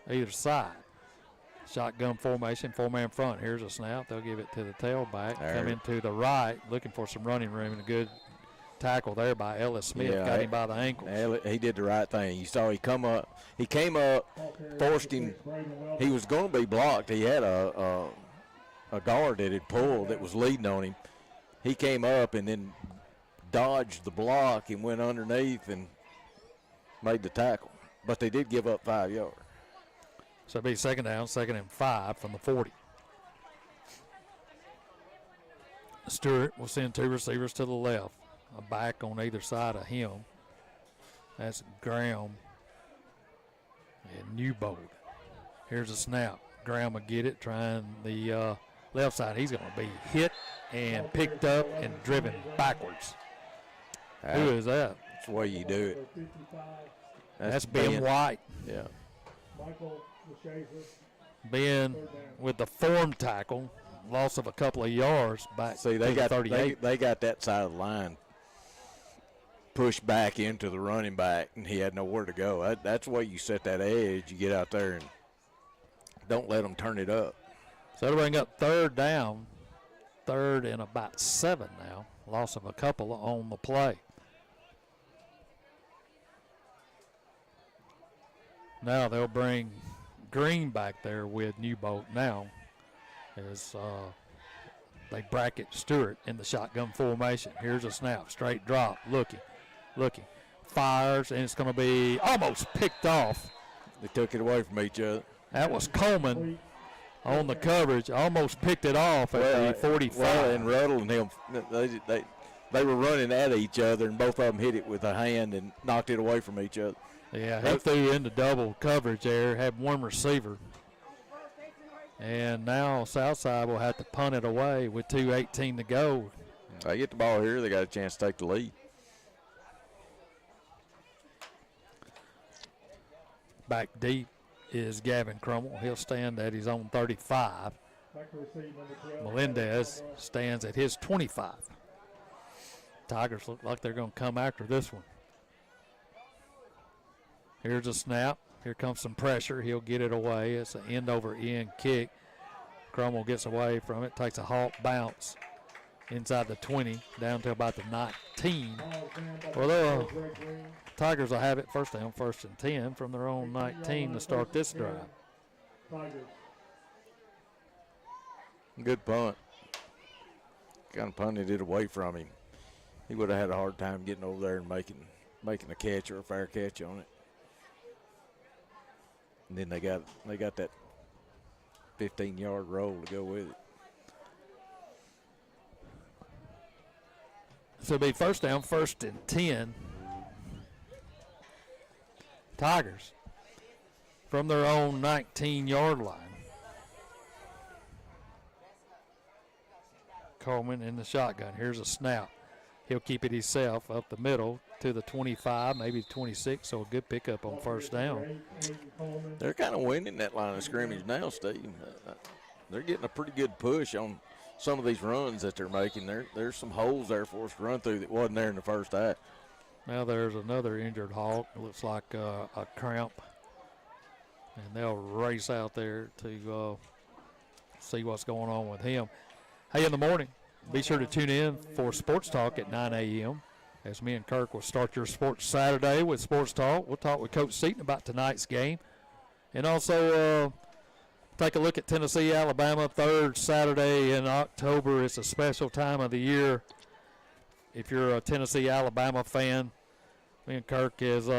either side. Shotgun formation, 4-man front. Here's a snap. They'll give it to the tailback. Come into the right, looking for some running room, and a good tackle there by Ellis Smith. Got him by the ankles. He did the right thing. You saw he come up. He came up, forced him. He was going to be blocked. He had a guard that had pulled that was leading on him. He came up and then dodged the block and went underneath and made the tackle, but they did give up 5 yards. So it'll be second down, 2nd and 5 from the 40. Stewart will send 2 receivers to the left, a back on either side of him. That's Graham and Newbold. Here's a snap. Graham will get it, trying the left side. He's going to be hit and picked up and driven backwards. Who is that? That's the way you do it. That's Ben White. Yeah. Michael Lachey. Ben with the form tackle, loss of a couple of yards back. See, to the 38. they got that side of the line pushed back into the running back, and he had nowhere to go. That's the way you set that edge. You get out there and don't let them turn it up. So it'll bring up 3rd down, 3rd and about 7 now. Loss of a couple on the play. Now they'll bring Green back there with Newbold now as they bracket Stewart in the shotgun formation. Here's a snap, straight drop, looking, fires, and it's going to be almost picked off. They took it away from each other. That was Coleman on the coverage, almost picked it off at the 45. Well, and Ruddle and him, they were running at each other, and both of them hit it with a hand and knocked it away from each other. Yeah, he threw into double coverage there, had 1 receiver. And now Southside will have to punt it away with 2:18 to go. They get the ball here, they got a chance to take the lead. Back deep is Gavin Crummell. He'll stand at his own 35. Melendez stands at his 25. Tigers look like they're going to come after this one. Here's a snap. Here comes some pressure. He'll get it away. It's an end-over-end kick. Crummell gets away from it, takes a halt bounce inside the 20, down to about the 19. Well, the Tigers will have it first down, 1st and 10 from their own 19 to start this drive. Good punt. Kind of punted it away from him. He would have had a hard time getting over there and making a catch or a fair catch on it. And then they got that 15-yard roll to go with it. So it'll be first down, 1st and 10. Tigers from their own 19-yard line. Coleman in the shotgun. Here's a snap. He'll keep it himself up the middle to the 25, maybe 26, so a good pickup on first down. They're kind of winning that line of scrimmage now, Steve. They're getting a pretty good push on some of these runs that they're making. There's some holes there for us to run through that wasn't there in the first half. Now there's another injured Hawk. It looks like a cramp. And they'll race out there to see what's going on with him. Hey, in the morning, be sure to tune in for Sports Talk at 9 a.m. as me and Kirk will start your Sports Saturday with Sports Talk. We'll talk with Coach Seaton about tonight's game. And also take a look at Tennessee, Alabama, 3rd Saturday in October. It's a special time of the year. If you're a Tennessee, Alabama fan, me and Kirk is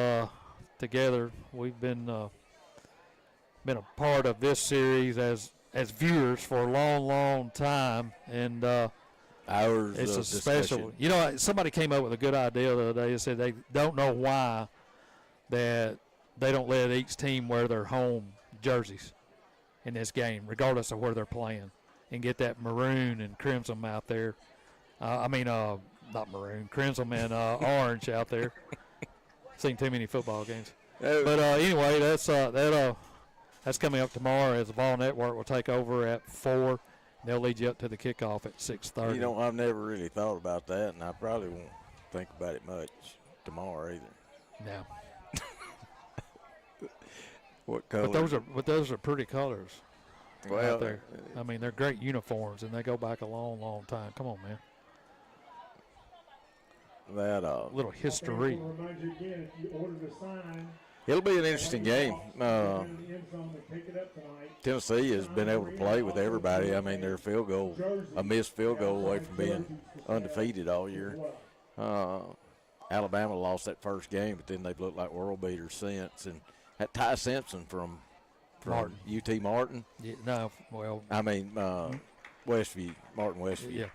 together. We've been a part of this series as viewers for a long, long time. And hours it's of a special. discussion. You know, somebody came up with a good idea the other day. They said they don't know why that they don't let each team wear their home jerseys in this game, regardless of where they're playing, and get that maroon and crimson out there. Not maroon, crimson and orange out there. Seen too many football games. But anyway, that's coming up tomorrow as the Ball Network will take over at 4. They'll lead you up to the kickoff at 6:30. You know, I've never really thought about that, and I probably won't think about it much tomorrow either. Yeah. What color? But those are pretty colors. Well, out there. I mean, they're great uniforms, and they go back a long, long time. Come on, man. That A little history. It'll be an interesting game. Tennessee has been able to play with everybody. I mean, they're a missed field goal away from being undefeated all year. Alabama lost that first game, but then they've looked like world beaters since. And that Ty Simpson from Martin. UT Martin. Yeah, no, well, I mean Westview, Martin Westview.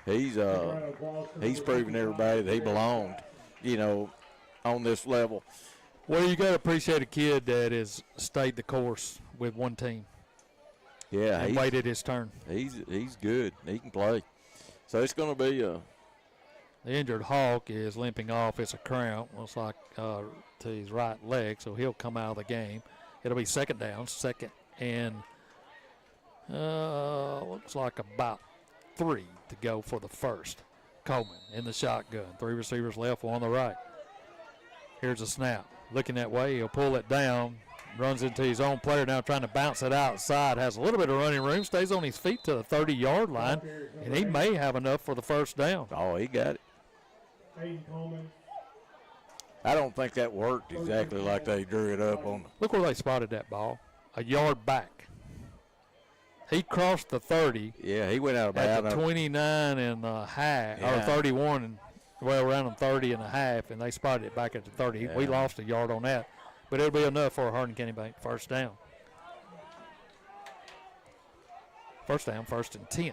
yeah. He's proven everybody that he belonged, on this level. Well, you got to appreciate a kid that has stayed the course with one team. Yeah, and waited his turn. He's good. He can play. So it's going to be a. The injured Hawk is limping off. It's a cramp. Looks like to his right leg, so he'll come out of the game. It'll be second down, second and looks like about 3 to go for the first. Coleman in the shotgun. 3 receivers left, 1 on the right. Here's a snap. Looking that way, he'll pull it down. Runs into his own player now, trying to bounce it outside. Has a little bit of running room. Stays on his feet to the 30-yard line, and he may have enough for the first down. Oh, he got it. I don't think that worked exactly like they drew it up on. Look where they spotted that ball. A yard back. He crossed the 30. Yeah, he went out at the 29 and a half, or 31, and well around them 30 and a half, and they spotted it back at the 30. Yeah. We lost a yard on that, but it'll be enough for a Hardin County Bank first down. First down, 1st and 10.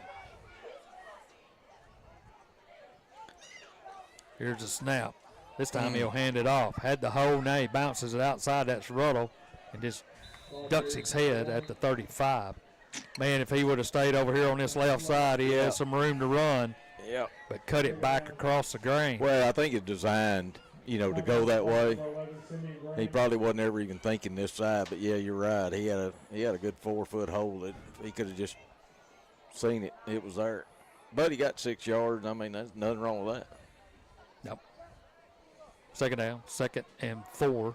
Here's a snap. This time he'll hand it off. Had the hole, now he bounces it outside. That's Ruddle and just ducks his head at the 35. Man, if he would have stayed over here on this left side, he has some room to run. Yeah. But cut it back across the grain. Well, I think it's designed, to go that way. He probably wasn't ever even thinking this side, but yeah, you're right. He had a good 4-foot hole that he could have just seen it. It was there. But he got 6 yards. I mean, there's nothing wrong with that. Nope. Second down, 2nd and 4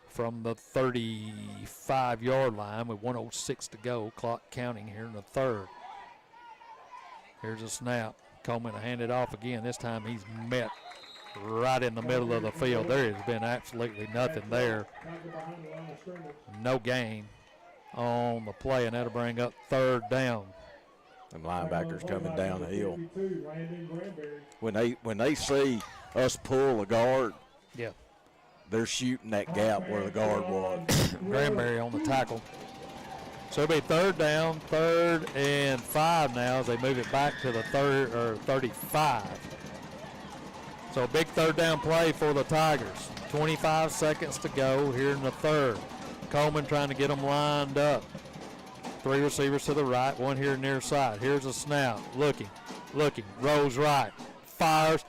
from the 35-yard line with 1:06 to go. Clock counting here in the third. Here's a snap. Coleman will hand it off again. This time he's met right in the middle of the field. There has been absolutely nothing there. No gain on the play, and that'll bring up 3rd down. And linebackers coming down the hill. When they see us pull a guard, yeah, they're shooting that gap where the guard was. Granberry on the tackle. So it'll be 3rd down, 3rd and 5 now as they move it back to the 35. So a big 3rd down play for the Tigers. 25 seconds to go here in the 3rd. Coleman trying to get them lined up. 3 receivers to the right, 1 here near side. Here's a snap. Looking, rolls right, fires.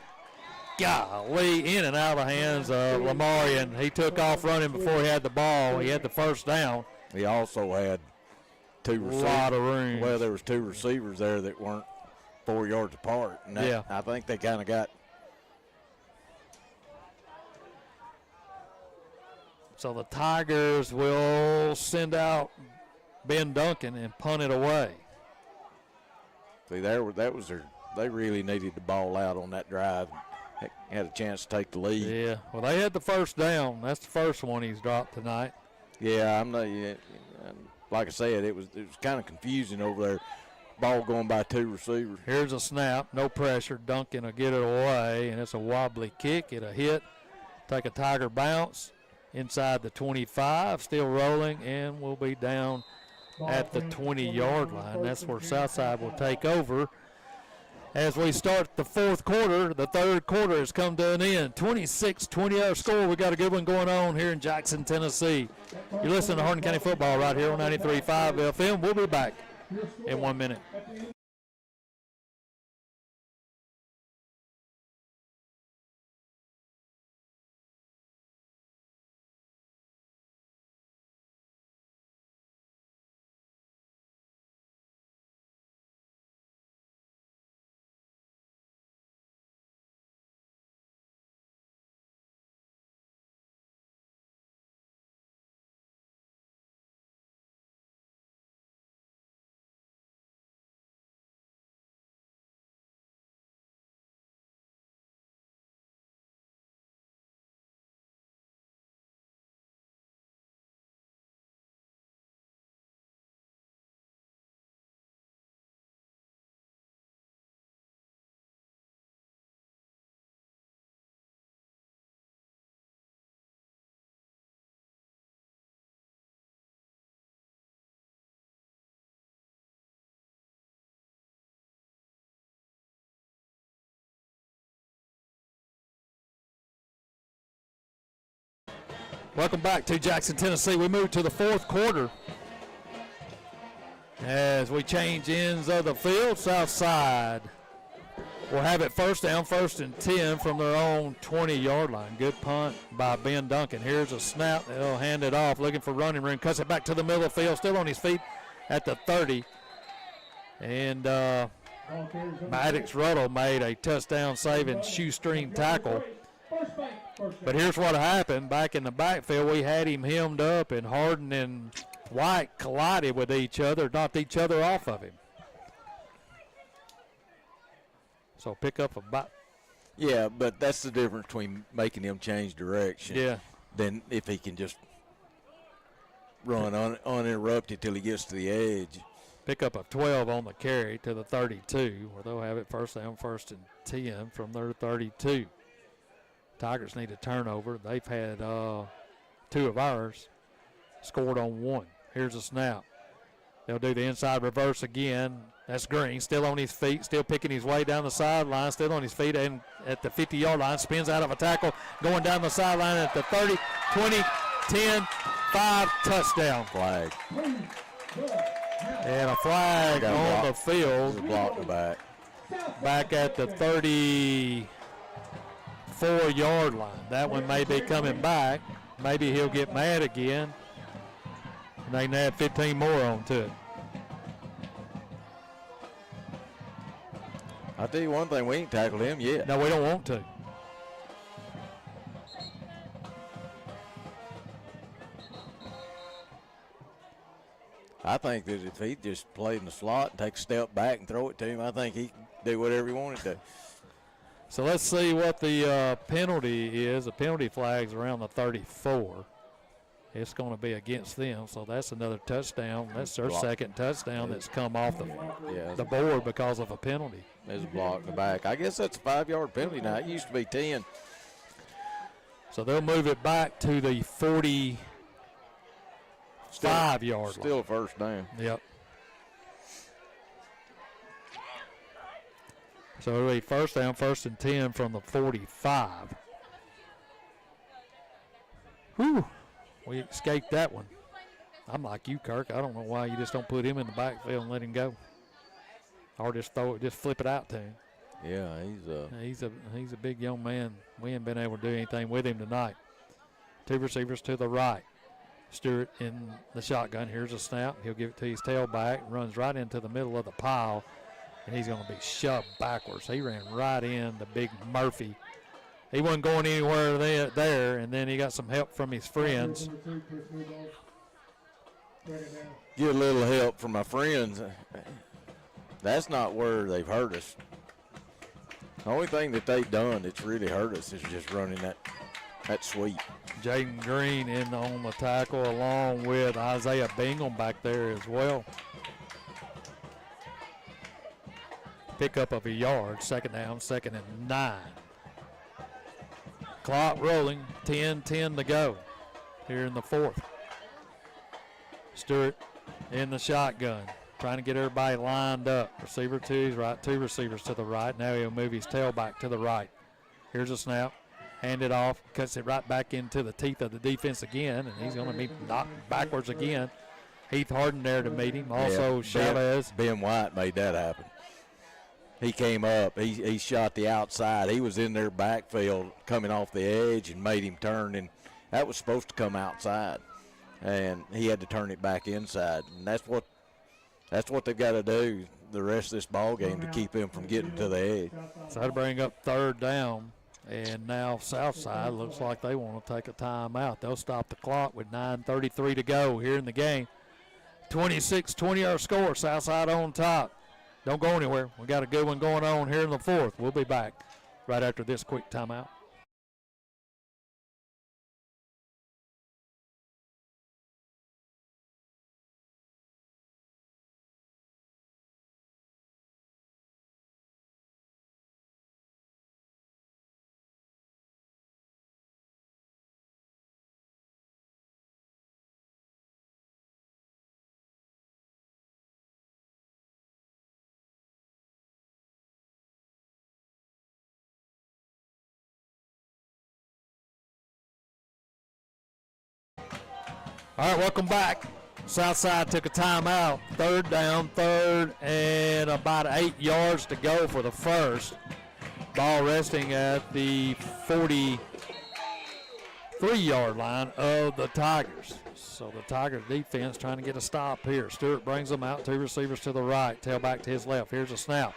Golly, in and out of the hands of Lamarian. He took off running before he had the ball. He had the first down. He also had 2 receivers. A lot of room. Well, there was 2 receivers there that weren't 4 yards apart. And that, I think they kind of got. So the Tigers will send out Ben Duncan and punt it away. See, they really needed the ball out on that drive. Had a chance to take the lead. Yeah, well, they had the first down. That's the first one he's dropped tonight. Yeah, I'm not. Like I said, it was kind of confusing over there. Ball going by 2 receivers. Here's a snap, no pressure. Duncan will get it away, and it's a wobbly kick. It'll hit, take a Tiger bounce inside the 25, still rolling, and will be down at the 20-yard line. That's where Southside will take over. As we start the 4th quarter, the 3rd quarter has come to an end. 26-20 our score. We got a good one going on here in Jackson, Tennessee. You're listening to Hardin County Football right here on 93.5 FM. We'll be back in 1 minute. Welcome back to Jackson, Tennessee. We move to the fourth quarter as we change ends of the field. SouthSide will have it first down, 1st and 10 from their own 20-yard line. Good punt by Ben Duncan. Here's a snap. They'll hand it off, looking for running room. Cuts it back to the middle of the field, still on his feet at the 30. And Maddox Ruddle made a touchdown-saving shoestring tackle. But here's what happened. Back in the backfield, we had him hemmed up, and Hardin and White collided with each other, knocked each other off of him. So pick up about. Yeah, but that's the difference between making him change direction than if he can just run uninterrupted till he gets to the edge. Pick up a 12 on the carry to the 32, where they'll have it first down, 1st and 10 from their 32. Tigers need a turnover. They've had 2 of ours, scored on 1. Here's a snap. They'll do the inside reverse again. That's Green, still on his feet, still picking his way down the sideline, still on his feet, and at the 50-yard line, spins out of a tackle, going down the sideline at the 30, 20, 10, 5, touchdown. Flag. And a flag on the field. Block the back. Back at the 34-yard line. That one may be coming back. Maybe he'll get mad again. And they can add 15 more on to it. I'll tell you one thing, we ain't tackled him yet. No, we don't want to. I think that if he just played in the slot and take a step back and throw it to him, I think he can do whatever he wanted to. So let's see what the penalty is. The penalty flag's around the 34. It's going to be against them, so that's another touchdown. That's their second touchdown that's come off the board because of a penalty. There's a block in the back. I guess that's a 5-yard penalty now. It used to be 10. So they'll move it back to the 45-yard line. Still a first down. Yep. So it'll be first down, 1st and 10 from the 45. Whew. We escaped that one. I'm like you, Kirk. I don't know why you just don't put him in the backfield and let him go. Or just flip it out to him. Yeah, he's a big young man. We haven't been able to do anything with him tonight. 2 receivers to the right. Stewart in the shotgun. Here's a snap. He'll give it to his tailback. Runs right into the middle of the pile, and he's going to be shoved backwards. He ran right into Big Murphy. He wasn't going anywhere there, and then he got some help from his friends. Get a little help from my friends. That's not where they've hurt us. The only thing that they've done that's really hurt us is just running that sweep. Jaden Green in on the tackle along with Isaiah Bingham back there as well. Pickup of a yard, 2nd down, 2nd and 9. Clock rolling, 10-10 to go here in the 4th. Stewart in the shotgun, trying to get everybody lined up. Receiver to his right, 2 receivers to the right. Now he'll move his tailback to the right. Here's a snap, hand it off, cuts it right back into the teeth of the defense again, and he's going to be knocked backwards again. Heath Hardin there to meet him. Also Chavez. Ben White made that happen. He came up, he shot the outside. He was in their backfield coming off the edge and made him turn, and that was supposed to come outside. And he had to turn it back inside. And that's what they've got to do the rest of this ball game to keep him from getting to the edge. So that'll bring up 3rd down. And now Southside looks like they want to take a timeout. They'll stop the clock with 9:33 to go here in the game. 26-20 our score. Southside on top. Don't go anywhere. We got a good one going on here in the 4th. We'll be back right after this quick timeout. All right, welcome back. Southside took a timeout. Third down, third, and about 8 yards to go for the first. Ball resting at the 43-yard line of the Tigers. So the Tigers defense trying to get a stop here. Stewart brings them out. 2 receivers to the right, tailback to his left. Here's a snap.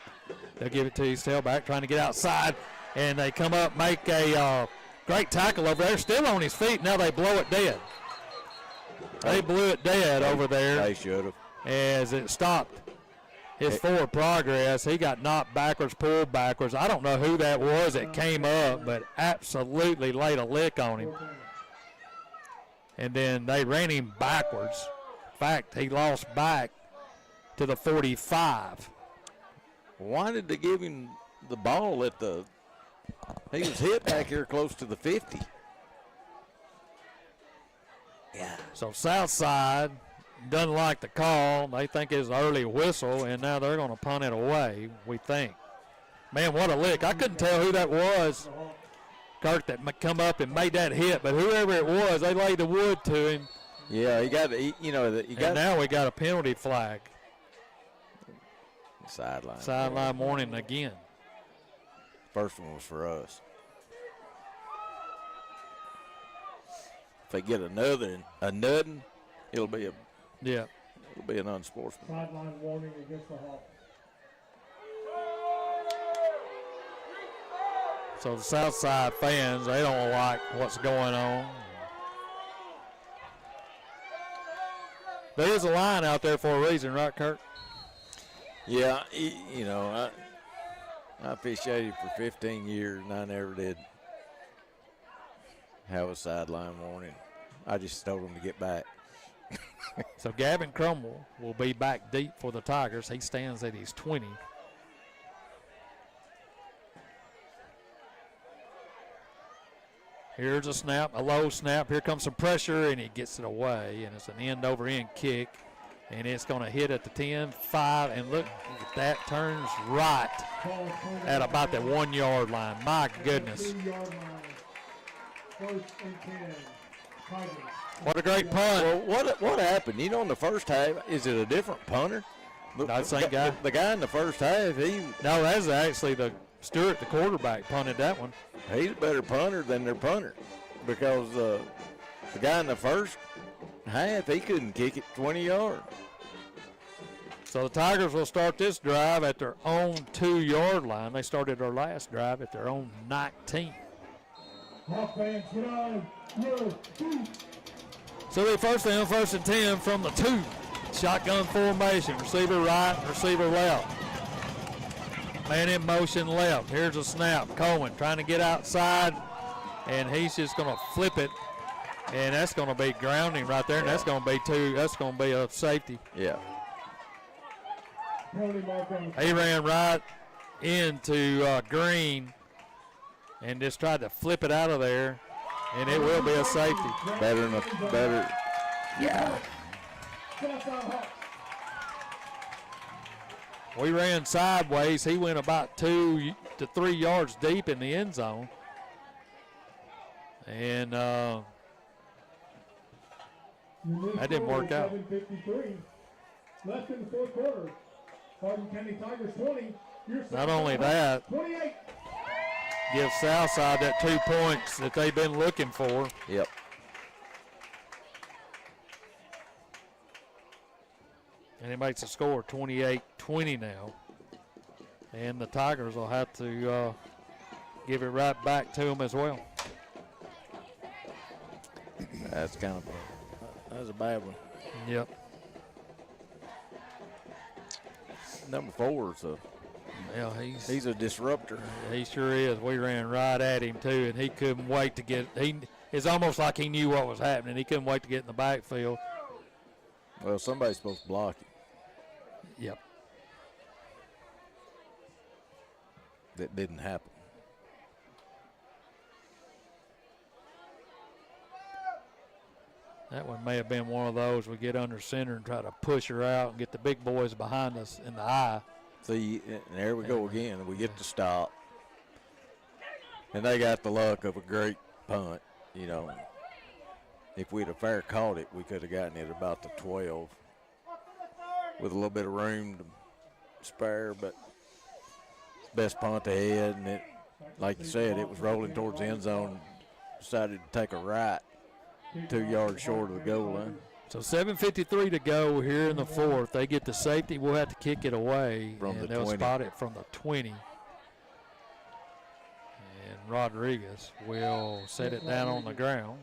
They'll give it to his tailback, trying to get outside, and they come up, make a great tackle over there. Still on his feet. Now they blow it dead. They blew it dead over there. They should have. As it stopped his forward progress. He got knocked backwards, pulled backwards. I don't know who that was that came up, but absolutely laid a lick on him. And then they ran him backwards. In fact, he lost back to the 45. Why did they give him the ball at the – he was hit back here close to the 50. Yeah. So Southside doesn't like the call. They think it's an early whistle, and now they're going to punt it away, we think. Man, what a lick. I couldn't tell who that was, Kirk, that come up and made that hit. But whoever it was, they laid the wood to him. Yeah, he got – and now we got a penalty flag. Sideline. Sideline warning again. First one was for us. If they get another, it'll be an unsportsmanlike. Sideline warning against the Hawks. So the Southside fans, they don't like what's going on. There is a line out there for a reason, right, Kirk? Yeah, I officiated for 15 years, and I never did have a sideline warning. I just told them to get back. So Gavin Crumwell will be back deep for the Tigers. He stands at his 20. Here's a snap, a low snap. Here comes some pressure, and he gets it away, and it's an end-over-end kick, and it's going to hit at the 10, 5, and look at that, turns right at about that 1 yard line. My goodness. What a great punt. Well, what happened? In the first half, is it a different punter? That same guy. The guy in the first half, No, that's actually Stewart, the quarterback, punted that one. He's a better punter than their punter because the guy in the first half, he couldn't kick it 20 yards. So the Tigers will start this drive at their own 2 yard line. They started their last drive at their own 19. So they first and 10 from the 2. Shotgun formation. Receiver right, receiver left. Man in motion left. Here's a snap. Coleman trying to get outside, and he's just going to flip it, and that's going to be grounding right there, and that's going to be 2. That's going to be a safety. Yeah. He ran right into Green and just tried to flip it out of there, and it will be a safety. Better. Yeah. We ran sideways. He went about 2 to 3 yards deep in the end zone. And that didn't work out. Left in the fourth quarter. Hardin County Tigers 20. Not only that, 28. gives Southside that 2 points that they've been looking for. Yep. And it makes the score 28-20 now. And the Tigers will have to give it right back to them as well. That's kind of a bad one. Yep. Number 4 is he's a disruptor. He sure is. We ran right at him too, and he couldn't wait to get. It's almost like he knew what was happening. He couldn't wait to get in the backfield. Well, somebody's supposed to block it. Yep. That didn't happen. That one may have been one of those we get under center and try to push her out and get the big boys behind us in the eye. See, and there we go again. We get to stop. And they got the luck of a great punt, if we'd have fair caught it, we could have gotten it about the 12 with a little bit of room to spare, but best punt they had, and it, like you said, it was rolling towards the end zone, decided to take a right 2 yards short of the goal line. So 7:53 to go here in the fourth. They get the safety. We'll have to kick it away, From and the they'll 20. spot it from the 20. And Rodriguez will set it down on the ground.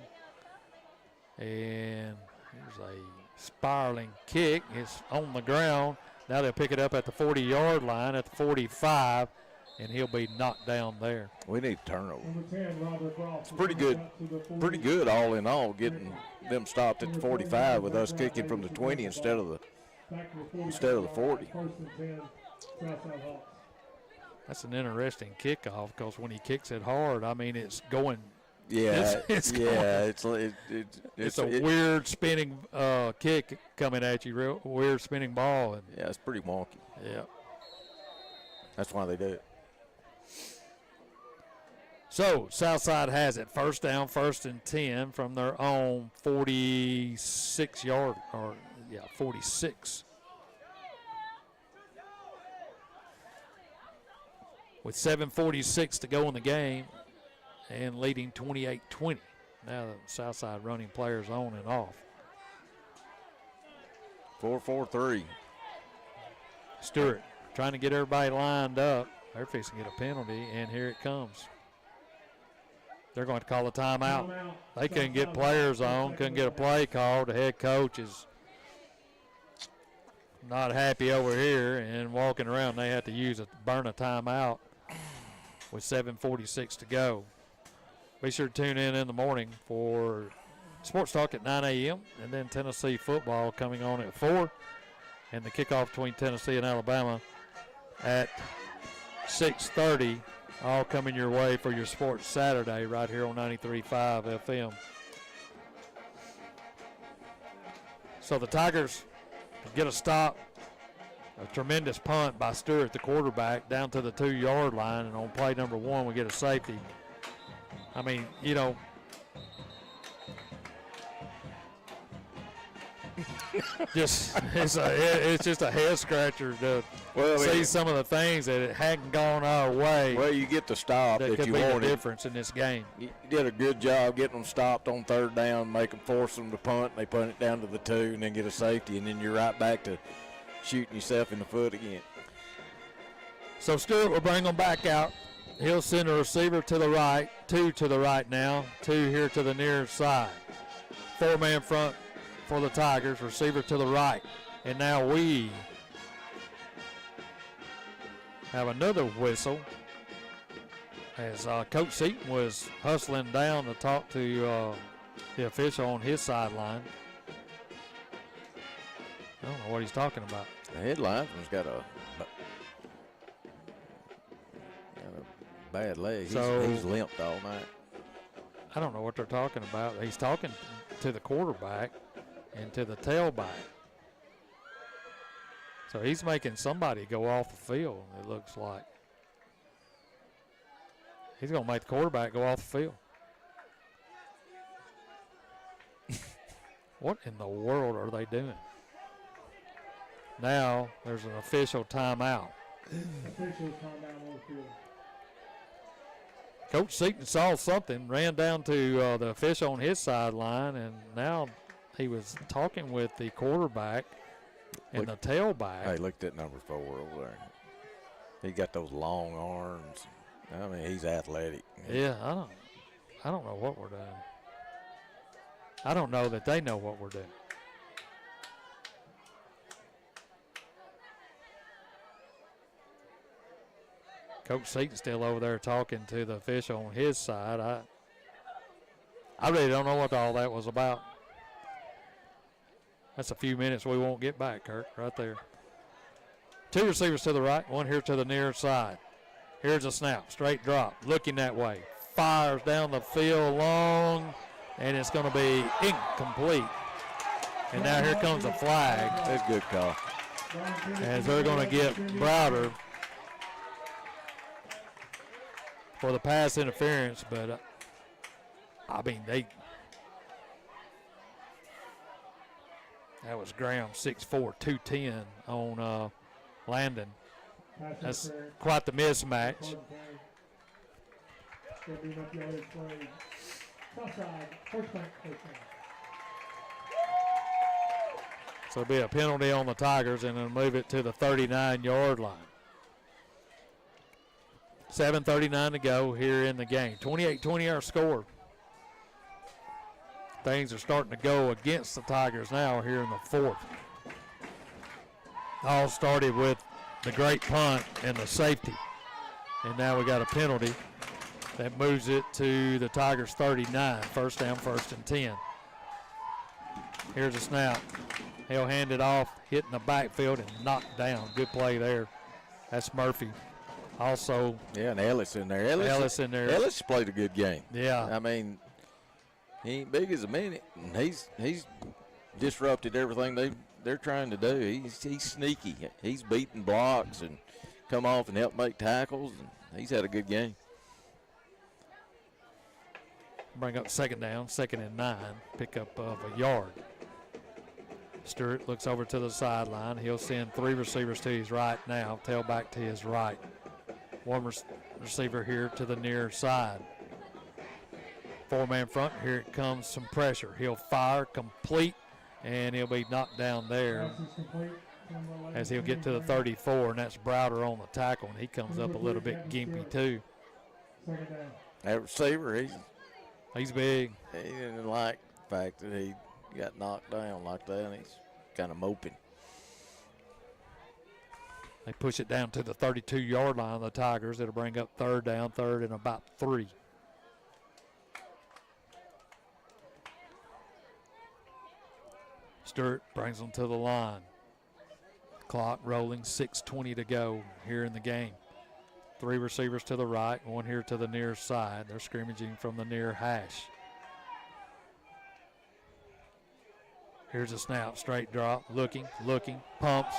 And here's a spiraling kick. It's on the ground. Now they'll pick it up at the 40-yard line at the 45, and he'll be knocked down there. We need a turnover. Number 10, Robert Cross. It's pretty good all in all, getting them stopped at the 45 with us kicking from the 20 instead of the 40. First and 10, Southside Hawks. That's an interesting kickoff because when he kicks it hard, I mean, it's going. Yeah, It's it's a weird spinning kick coming at you, real weird spinning ball. And yeah, it's pretty wonky. yeah. That's why they do it. So Southside has it. First down, 1st and 10 from their own 46-yard, 46. With 7:46 to go in the game and leading 28-20. Now the Southside running players on and off. 4-4-3. Stewart trying to get everybody lined up. They're fixing to get a penalty, and here it comes. They're going to call a timeout. They couldn't get players on, couldn't get a play called. The head coach is not happy over here and walking around. They had to burn a timeout with 7:46 to go. Be sure to tune in the morning for Sports Talk at 9 a.m. and then Tennessee football coming on at 4, and the kickoff between Tennessee and Alabama at 6:30. All coming your way for your Sports Saturday right here on 93.5 FM. So the Tigers get a stop. A tremendous punt by Stewart, the quarterback, down to the 2-yard line. And on play number 1, we get a safety. I mean, you know, it's just a head scratcher to see some of the things that it hadn't gone our way. Well, you get the stop that that could you be the wanted. difference in this game. You did a good job getting them stopped on 3rd down, force them to punt. They punt it down to the 2 and then get a safety, and then you're right back to shooting yourself in the foot again. So Stewart will bring them back out. He'll send a receiver to the right, 2 to the right now, 2 here to the near side. 4-man front for the Tigers, receiver to the right. And now we have another whistle as Coach Seaton was hustling down to talk to the official on his sideline. I don't know what he's talking about. The head linesman's got a bad leg. He's limped all night. I don't know what they're talking about. He's talking to the quarterback and to the tailback. So he's making somebody go off the field, it looks like. He's going to make the quarterback go off the field. What in the world are they doing? Now there's an official timeout. Official timeout on the field. Coach Seaton saw something, ran down to the official on his sideline, and now he was talking with the quarterback and the tailback. Hey, look at number 4 over there. He got those long arms. I mean, he's athletic. Yeah, I don't know what we're doing. I don't know that they know what we're doing. Coach Seaton's still over there talking to the official on his side. I really don't know what all that was about. That's a few minutes we won't get back, Kirk, right there. 2 receivers to the right, 1 here to the near side. Here's a snap, straight drop, looking that way. Fires down the field long, and it's going to be incomplete. And now here comes a flag. That's a good call. As they're going to get Browder for the pass interference, but I mean, That was Graham, 6'4", 210 on Landon. That's quite the mismatch. So it'll be a penalty on the Tigers, and it'll move it to the 39-yard line. 7:39 to go here in the game. 28-20 our score. Things are starting to go against the Tigers now here in the fourth. All started with the great punt and the safety. And now we got a penalty that moves it to the Tigers 39. First down, 1st and 10. Here's a snap. He'll hand it off, hit in the backfield and knocked down. Good play there. That's Murphy. Also, yeah, and Ellis in there. Ellis played a good game. Yeah. I mean, he ain't big as a minute, and he's disrupted everything they're trying to do. He's sneaky. He's beating blocks and come off and help make tackles, and he's had a good game. Bring up 2nd down, 2nd and 9, pickup of a yard. Stewart looks over to the sideline. He'll send 3 receivers to his right now, tailback to his right. 1 receiver here to the near side. 4-man front. Here it comes, some pressure. He'll fire, complete, and he'll be knocked down there as he'll get to the 34, and that's Browder on the tackle, and he comes up a little bit gimpy too. That receiver, he's big. He didn't like the fact that he got knocked down like that, and he's kind of moping. They push it down to the 32-yard line of the Tigers. It'll bring up 3rd down, 3rd and about 3. Stewart brings them to the line. Clock rolling, 6:20 to go here in the game. 3 receivers to the right, 1 here to the near side. They're scrimmaging from the near hash. Here's a snap, straight drop, looking, pumps,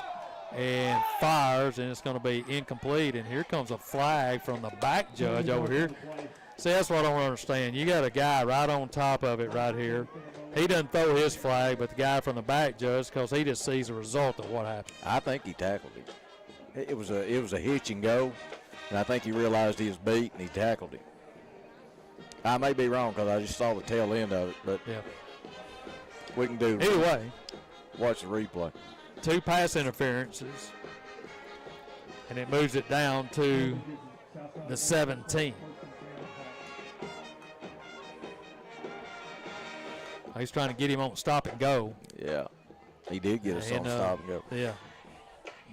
and fires, and it's going to be incomplete. And here comes a flag from the back judge over here. See, that's what I don't understand. You got a guy right on top of it right here. He doesn't throw his flag, but the guy from the back judge, because he just sees the result of what happened. I think he tackled him. It was a hitch and go, and I think he realized he was beat, and he tackled him. I may be wrong because I just saw the tail end of it, but yeah, we can do either way. Watch the replay. 2 pass interferences, and it moves it down to the 17. He's trying to get him on stop and go. Yeah, he did get us on stop and go. Yeah,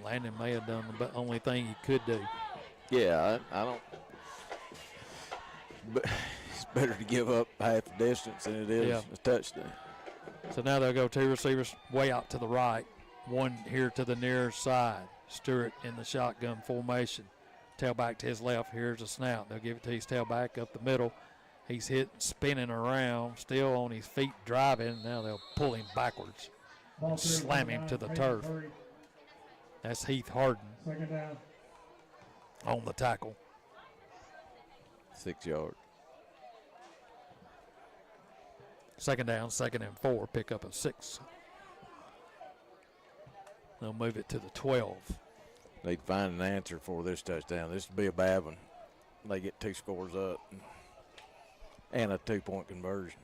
Landon may have done the only thing he could do. Yeah, I don't. But it's better to give up half the distance than it is a touchdown. So now they'll go 2 receivers way out to the right, 1 here to the near side. Stewart in the shotgun formation. Tailback to his left. Here's a snap. They'll give it to his tailback up the middle. He's hit, spinning around, still on his feet driving. Now they'll pull him backwards and slam him to the turf. That's Heath Hardin on the tackle. 6 yards. 2nd down, 2nd and 4, pickup of 6. They'll move it to the 12. They'd find an answer for this touchdown. This would be a bad one. They get 2 scores up and a 2-point conversion.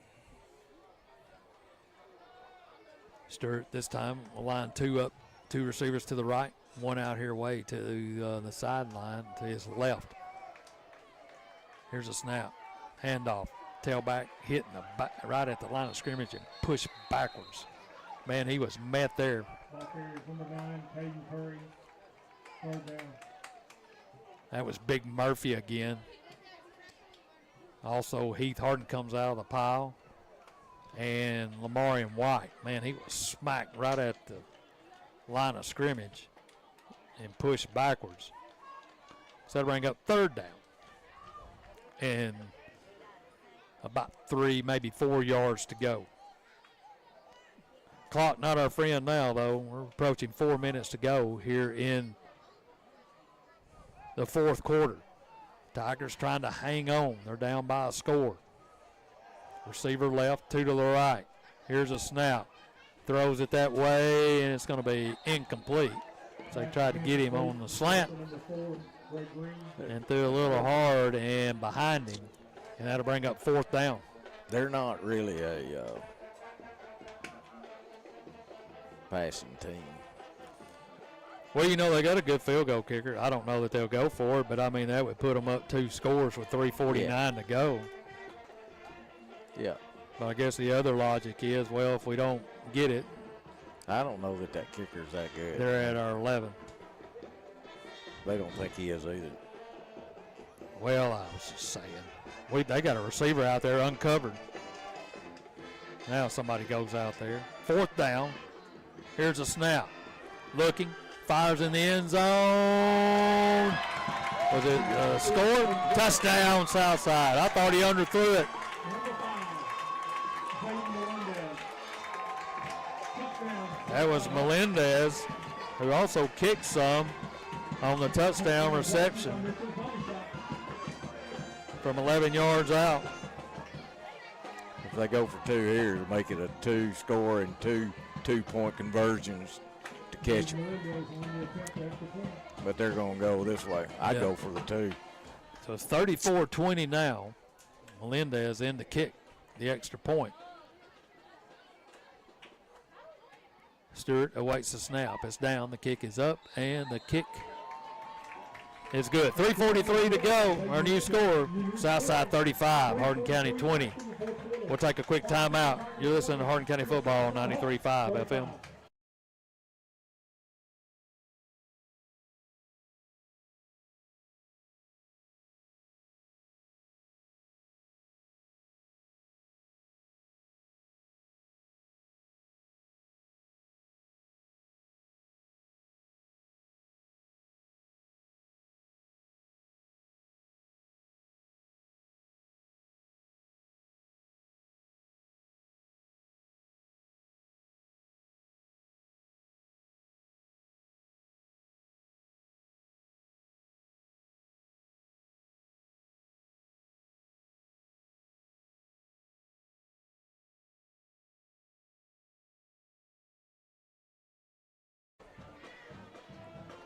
Stewart this time will line 2 up, 2 receivers to the right, 1 out here way to the sideline to his left. Here's a snap, handoff, tailback hitting right at the line of scrimmage and push backwards. Man, he was met there. That was Big Murphy again. Also, Heath Hardin comes out of the pile. And Lamarian White, man, he was smacked right at the line of scrimmage and pushed backwards. So that'll bring up 3rd down. And about 3, maybe 4 yards to go. Clock not our friend now, though. We're approaching 4 minutes to go here in the 4th quarter. Tigers trying to hang on. They're down by a score. Receiver left, 2 to the right. Here's a snap. throws it that way, and it's going to be incomplete. So they tried to get him on the slant and threw a little hard and behind him, and that'll bring up 4th down. They're not really a passing team. Well, you know, they got a good field goal kicker. I don't know that they'll go for it, but, I mean, that would put them up 2 scores with 3:49 to go. Yeah. But I guess the other logic is, well, if we don't get it, I don't know that that kicker's that good. they're at our 11. They don't think he is either. Well, I was just saying. They got a receiver out there uncovered. Now somebody goes out there. 4th down. Here's a snap. Looking. Fires in the end zone. Was it score? Touchdown, Southside. I thought he underthrew it. That was Melendez, who also kicked some on the touchdown reception from 11 yards out. If they go for 2 here, it'll make it a 2-score and 2-point conversions to catch it. But they're going to go this way. I'd go for the 2. So it's 34-20 now. Melendez in to kick the extra point. Stewart awaits the snap. It's down. The kick is up, and the kick is good. 3:43 to go. Our new score, Southside 35, Hardin County 20. We'll take a quick timeout. You're listening to Hardin County Football on 93.5 FM.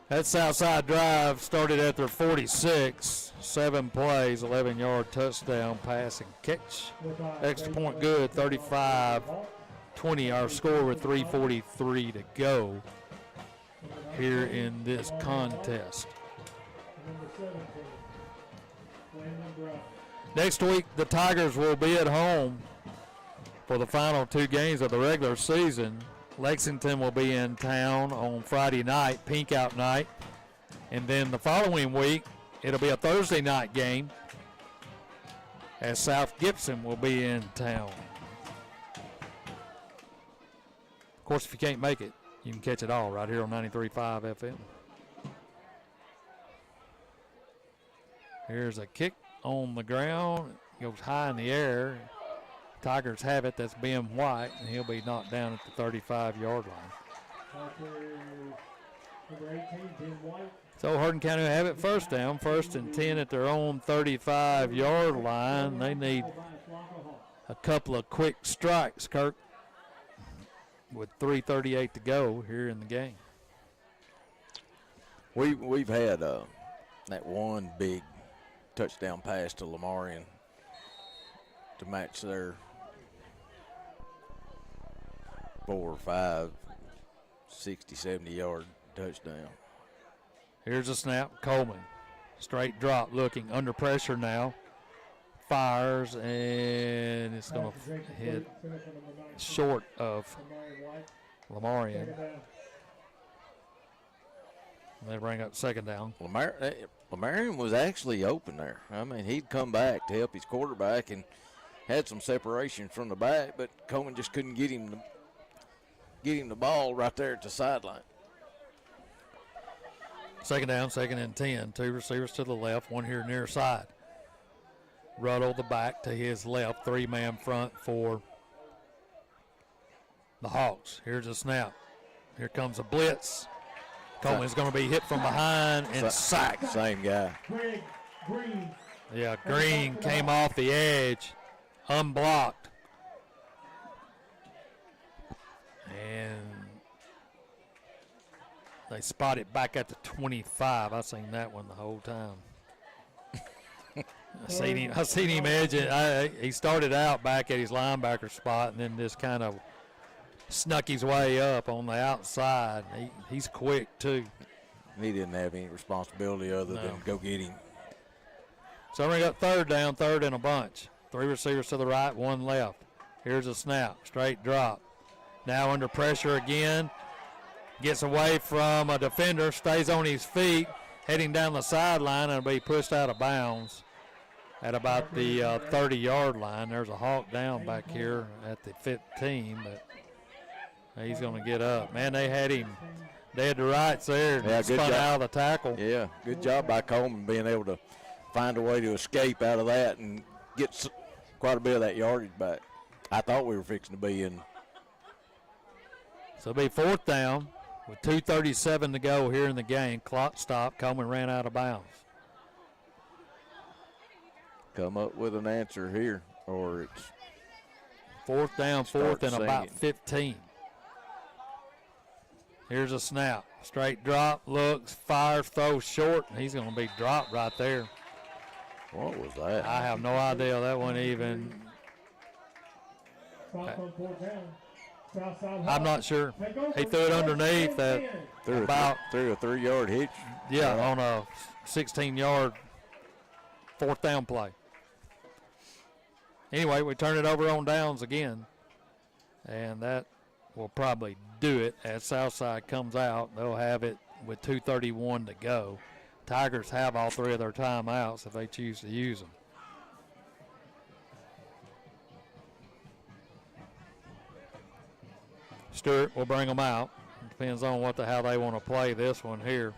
That Southside drive started at their 46, 7 plays, 11-yard touchdown pass and catch. Extra point good, 35-20. Our score with 3:43 to go here in this contest. Next week, the Tigers will be at home for the final 2 games of the regular season. Lexington will be in town on Friday night, pink out night. And then the following week, it'll be a Thursday night game as South Gibson will be in town. Of course, if you can't make it, you can catch it all right here on 93.5 FM. Here's a kick on the ground. Goes high in the air. Tigers have it. That's Ben White, and he'll be knocked down at the 35-yard line. So Hardin County will have it first down, 1st and 10 at their own 35-yard line. They need a couple of quick strikes, Kirk, with 3:38 to go here in the game. We've had that one big touchdown pass to Lamarian to match their 4 or 5 60, 70-yard touchdown. Here's a snap. Coleman, straight drop, looking under pressure now. Fires, and it's going to hit short of Lamarian. They bring up 2nd down. Lamarian was actually open there. I mean, he'd come back to help his quarterback and had some separation from the back, but Coleman just couldn't get him the ball right there at the sideline. 2nd down, 2nd and 10. 2 receivers to the left, 1 here near side. Ruddle the back to his left, 3-man front for the Hawks. Here's a snap. Here comes a blitz. Coleman's going to be hit from behind and sacked. Same guy. Yeah, Green came off the edge, unblocked. And they spot it back at the 25. I seen that one the whole time. I seen him edge it. He started out back at his linebacker spot and then just kind of snuck his way up on the outside. He's quick too. He didn't have any responsibility other than go get him. So we got third down, third in a bunch. 3 receivers to the right, 1 left. Here's a snap, straight drop. Now under pressure again. Gets away from a defender, stays on his feet, heading down the sideline, and will be pushed out of bounds at about the 30-yard line. There's a hawk down back here at the 15, but he's going to get up. Man, they had him dead to rights there and spun out of the tackle. Yeah, good job by Coleman being able to find a way to escape out of that and get quite a bit of that yardage back. I thought we were fixing to be in. So it'll be 4th down with 2:37 to go here in the game. Clock stopped. Coleman ran out of bounds. Come up with an answer here, or it's 4th down, 4th and singing. about 15. Here's a snap. Straight drop, looks, fires, throws short, and he's going to be dropped right there. What was that? I have no idea. That one even. I'm not sure. He threw it underneath that Threw a 3-yard hitch. Yeah, on a 16-yard 4th down play. Anyway, we turn it over on downs again, and that will probably do it as Southside comes out. They'll have it with 2:31 to go. Tigers have all 3 of their timeouts if they choose to use them. Stewart will bring them out. Depends on how they want to play this one here.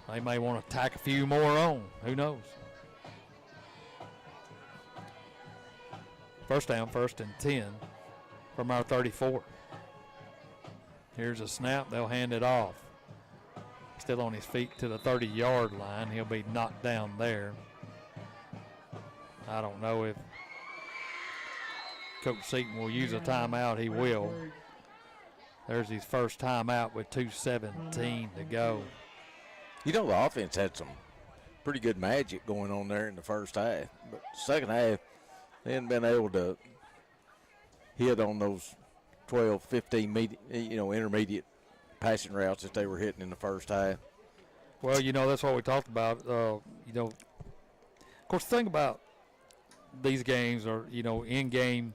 They may want to tack a few more on. Who knows? First down, 1st and 10 from our 34. Here's a snap. They'll hand it off. Still on his feet to the 30-yard line. He'll be knocked down there. I don't know if Coach Seaton will use a timeout. He will. There's his first timeout with 2:17 to go. You know, the offense had some pretty good magic going on there in the first half. But second half, they hadn't been able to hit on those 12, 15, intermediate passing routes that they were hitting in the first half. Well, that's what we talked about. Of course, the thing about these games are, in-game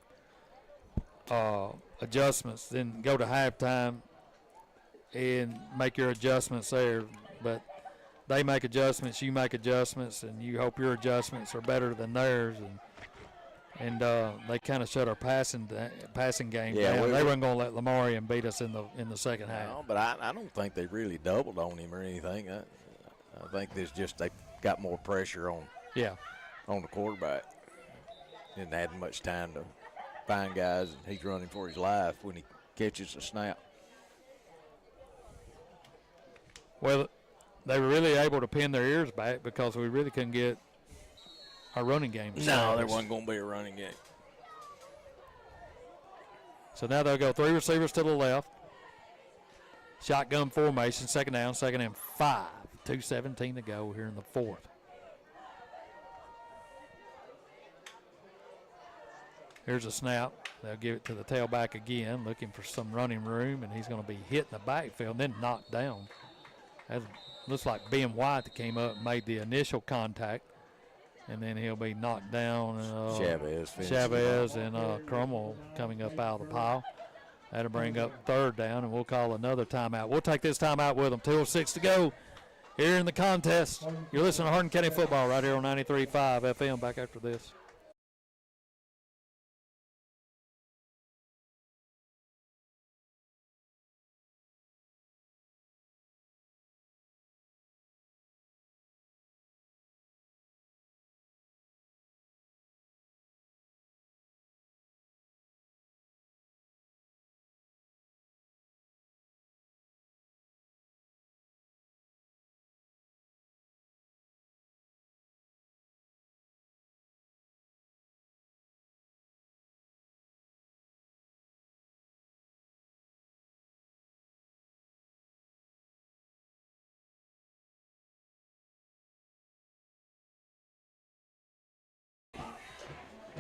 adjustments, then go to halftime and make your adjustments there. But they make adjustments, you make adjustments, and you hope your adjustments are better than theirs. And they kind of shut our passing game down. They weren't going to let Lamarian beat us in the second half. No, but I don't think they really doubled on him or anything. I think there's just they got more pressure on the quarterback. Didn't have much time to find guys, and he's running for his life when he catches a snap. Well, they were really able to pin their ears back because we really couldn't get our running game established. No, there wasn't going to be a running game. So now they'll go 3 receivers to the left. Shotgun formation, 2nd down, 2nd and 5. 2:17 to go here in the 4th. Here's a snap. They'll give it to the tailback again, looking for some running room, and he's going to be hit in the backfield and then knocked down. That looks like Ben White that came up and made the initial contact, and then he'll be knocked down. Chavez and Crummel coming up out of the pile. That'll bring up 3rd down, and we'll call another timeout. We'll take this timeout with them. 2:06 to go here in the contest. You're listening to Hardin County Football right here on 93.5 FM. Back after this.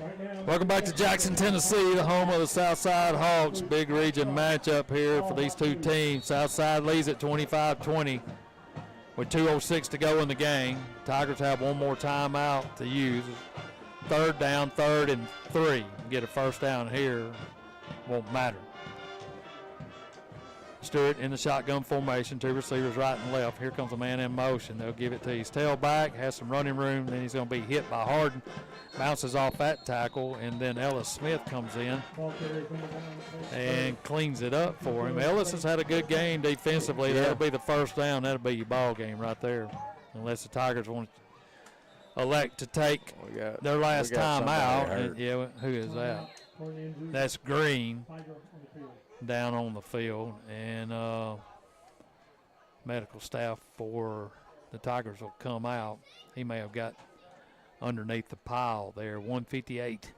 Right now, Welcome back to Jackson, Tennessee, the home of the SouthSide Hawks. Big region matchup here for these two teams. SouthSide leads at 25-20 with 2:06 to go in the game. Tigers have one more timeout to use. Third down, 3rd and 3. Get a first down here, won't matter. Stewart in the shotgun formation, 2 receivers right and left. Here comes a man in motion. They'll give it to his tailback, has some running room, then he's going to be hit by Hardin. Bounces off that tackle, and then Ellis Smith comes in and cleans it up for him. Ellis has had a good game defensively. That'll be the first down. That'll be your ball game right there, unless the Tigers want to elect to take their last time out. And, yeah, who is that? That's Green down on the field, and medical staff for the Tigers will come out. He may have got underneath the pile there. 1:58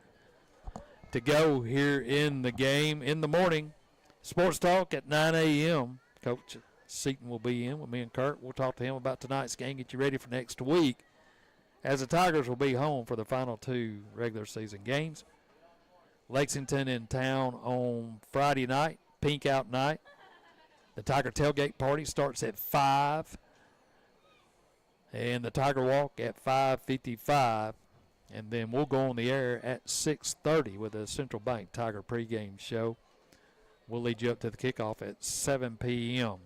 to go here in the game. In the morning, Sports Talk at 9 a.m. Coach Seaton will be in with me and Kurt. We'll talk to him about tonight's game, get you ready for next week, as the Tigers will be home for the final 2 regular season games. Lexington in town on Friday night, pink out night. The Tiger tailgate party starts at 5, and the Tiger walk at 5:55, and then we'll go on the air at 6:30 with the Central Bank Tiger pregame show. We'll lead you up to the kickoff at 7 p.m.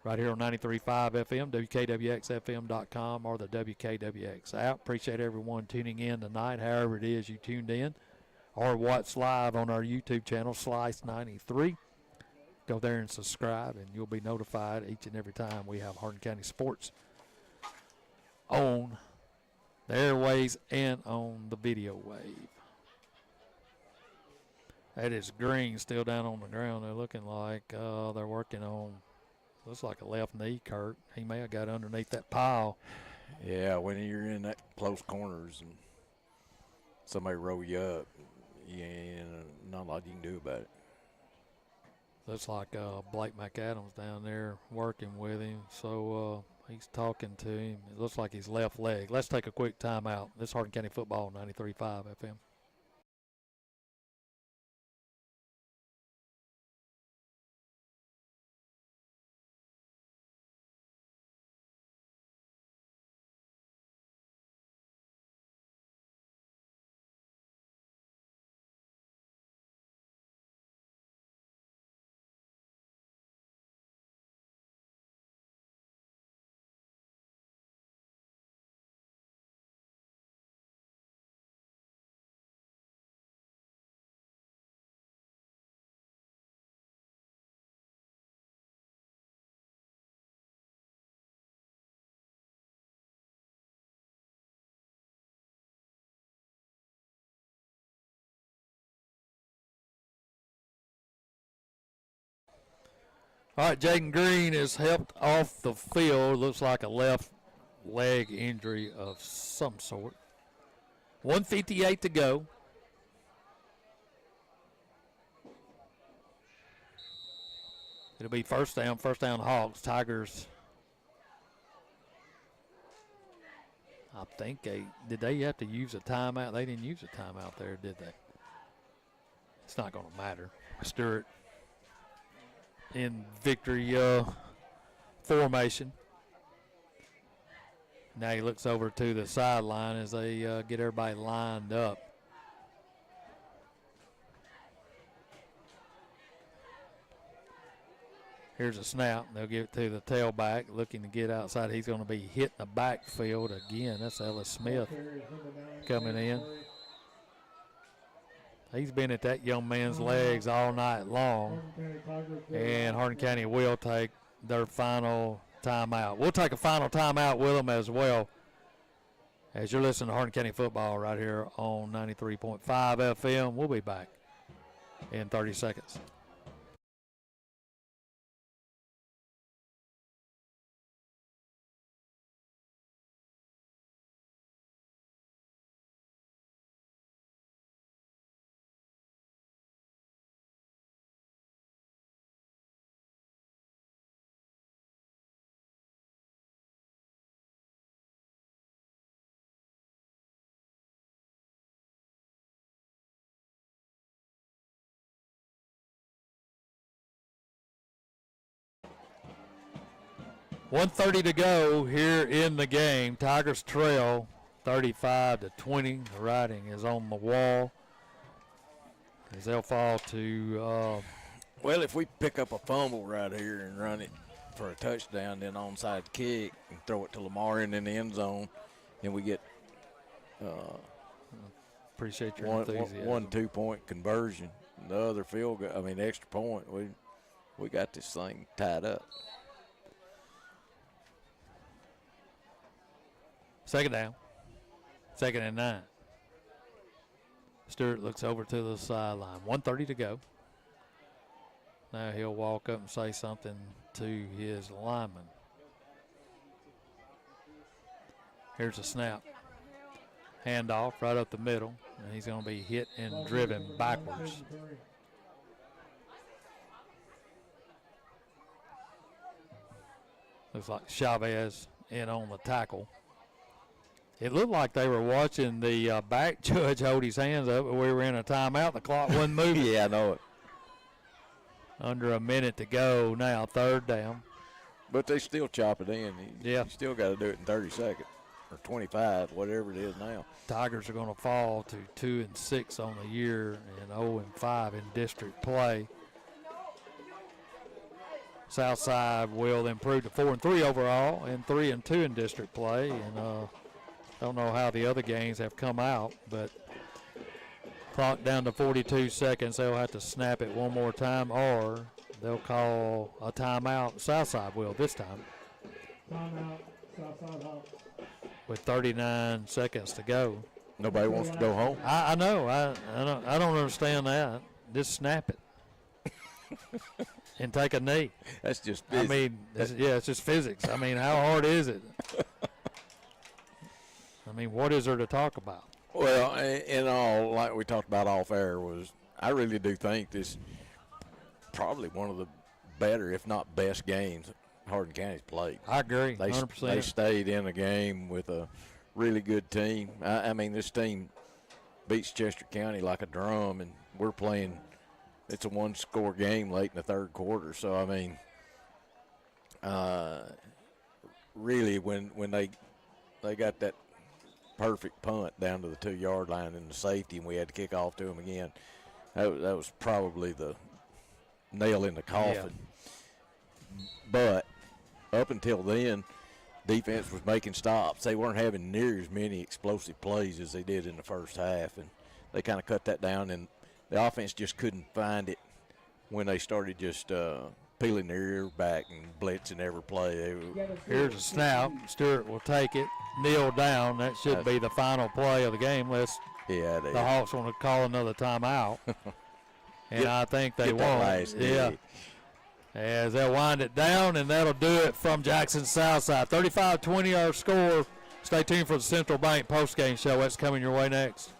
right here on 93.5 FM, WKWXFM.com, or the WKWX app. Appreciate everyone tuning in tonight, however it is you tuned in, or watch live on our YouTube channel, Slice93. Go there and subscribe, and you'll be notified each and every time we have Hardin County Sports on the airways and on the video wave. That is Green still down on the ground. They're looking like they're working on, looks like a left knee, Kurt. He may have got underneath that pile. Yeah, when you're in that close corners and somebody roll you up, you ain't not a lot you can do about it. Looks like Blake McAdams down there working with him. So he's talking to him. It looks like his left leg. Let's take a quick timeout. This is Hardin County Football, 93.5 FM. All right, Jaden Green is helped off the field. Looks like a left leg injury of some sort. 1:58 to go. It'll be first down Hawks. Tigers, I think did they have to use a timeout? They didn't use a timeout there, did they? It's not going to matter. Stewart in victory formation. Now he looks over to the sideline as they get everybody lined up. Here's a snap. They'll give it to the tailback, looking to get outside. He's going to be hit in the backfield again. That's Ellis Smith coming in. He's been at that young man's legs all night long. And Hardin County will take their final timeout. We'll take a final timeout with them as well, as you're listening to Hardin County football right here on 93.5 FM. We'll be back in 30 seconds. 1:30 to go here in the game. Tigers trail 35-20. The writing is on the wall as they'll fall to. Well, if we pick up a fumble right here and run it for a touchdown, then onside kick and throw it to Lamar in the end zone, then we get Appreciate your one enthusiasm. 2-point conversion. The other field goal, extra point. We got this thing tied up. Second down. 2nd and 9. Stewart looks over to the sideline. 1:30 to go. Now he'll walk up and say something to his lineman. Here's a snap. Handoff right up the middle, and he's going to be hit and driven backwards. Looks like Chavez in on the tackle. It looked like they were watching the back judge hold his hands up. We were in a timeout. The clock wasn't moving. Yeah, I know it. Under a minute to go now, 3rd down. But they still chop it in. Yeah. You still got to do it in 30 seconds or 25, whatever it is now. Tigers are going to fall to 2-6 on the year and 0-5 in district play. Southside will improve to 4-3 overall and 3-2 in district play. And don't know how the other games have come out, but clock down to 42 seconds. They'll have to snap it one more time, or they'll call a timeout. Southside will this time. Timeout, Southside Hawks. With 39 seconds to go. Nobody wants to go home. I know. I don't understand that. Just snap it and take a knee. That's just physics. It's just physics. How hard is it? What is there to talk about? Well, in all, like we talked about off air, I really do think this probably one of the better, if not best, games Hardin County's played. I agree, 100%. They stayed in the game with a really good team. This team beats Chester County like a drum, and we're playing. It's a one-score game late in the 3rd quarter. So really, when they got that perfect punt down to the 2-yard line in the safety, and we had to kick off to them again, that was probably the nail in the coffin. Yeah. But up until then, defense was making stops. They weren't having near as many explosive plays as they did in the first half, and they kind of cut that down, and the offense just couldn't find it when they started just peeling their ear back and blitzing every play. Here's a snap. Stewart will take it, kneel down. That should be the final play of the game unless the Hawks want to call another timeout. And I think they won't. Yeah. As they'll wind it down, and that'll do it from Jackson Southside. 35-20 our score. Stay tuned for the Central Bank postgame show. That's coming your way next.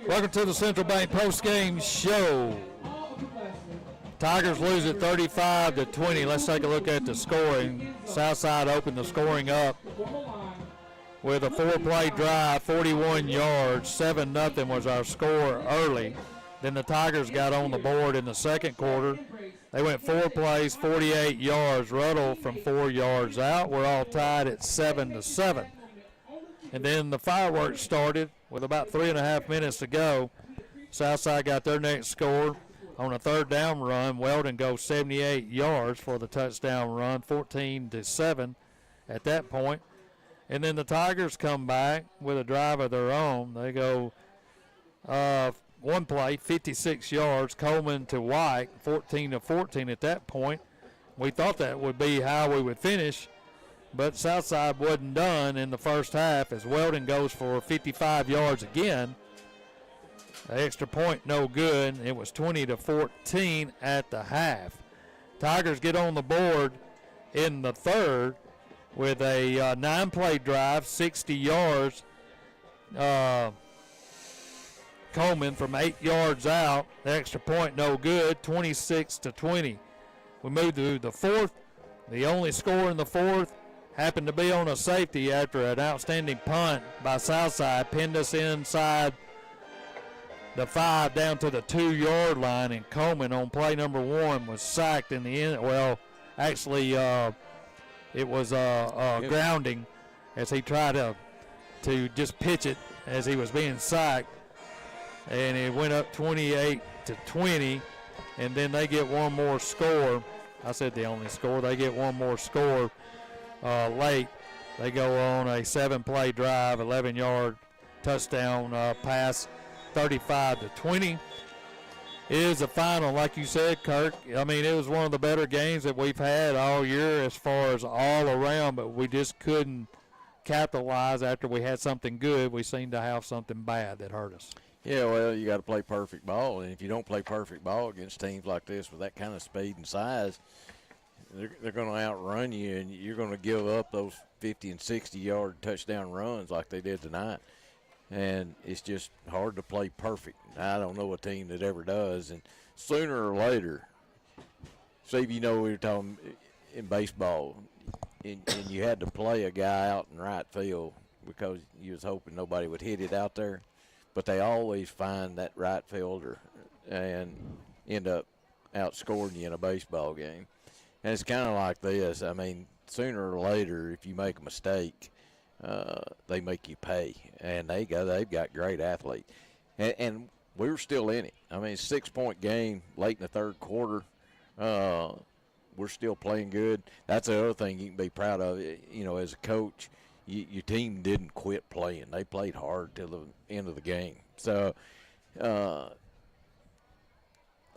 Welcome to the Central Bank postgame show. Tigers lose at 35-20. Let's take a look at the scoring. Southside opened the scoring up with a 4-play drive, 41 yards. 7-0 was our score early. Then the Tigers got on the board in the 2nd quarter. They went 4 plays, 48 yards. Ruddle from 4 yards out. We're all tied at 7-7. And then the fireworks started with about 3.5 minutes to go. Southside got their next score on a 3rd down run. Weldon goes 78 yards for the touchdown run, 14-7 at that point. And then the Tigers come back with a drive of their own. They go one play, 56 yards. Coleman to White, 14-14 at that point. We thought that would be how we would finish, but Southside wasn't done in the first half as Weldon goes for 55 yards again. The extra point no good. It was 20-14 at the half. Tigers get on the board in the third with a 9-play drive, 60 yards. Coleman from 8 yards out. The extra point no good, 26-20. We move to the fourth. The only score in the fourth happened to be on a safety after an outstanding punt by Southside. Pinned us inside the 5 down to the 2-yard line, and Coleman on play number 1 was sacked in the end. Well, actually, it was grounding as he tried to just pitch it as he was being sacked, and it went up 28-20, and then they get one more score. I said the only score. They get one more score late. They go on a 7-play drive, 11-yard touchdown pass, 35-20. Is the final, like you said, Kirk. I mean, it was one of the better games that we've had all year as far as all around, but we just couldn't capitalize after we had something good. We seemed to have something bad that hurt us. Yeah, well, you got to play perfect ball, and if you don't play perfect ball against teams like this with that kind of speed and size, they're going to outrun you, and you're going to give up those 50 and 60-yard touchdown runs like they did tonight. And it's just hard to play perfect. I don't know a team that ever does. And sooner or later, Steve, you know we were talking in baseball, and you had to play a guy out in right field because you was hoping nobody would hit it out there. But they always find that right fielder and end up outscoring you in a baseball game. And it's kind of like this. I mean, sooner or later, if you make a mistake, they make you pay, and they've got great athletes, and we were still in it. I mean, 6-point game late in the third quarter. We're still playing good. That's the other thing you can be proud of. You know, as a coach, your team didn't quit playing. They played hard till the end of the game. So,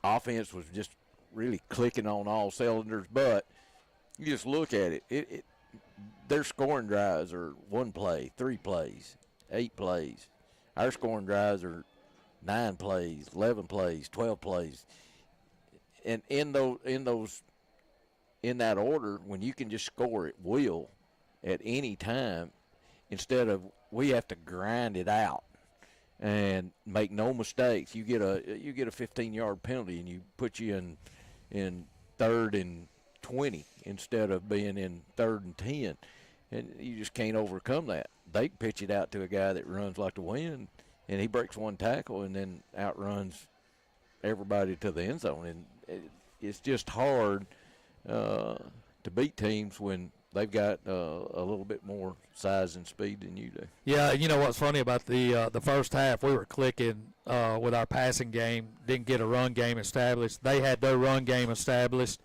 offense was just really clicking on all cylinders. But you just look at it. Their scoring drives are 1 play, 3 plays, 8 plays. Our scoring drives are 9 plays, 11 plays, 12 plays. And in that order, when you can just score at will at any time, instead of we have to grind it out and make no mistakes. You get a 15-yard penalty and you put you in 3rd and 20 instead of being in 3rd and 10, and you just can't overcome that. They pitch it out to a guy that runs like the wind, and he breaks 1 tackle and then outruns everybody to the end zone. And it's just hard to beat teams when they've got a little bit more size and speed than you do. Yeah, you know what's funny about the first half, we were clicking with our passing game, didn't get a run game established. They had their run game established.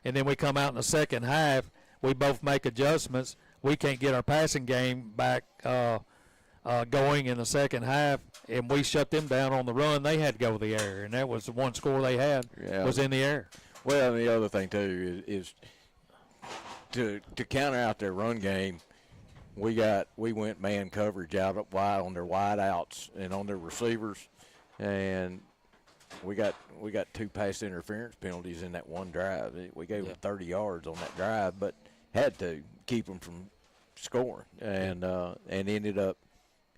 And then we come out in the second half, we both make adjustments. We can't get our passing game back going in the second half, and we shut them down on the run. They had to go to the air, and that was the one score they had was in the air. Well, and the other thing, too, is to counter out their run game, we went man coverage out up wide on their wide outs and on their receivers, and we got 2 pass interference penalties in that one drive. We gave them 30 yards on that drive, but had to keep them from scoring, and ended up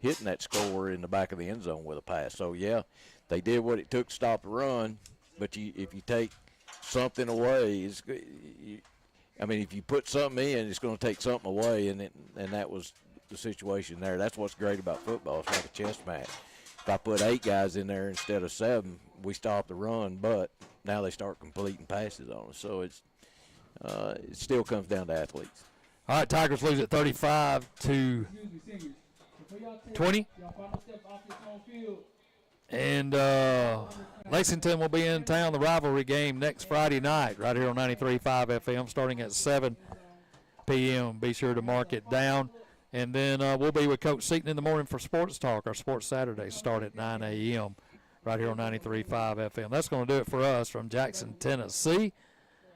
hitting that score in the back of the end zone with a pass. So, yeah, they did what it took to stop the run, but if you take something away, if you put something in, it's going to take something away, and that was the situation there. That's what's great about football. It's like a chess match. If I put 8 guys in there instead of 7, we stop the run, but now they start completing passes on us. So it still comes down to athletes. All right, Tigers lose at 35-20. And Lexington will be in town, the rivalry game next Friday night right here on 93.5 FM starting at 7 p.m. Be sure to mark it down. And then we'll be with Coach Seaton in the morning for Sports Talk. Our Sports Saturdays start at 9 a.m. right here on 93.5 FM. That's going to do it for us from Jackson, Tennessee,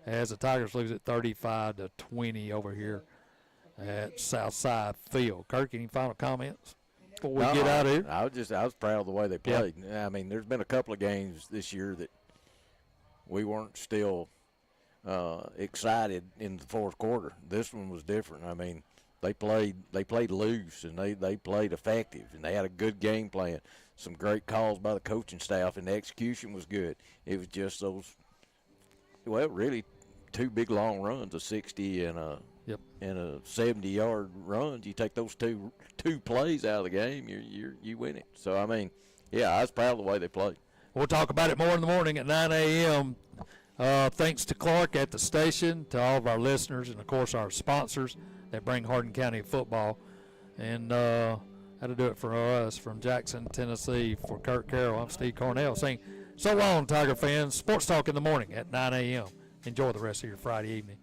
as the Tigers lose it 35-20 over here at SouthSide Field. Kirk, any final comments before we get out of here? I was proud of the way they played. Yeah. I mean, there's been a couple of games this year that we weren't still excited in the fourth quarter. This one was different. I mean, they played loose, and they played effective, and they had a good game plan. Some great calls by the coaching staff, and the execution was good. It was just those, really two big long runs, a 60 and a 70-yard run. You take those two plays out of the game, you win it. So I mean, I was proud of the way they played. We'll talk about it more in the morning at 9 a.m. Thanks to Clark at the station, to all of our listeners, and of course our sponsors that bring Hardin County football. And that'll do it for us from Jackson, Tennessee. For Kirk Carroll, I'm Steve Cornell saying so long, Tiger fans. Sports Talk in the morning at 9 a.m. Enjoy the rest of your Friday evening.